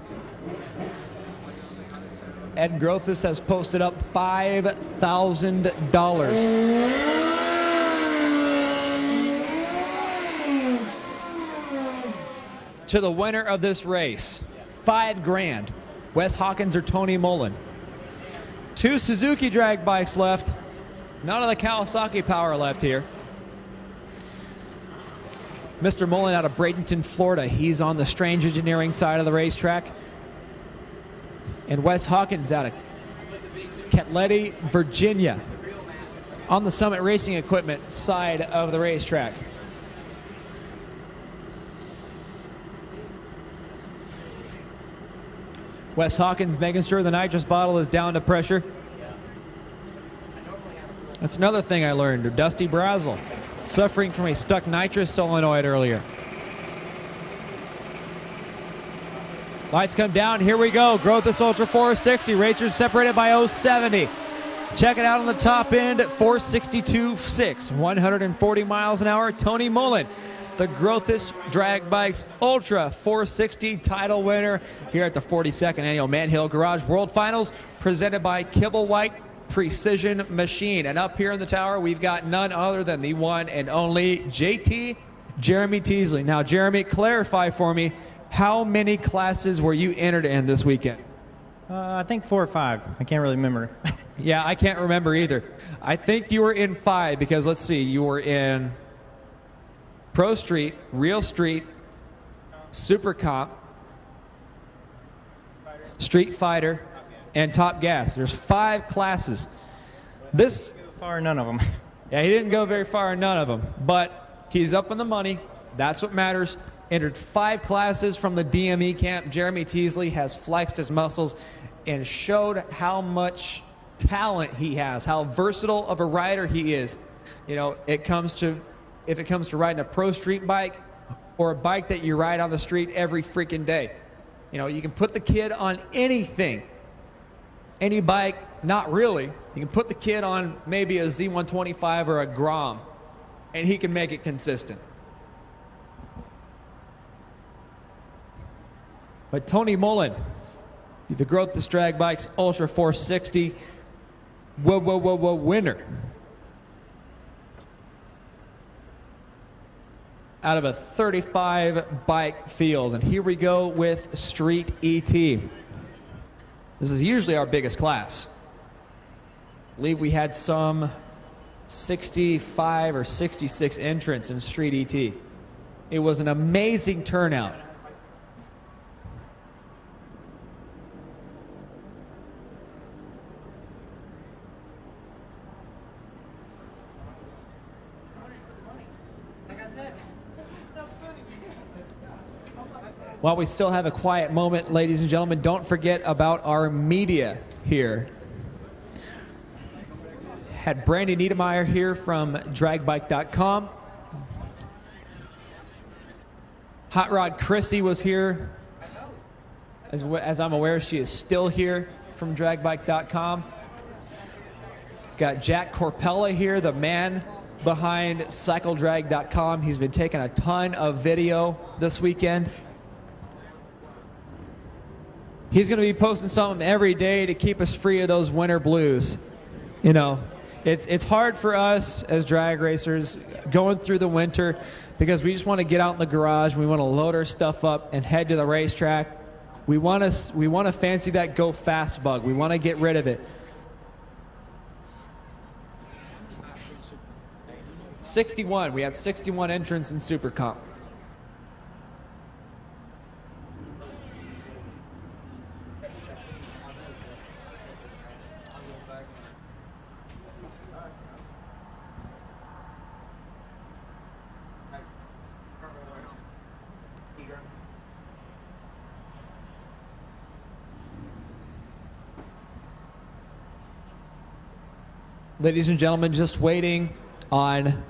Ed Grothus has posted up $5,000 to the winner of this race. $5,000. Wes Hawkins or Tony Mullen. 2 Suzuki drag bikes left. None of the Kawasaki power left here. Mr. Mullen out of Bradenton, Florida. He's on the strange engineering side of the racetrack. And Wes Hawkins out of Catlett, Virginia, on the Summit Racing Equipment side of the racetrack. Wes Hawkins making sure the nitrous bottle is down to pressure. That's another thing I learned. Dusty Brazel suffering from a stuck nitrous solenoid earlier. Lights come down. Here we go. Groth's Ultra 460. Racers separated by 070. Check it out on the top end at 462.6. 140 miles an hour. Tony Mullen, the Groth's Drag Bikes Ultra 460 title winner here at the 42nd Annual Manhill Garage World Finals, presented by Kibblewhite Precision Machine. And up here in the tower, we've got none other than the one and only JT, Jeremy Teasley. Now, Jeremy, clarify for me, how many classes were you entered in this weekend? I think 4 or 5. I can't really remember. Yeah, I can't remember either. I think you were in 5 because, let's see, you were in Pro Street, Real Street, Super Comp, Street Fighter, and Top Gas. There's 5 classes. This Far, none of them. Yeah, he didn't go very far in none of them, but he's up in the money. That's what matters. Entered 5 classes from the DME camp. Jeremy Teasley has flexed his muscles and showed how much talent he has, how versatile of a rider he is. You know, if it comes to riding a pro street bike or a bike that you ride on the street every freaking day. You know, you can put the kid on anything. Any bike, not really. You can put the kid on maybe a Z125 or a Grom, and he can make it consistent. But Tony Mullen, the Groth's Drag Bikes Ultra 460 winner. out of a 35 bike field. And here we go with Street ET. This is usually our biggest class. I believe we had some 65 or 66 entrants in Street ET. It was an amazing turnout. While we still have a quiet moment, ladies and gentlemen, don't forget about our media here. Had Brandy Niedermeyer here from dragbike.com. Hot Rod Chrissy was here. As I'm aware, she is still here from dragbike.com. Got Jack Corpella here, the man behind cycledrag.com. He's been taking a ton of video this weekend. He's going to be posting something every day to keep us free of those winter blues. You know, it's hard for us as drag racers going through the winter because we just want to get out in the garage. We want to load our stuff up and head to the racetrack. We want to fancy that go fast bug. We want to get rid of it. 61. We had 61 entrants in Super Comp. Ladies and gentlemen, just waiting on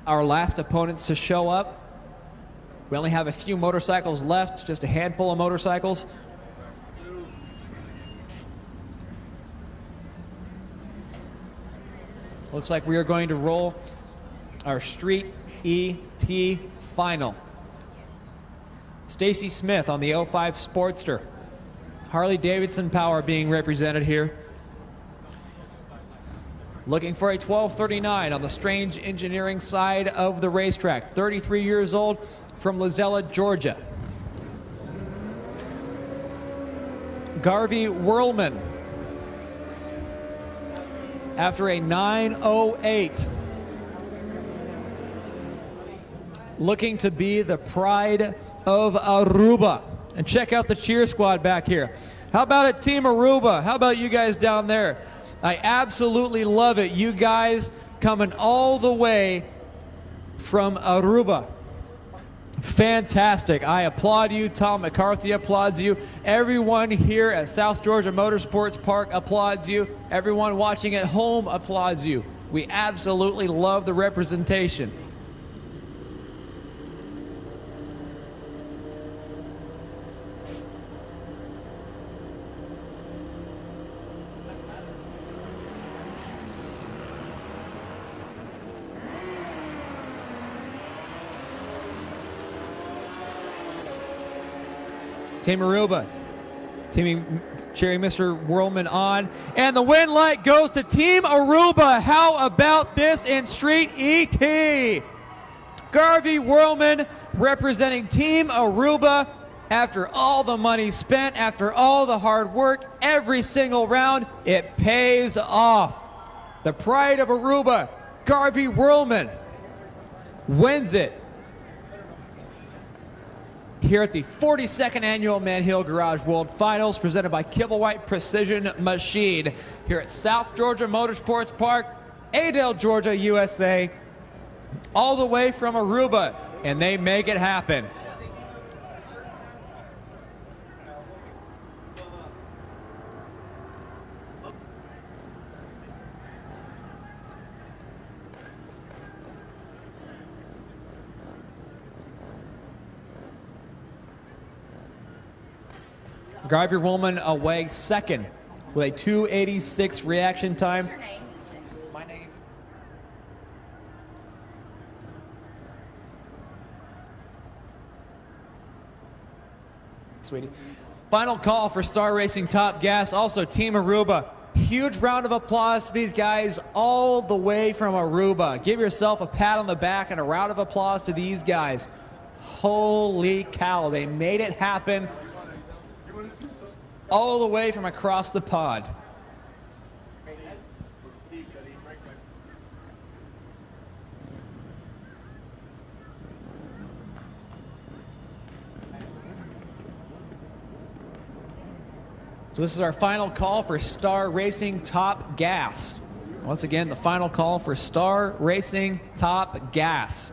our last opponents to show up. We only have a few motorcycles left, just a handful of motorcycles. Looks like we are going to roll our Street ET final. Stacy Smith on the 05 Sportster. Harley Davidson power being represented here. Looking for a 1239 on the Strange Engineering side of the racetrack. 33 years old from Lizella, Georgia. Garvey Whirlman. After a 908. Looking to be the pride of Aruba. And check out the cheer squad back here. How about it, Team Aruba? How about you guys down there? I absolutely love it. You guys coming all the way from Aruba. Fantastic. I applaud you. Tom McCarthy applauds you. Everyone here at South Georgia Motorsports Park applauds you. Everyone watching at home applauds you. We absolutely love the representation. Team Aruba, cheering Mr. Whirlman on. And the win light goes to Team Aruba. How about this in Street ET? Garvey Whirlman representing Team Aruba. After all the money spent, after all the hard work, every single round, it pays off. The pride of Aruba, Garvey Whirlman, wins it here at the 42nd Annual Man Hill Garage World Finals, presented by Kibblewhite Precision Machine, here at South Georgia Motorsports Park, Adel, Georgia, USA, all the way from Aruba, and they make it happen. Garvey Whirlman away second with a 286 reaction time. What's your name? My name. Sweetie. Final call for Star Racing Top Gas. Also, Team Aruba huge round of applause to these guys all the way from Aruba. Give yourself a pat on the back and a round of applause to these guys. Holy cow, they made it happen all the way from across the pond. So this is our final call for Star Racing Top Gas. Once again, the final call for Star Racing Top Gas.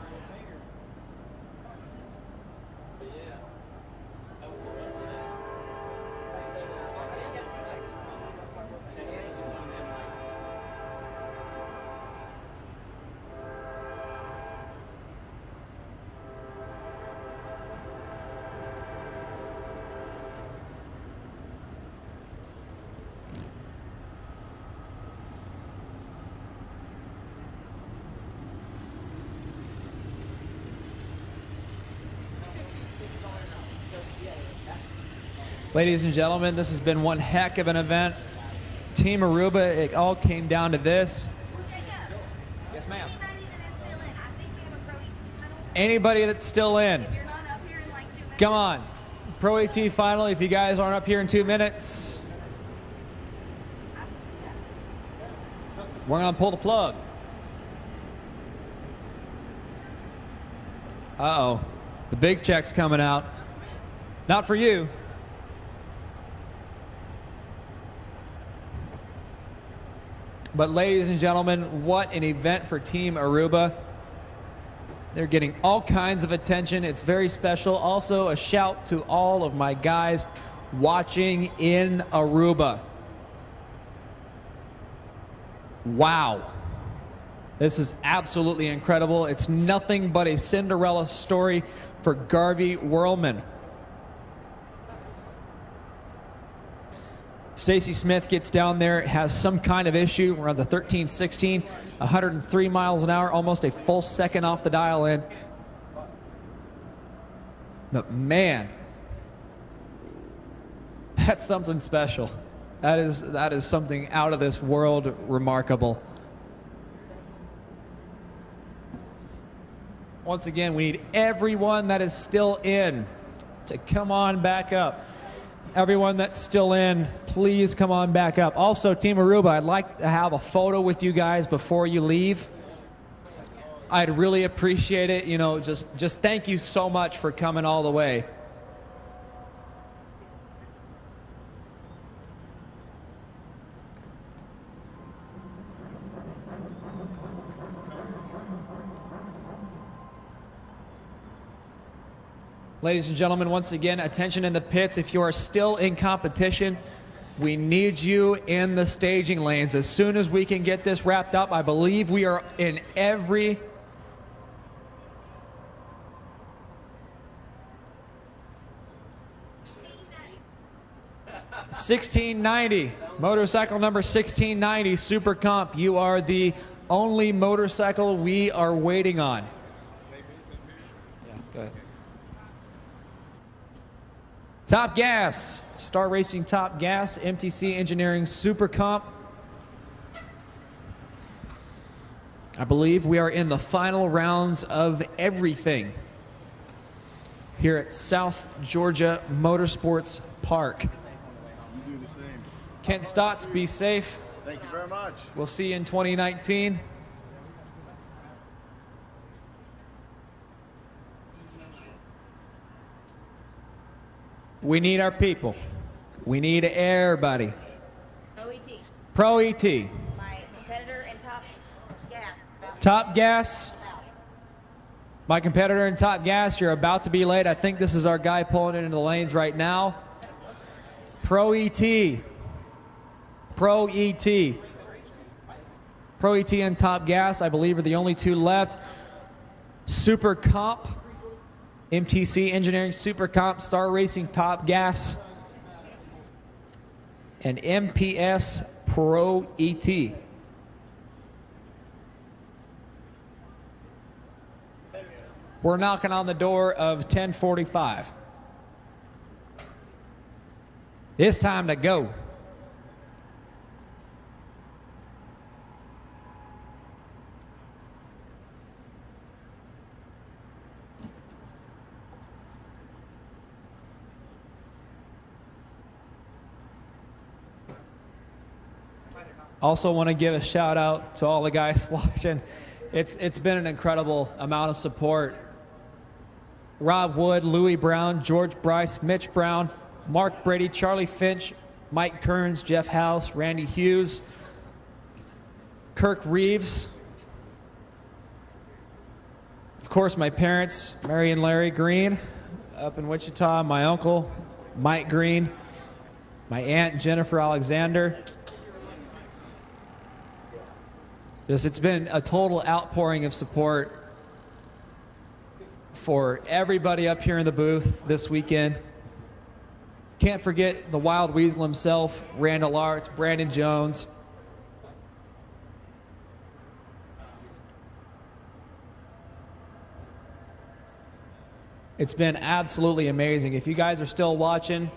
Ladies and gentlemen, this has been one heck of an event. Team Aruba, it all came down to this. Yes, ma'am. Anybody that's still in, come on. Pro AT final, if you guys aren't up here in 2 minutes, we're going to pull the plug. Uh-oh. The big check's coming out. Not for you. But ladies and gentlemen, what an event for Team Aruba. They're getting all kinds of attention. It's very special. Also, a shout to all of my guys watching in Aruba. Wow. This is absolutely incredible. It's nothing but a Cinderella story for Garvey Whirlman. Stacy Smith gets down there, has some kind of issue, runs a 13.16, 103 miles an hour, almost a full second off the dial in. But man, that's something special. That is something out of this world remarkable. Once again, we need everyone that is still in to come on back up. Everyone that's still in, please come on back up. Also, Team Aruba, I'd like to have a photo with you guys before you leave. I'd really appreciate it. You know, just thank you so much for coming all the way. Ladies and gentlemen, once again, attention in the pits. If you are still in competition, we need you in the staging lanes. As soon as we can get this wrapped up, I believe we are in every... $16.90, motorcycle number 1690, Super Comp. You are the only motorcycle we are waiting on. Yeah, go ahead. Top Gas, Star Racing Top Gas, MTC Engineering Super Comp. I believe we are in the final rounds of everything here at South Georgia Motorsports Park. You do the same. Kent Stotts, be safe. Thank you very much. We'll see you in 2019. We need our people. We need everybody. Pro ET. Pro ET. My competitor in Top Gas. Top Gas. My competitor in Top Gas, you're about to be late. I think this is our guy pulling it into the lanes right now. Pro ET. Pro ET. Pro ET and Top Gas, I believe, are the only two left. Super Comp. MTC Engineering Super Comp, Star Racing Top Gas, and MPS Pro ET. We're knocking on the door of 1045. It's time to go. Also want to give a shout out to all the guys watching. It's been an incredible amount of support. Rob Wood, Louis Brown, George Bryce, Mitch Brown, Mark Brady, Charlie Finch, Mike Kearns, Jeff House, Randy Hughes, Kirk Reeves. Of course, my parents, Mary and Larry Green, up in Wichita, my uncle, Mike Green, my aunt, Jennifer Alexander. It's been a total outpouring of support for everybody up here in the booth this weekend. Can't forget the Wild Weasel himself, Randall Arts, Brandon Jones. It's been absolutely amazing. If you guys are still watching,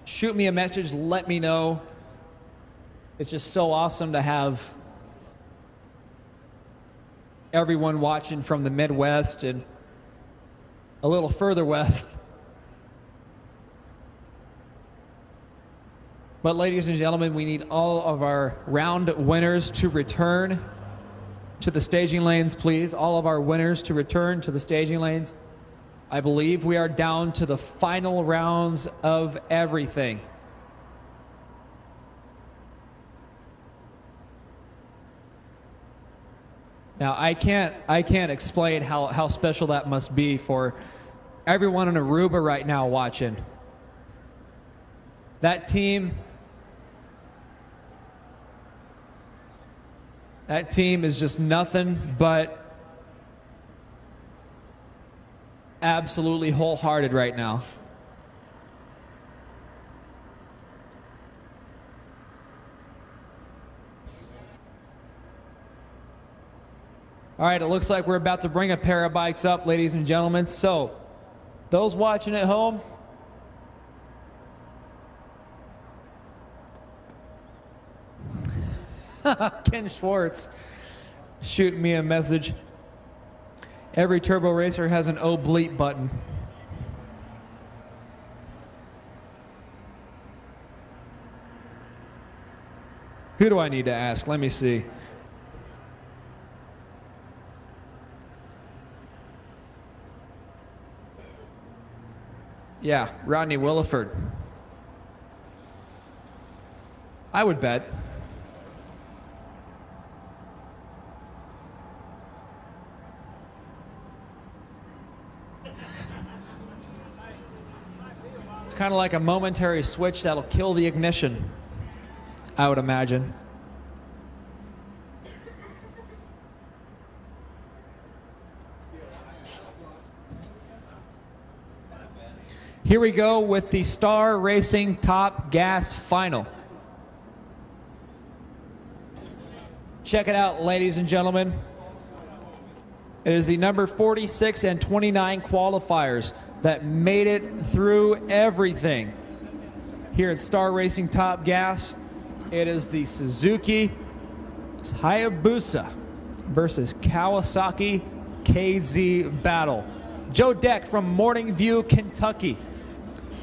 shoot me a message, let me know. It's just so awesome to have everyone watching from the Midwest and a little further west. But ladies and gentlemen, we need all of our round winners to return to the staging lanes, please. All of our winners to return to the staging lanes. I believe we are down to the final rounds of everything. Now, I can't explain how special that must be for everyone in Aruba right now watching. That team is just nothing but absolutely wholehearted right now. All right, it looks like we're about to bring a pair of bikes up, ladies and gentlemen. So, those watching at home, Ken Schwartz shooting me a message. Every turbo racer has an oblique button. Who do I need to ask? Let me see. Yeah, Rodney Williford. I would bet. It's kind of like a momentary switch that'll kill the ignition, I would imagine. Here we go with the Star Racing Top Gas Final. Check it out, ladies and gentlemen. It is the number 46 and 29 qualifiers that made it through everything. Here at Star Racing Top Gas, it is the Suzuki Hayabusa versus Kawasaki KZ battle. Joe Deck from Morning View, Kentucky,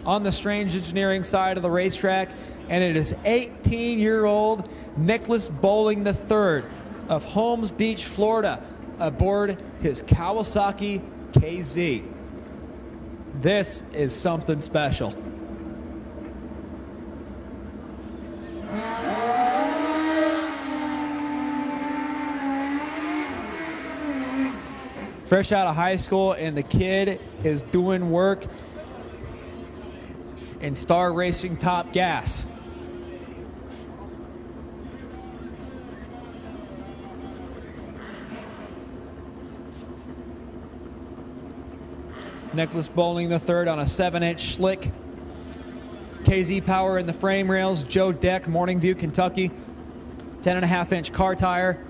on the Strange Engineering side of the racetrack, and it is 18-year-old Nicholas Bowling III of Holmes Beach, Florida, aboard his Kawasaki KZ. This is something special. Fresh out of high school, and the kid is doing work in Star Racing Top Gas. Nicholas Bowling III on a 7-inch slick. KZ power in the frame rails. Joe Deck, Morning View, Kentucky. 10.5-inch car tire.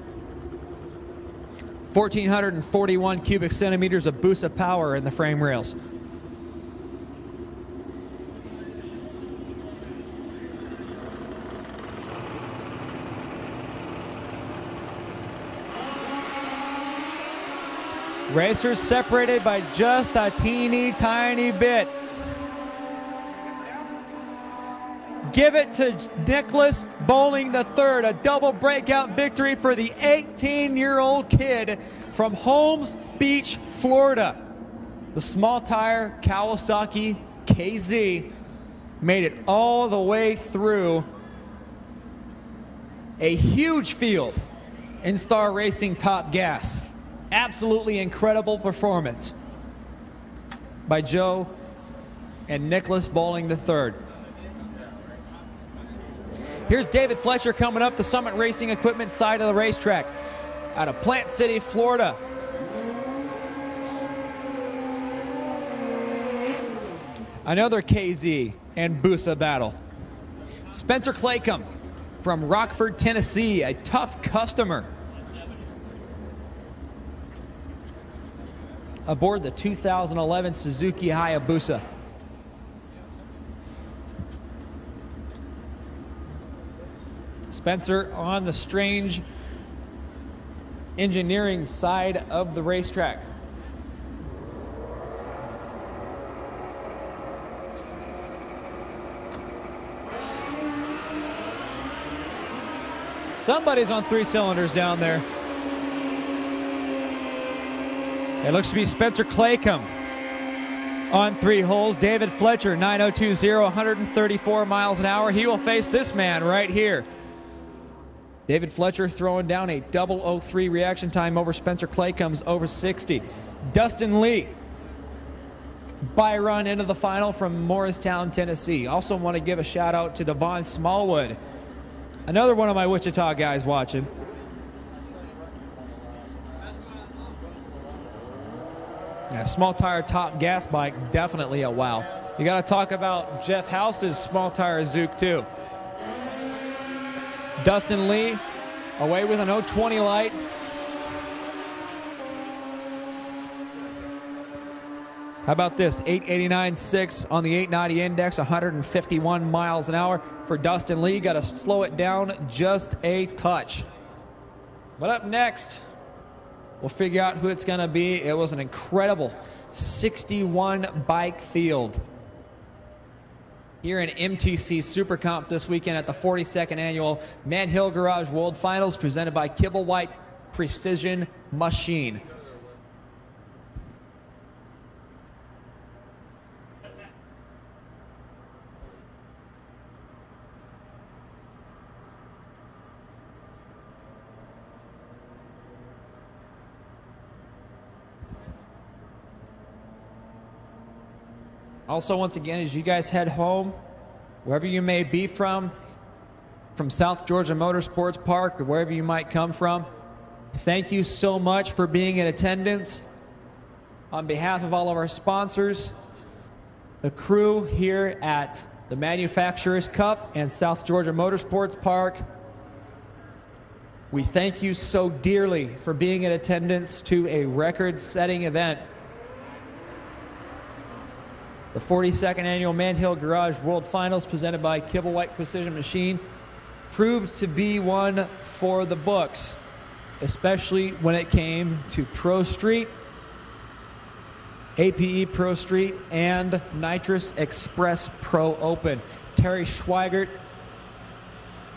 1,441 cubic centimeters of boost of power in the frame rails. Racers separated by just a teeny tiny bit. give it to Nicholas Bowling III, a double breakout victory for the 18-year-old kid from Holmes Beach, Florida. The small tire Kawasaki KZ made it all the way through a huge field in Star Racing Top Gas. Absolutely incredible performance by Joe and Nicholas Bowling III. Here's David Fletcher coming up the Summit Racing Equipment side of the racetrack out of Plant City, Florida. Another KZ and Busa battle. Spencer Claycomb from Rockford, Tennessee, a tough customer. Aboard the 2011 Suzuki Hayabusa. Spencer on the strange engineering side of the racetrack. Somebody's on 3 cylinders down there. It looks to be Spencer Claycomb on 3 holes. David Fletcher, 9020, 134 miles an hour. He will face this man right here. David Fletcher throwing down a 003 reaction time over Spencer Claycomb's over 60. Dustin Lee, by run into the final from Morristown, Tennessee. Also want to give a shout out to Devon Smallwood, another one of my Wichita guys watching. Yeah, small tire top gas bike, definitely a wow. You got to talk about Jeff House's small tire Zook too. Dustin Lee away with an 020 light. How about this? 889.6 on the 890 index, 151 miles an hour for Dustin Lee. Got to slow it down just a touch. But up next, we'll figure out who it's going to be. It was an incredible 61 bike field here in MTC Super Comp this weekend at the 42nd Annual Man Hill Garage World Finals presented by Kibble White Precision Machine. Also, once again, as you guys head home, wherever you may be from South Georgia Motorsports Park or wherever you might come from, thank you so much for being in attendance. On behalf of all of our sponsors, the crew here at the Manufacturers Cup and South Georgia Motorsports Park, we thank you so dearly for being in attendance to a record-setting event. The 42nd Annual Man Hill Garage World Finals presented by Kibble White Precision Machine proved to be one for the books, especially when it came to Pro Street, APE Pro Street, and Nitrous Express Pro Open. Terry Schweigert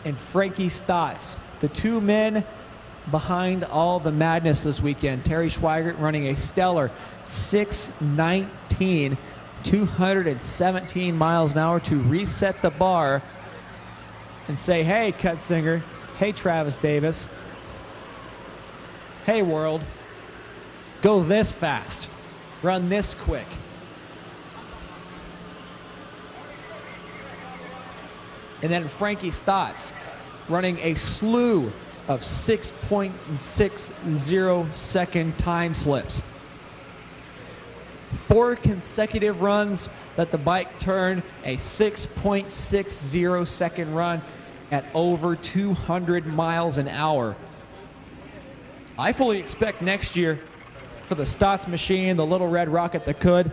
and Frankie Stotts, the two men behind all the madness this weekend. Terry Schweigert running a stellar 6:19, 217 miles an hour to reset the bar and say, hey, Cutsinger, hey, Travis Davis, hey, world, go this fast, run this quick. And then Frankie Stotts running a slew of 6.60 second time slips. 4 consecutive runs that the bike turned a 6.60 second run at over 200 miles an hour. I fully expect next year for the Stotts machine, the little red rocket that could,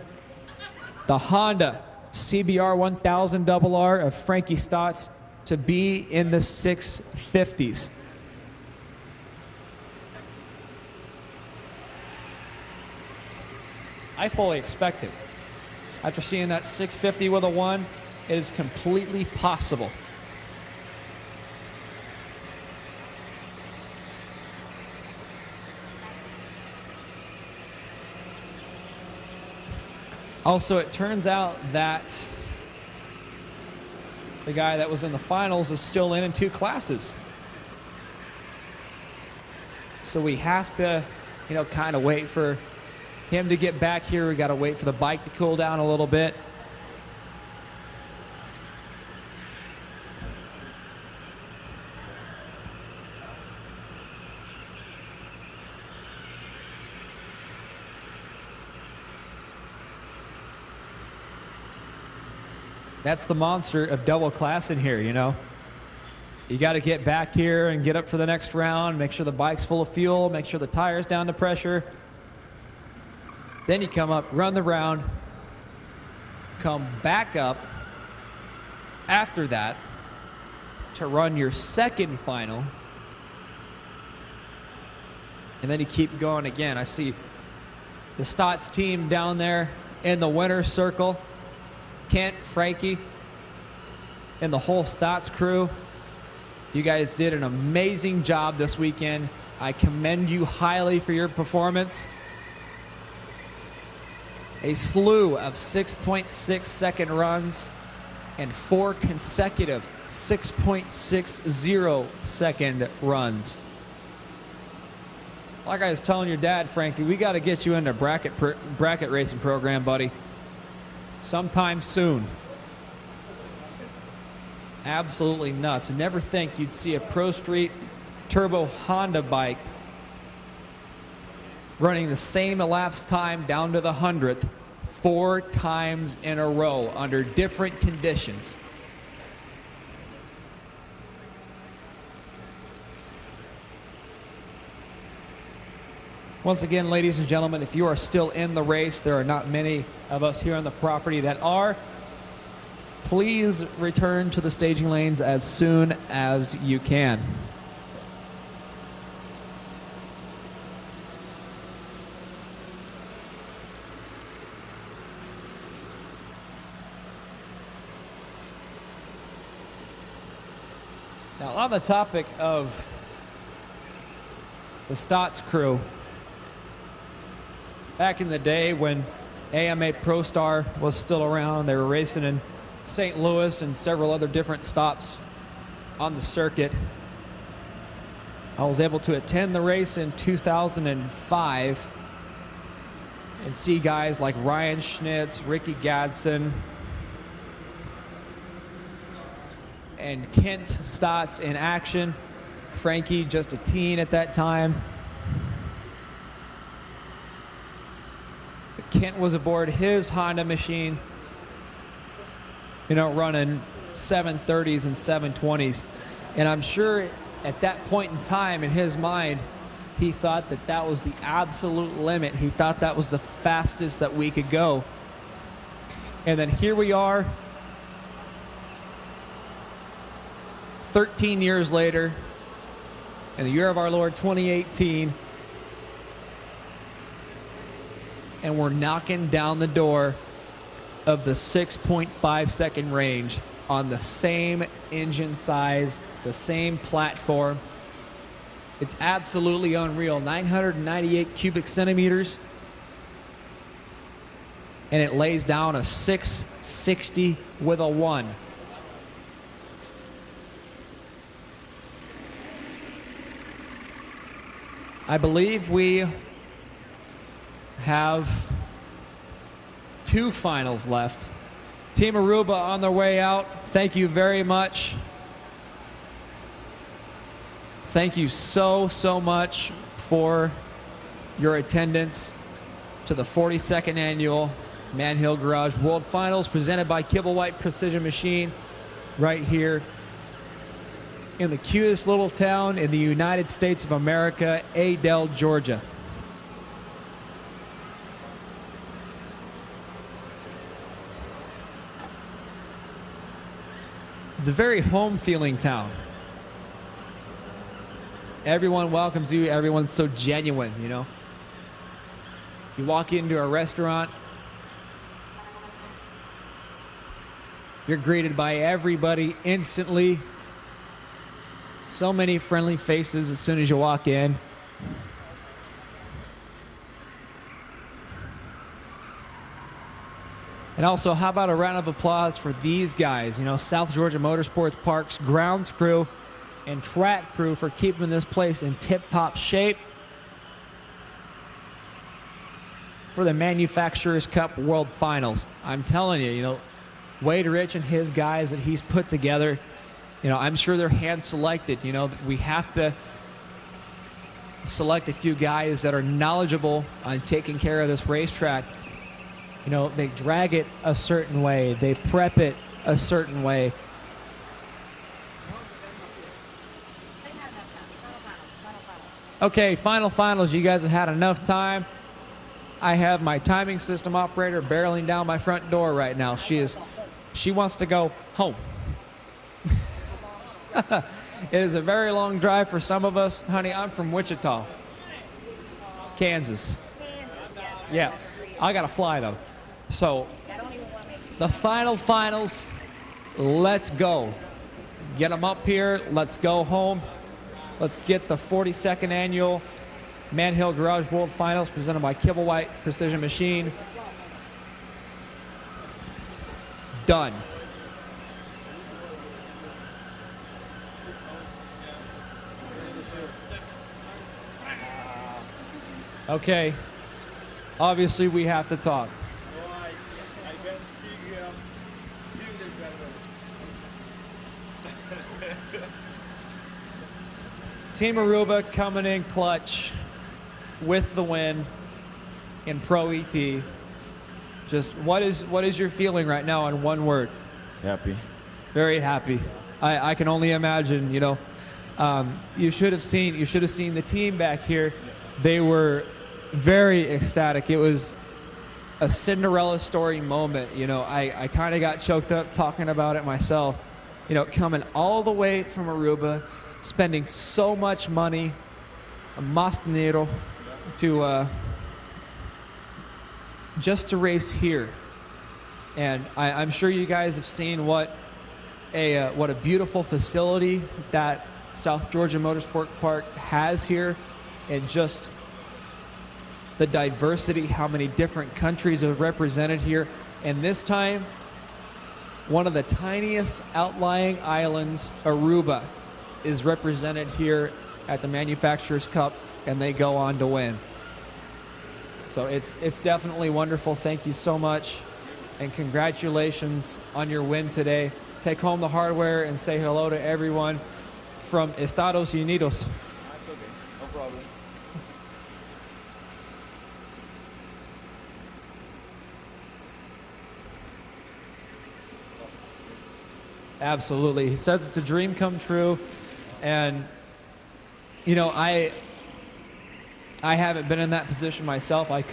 the Honda CBR 1000 RR of Frankie Stotts to be in the 650s. I fully expect it. After seeing that 650 with a 1, It is completely possible. Also, it turns out that the guy that was in the finals is still in 2 classes. So we have to, kind of wait for him to get back here. We got to wait for the bike to cool down a little bit. That's the monster of double class in here, You got to get back here and get up for the next round, make sure the bike's full of fuel, make sure the tire's down to pressure. Then you come up, run the round, come back up after that to run your second final. And then you keep going again. I see the Stotts team down there in the winner's circle. Kent, Frankie, and the whole Stotts crew. You guys did an amazing job this weekend. I commend you highly for your performance. A slew of 6.6 second runs and 4 consecutive 6.60 second runs. Like I was telling your dad, Frankie, we got to get you into bracket racing program, buddy. Sometime soon. Absolutely nuts. Never think you'd see a Pro Street Turbo Honda bike running the same elapsed time down to the 100th 4 times in a row under different conditions. Once again, ladies and gentlemen, if you are still in the race, there are not many of us here on the property that are. Please return to the staging lanes as soon as you can. Now, on the topic of the Stotts crew, back in the day when AMA Pro Star was still around, they were racing in St. Louis and several other different stops on the circuit. I was able to attend the race in 2005 and see guys like Ryan Schnitz, Ricky Gadsden, and Kent Stotts in action. Frankie, just a teen at that time. Kent was aboard his Honda machine, running 730s and 720s. And I'm sure at that point in time in his mind, he thought that that was the absolute limit. He thought that was the fastest that we could go. And then here we are, 13 years later, in the year of our Lord 2018, and we're knocking down the door of the 6.5 second range on the same engine size, the same platform. It's absolutely unreal. 998 cubic centimeters, and it lays down a 660 with a 1. I believe we have 2 finals left. Team Aruba on their way out. Thank you very much. Thank you so much for your attendance to the 42nd annual Man Hill Garage World Finals presented by Kibblewhite Precision Machine right here in the cutest little town in the United States of America, Adel, Georgia. It's a very home-feeling town. Everyone welcomes you. Everyone's so genuine, You walk into a restaurant, You're greeted by everybody instantly. So many friendly faces as soon as you walk in. And also, how about a round of applause for these guys? You know, South Georgia Motorsports Parks grounds crew and track crew for keeping this place in tip-top shape for the Manufacturers Cup World Finals. I'm telling you, you know, Wade Rich and his guys that he's put together, you know, I'm sure they're hand-selected. You know, we have to select a few guys that are knowledgeable on taking care of this racetrack. You know, they drag it a certain way. They prep it a certain way. Okay, finals. You guys have had enough time. I have my timing system operator barreling down my front door right now. She wants to go home. It is a very long drive for some of us. Honey, I'm from Wichita, Kansas. Yeah, I got to fly though. So, the finals, let's go. Get them up here, let's go home. Let's get the 42nd annual Man Hill Garage World Finals presented by Kibblewhite Precision Machine done. Okay, obviously we have to talk. Team Aruba coming in clutch with the win in Pro ET. Just what is your feeling right now in one word? Happy. Very happy. I can only imagine. You know, you should have seen the team back here. They were very ecstatic. It was a Cinderella story moment. You know, I kind of got choked up talking about it myself. You know, coming all the way from Aruba, spending so much money, más dinero, to just to race here. And I'm sure you guys have seen what a beautiful facility that South Georgia Motorsport Park has here, and just the diversity, how many different countries are represented here. And this time, one of the tiniest outlying islands, Aruba, is represented here at the Manufacturers Cup, and they go on to win. So it's definitely wonderful. Thank you so much, and congratulations on your win today. Take home the hardware and say hello to everyone from Estados Unidos. That's okay. No problem. Absolutely. He says it's a dream come true. And, you know, I haven't been in that position myself. I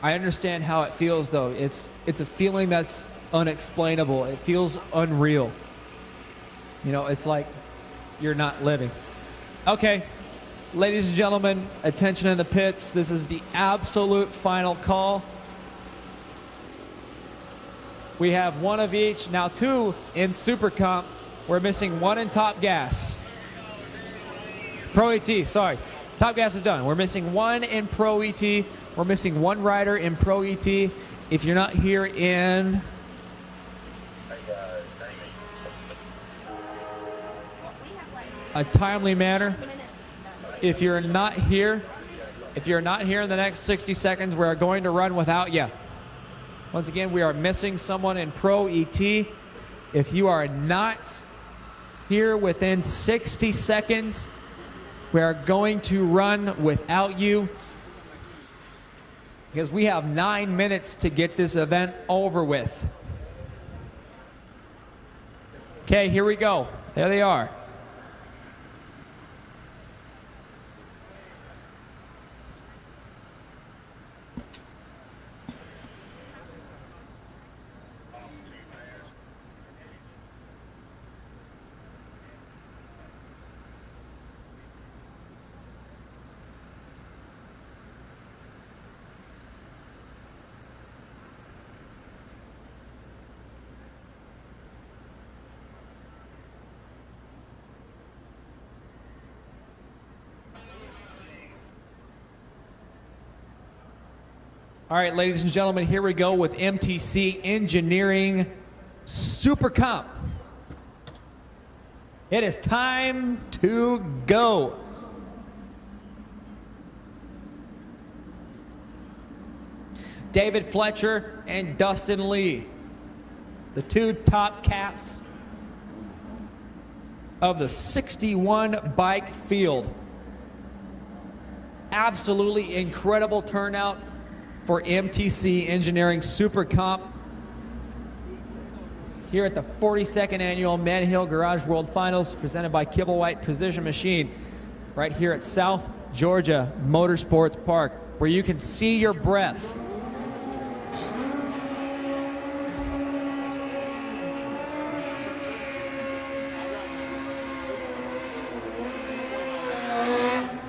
understand how it feels, though. It's a feeling that's unexplainable. It feels unreal. You know, it's like you're not living. Okay, ladies and gentlemen, attention in the pits. This is the absolute final call. We have one of each, now two in Super Comp. We're missing one in Top Gas. Pro ET, sorry. Top Gas is done. We're missing one in Pro ET. We're missing one rider in Pro ET. If you're not here in a timely manner, if you're not here in the next 60 seconds, we're going to run without you. Once again, we are missing someone in Pro ET. If you are not here within 60 seconds, we are going to run without you, because we have 9 minutes to get this event over with. Okay, here we go. There they are. All right, ladies and gentlemen, here we go with MTC Engineering Super Comp. It is time to go. David Fletcher and Dustin Lee, the two top cats of the 61 bike field. Absolutely incredible turnout for MTC Engineering Super Comp here at the 42nd Annual Man Hill Garage World Finals, presented by Kibblewhite Precision Machine, right here at South Georgia Motorsports Park, where you can see your breath.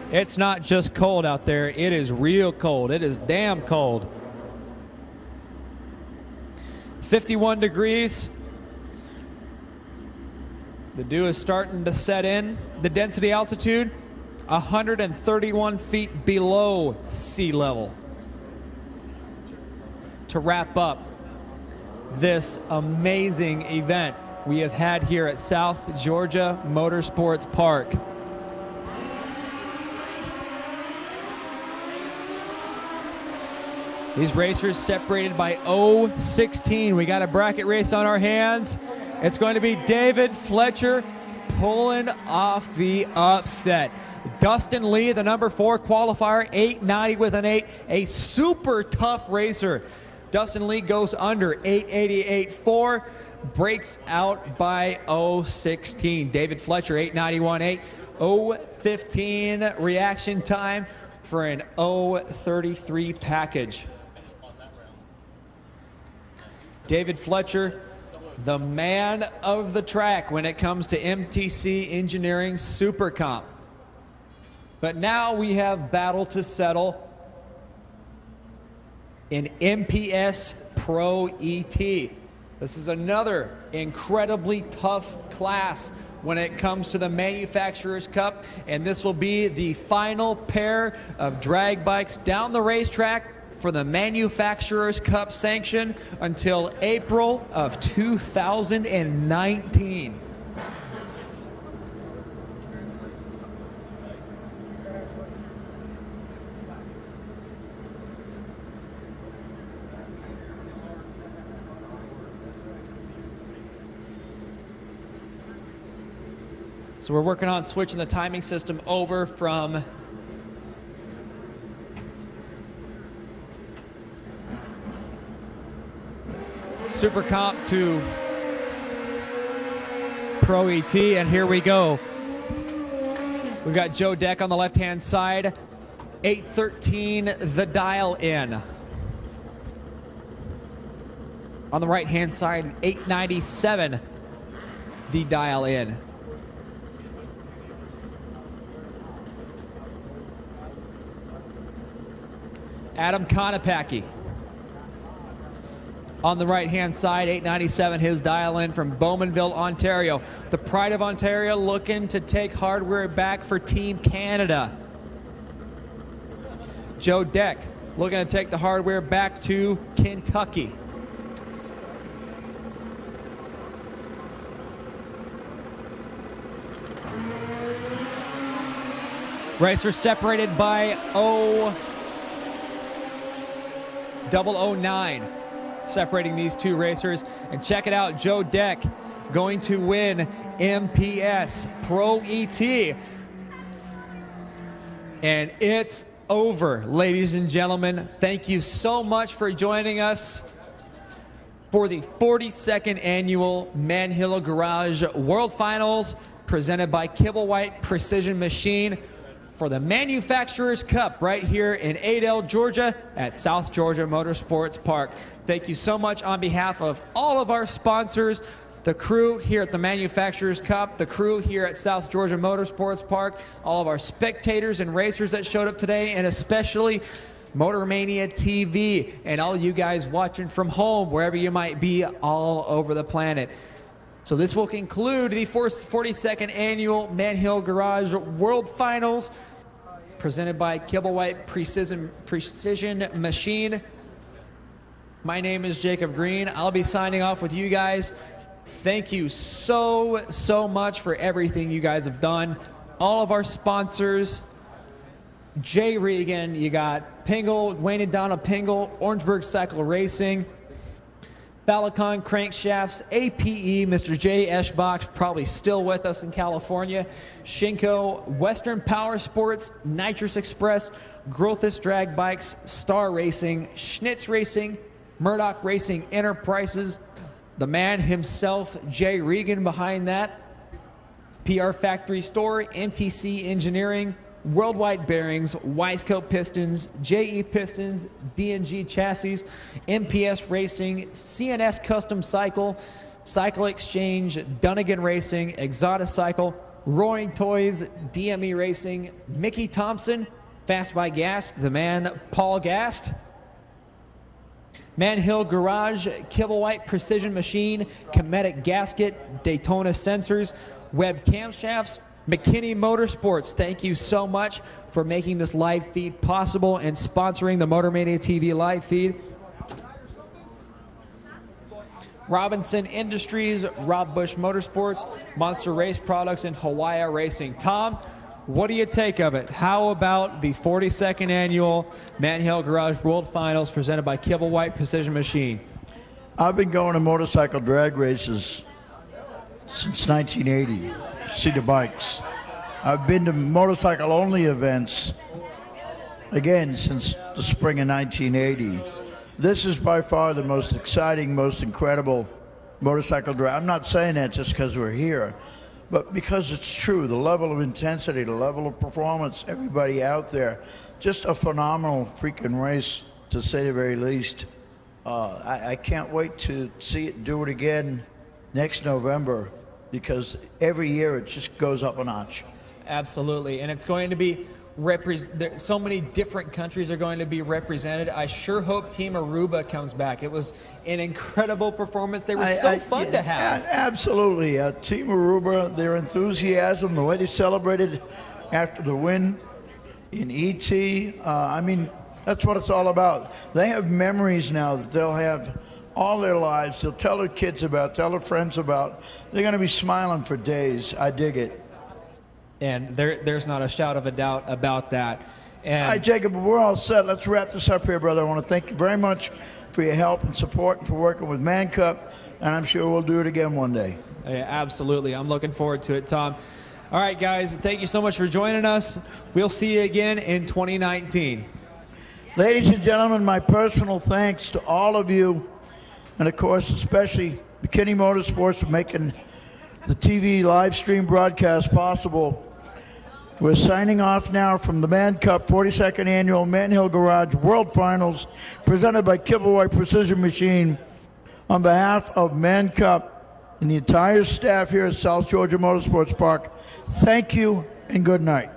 It's not just cold out there, it is real cold. It is damn cold. 51 degrees. The dew is starting to set in. The density altitude, 131 feet below sea level. To wrap up this amazing event we have had here at South Georgia Motorsports Park. These racers separated by 0:16. We got a bracket race on our hands. It's going to be David Fletcher pulling off the upset. Dustin Lee, the number 4 qualifier, 890 with an 8, a super tough racer. Dustin Lee goes under 888.4, breaks out by 0:16. David Fletcher, 891.8, 0:15 reaction time for an 0:33 package. David Fletcher, the man of the track when it comes to MTC Engineering Super Comp. But now we have battle to settle in MPS Pro ET. This is another incredibly tough class when it comes to the Manufacturers Cup, and this will be the final pair of drag bikes down the racetrack for the Manufacturers Cup sanction until April of 2019. So we're working on switching the timing system over from Super Comp to Pro ET, and here we go. We've got Joe Deck on the left-hand side, 813 the dial in. On the right-hand side, 897 the dial in. Adam Konopacki on the right-hand side, 897, his dial-in from Bowmanville, Ontario. The Pride of Ontario looking to take hardware back for Team Canada. Joe Deck looking to take the hardware back to Kentucky. Racers separated by 009. Separating these two racers. And check it out, Joe Deck going to win MPS Pro ET. And it's over, ladies and gentlemen. Thank you so much for joining us for the 42nd Annual Man Hill Garage World Finals, presented by Kibblewhite Precision Machine, for the Manufacturers Cup right here in Adel, Georgia at South Georgia Motorsports Park. Thank you so much on behalf of all of our sponsors, the crew here at the Manufacturers Cup, the crew here at South Georgia Motorsports Park, all of our spectators and racers that showed up today, and especially Motormania TV and all you guys watching from home, wherever you might be all over the planet. So this will conclude the 42nd Annual Man Hill Garage World Finals, presented by Kibblewhite Precision Machine. My name is Jacob Green. I'll be signing off with you guys. Thank you so much for everything you guys have done. All of our sponsors, Jay Regan, you got Pingle, Wayne and Donna Pingle, Orangeburg Cycle Racing, Balicon Crankshafts, APE, Mr. J. Eschbach, probably still with us in California, Shinko, Western Power Sports, Nitrous Express, Grothis Drag Bikes, Star Racing, Schnitz Racing, Murdoch Racing Enterprises, the man himself, Jay Regan behind that, PR Factory Store, MTC Engineering, Worldwide Bearings, Wisecoat Pistons, JE Pistons, D&G Chassis, MPS Racing, CNS Custom Cycle, Cycle Exchange, Dunnigan Racing, Exotic Cycle, Roaring Toys, DME Racing, Mickey Thompson, Fast by Gas, the man Paul Gast, Manhill Garage, Kibblewhite Precision Machine, Cometic Gasket, Daytona Sensors, Web Camshafts, McKinney Motorsports, thank you so much for making this live feed possible and sponsoring the MotorMania TV live feed. Robinson Industries, Rob Bush Motorsports, Monster Race Products, and Hawaii Racing. Tom, what do you take of it? How about the 42nd annual Manhill Garage World Finals presented by Kibblewhite Precision Machine? I've been going to motorcycle drag races since 1980. See the bikes. I've been to motorcycle-only events, again, since the spring of 1980. This is by far the most exciting, most incredible motorcycle drag. I'm not saying that just because we're here, but because it's true. The level of intensity, the level of performance, everybody out there, just a phenomenal freaking race, to say the very least. I can't wait to see it, do it again next November, because every year it just goes up a notch. Absolutely, and it's going to be so many different countries are going to be represented. I sure hope Team Aruba comes back. It was an incredible performance. They were so fun to have. Absolutely. Team Aruba, their enthusiasm, the way they celebrated after the win in ET, I mean, that's what it's all about. They have memories now that they'll have all their lives. They'll tell their kids about, tell their friends about. They're going to be smiling for days. I dig it. And there's not a shout of a doubt about that. And all right, Jacob, we're all set. Let's wrap this up here, brother. I want to thank you very much for your help and support and for working with Man Cup, and I'm sure we'll do it again one day. Yeah, absolutely. I'm looking forward to it, Tom. All right, guys, thank you so much for joining us. We'll see you again in 2019. Ladies and gentlemen, my personal thanks to all of you, and of course, especially McKinney Motorsports for making the TV live stream broadcast possible. We're signing off now from the Man Cup 42nd Annual Manhill Garage World Finals, presented by Kibblewhite Precision Machine. On behalf of Man Cup and the entire staff here at South Georgia Motorsports Park, thank you and good night.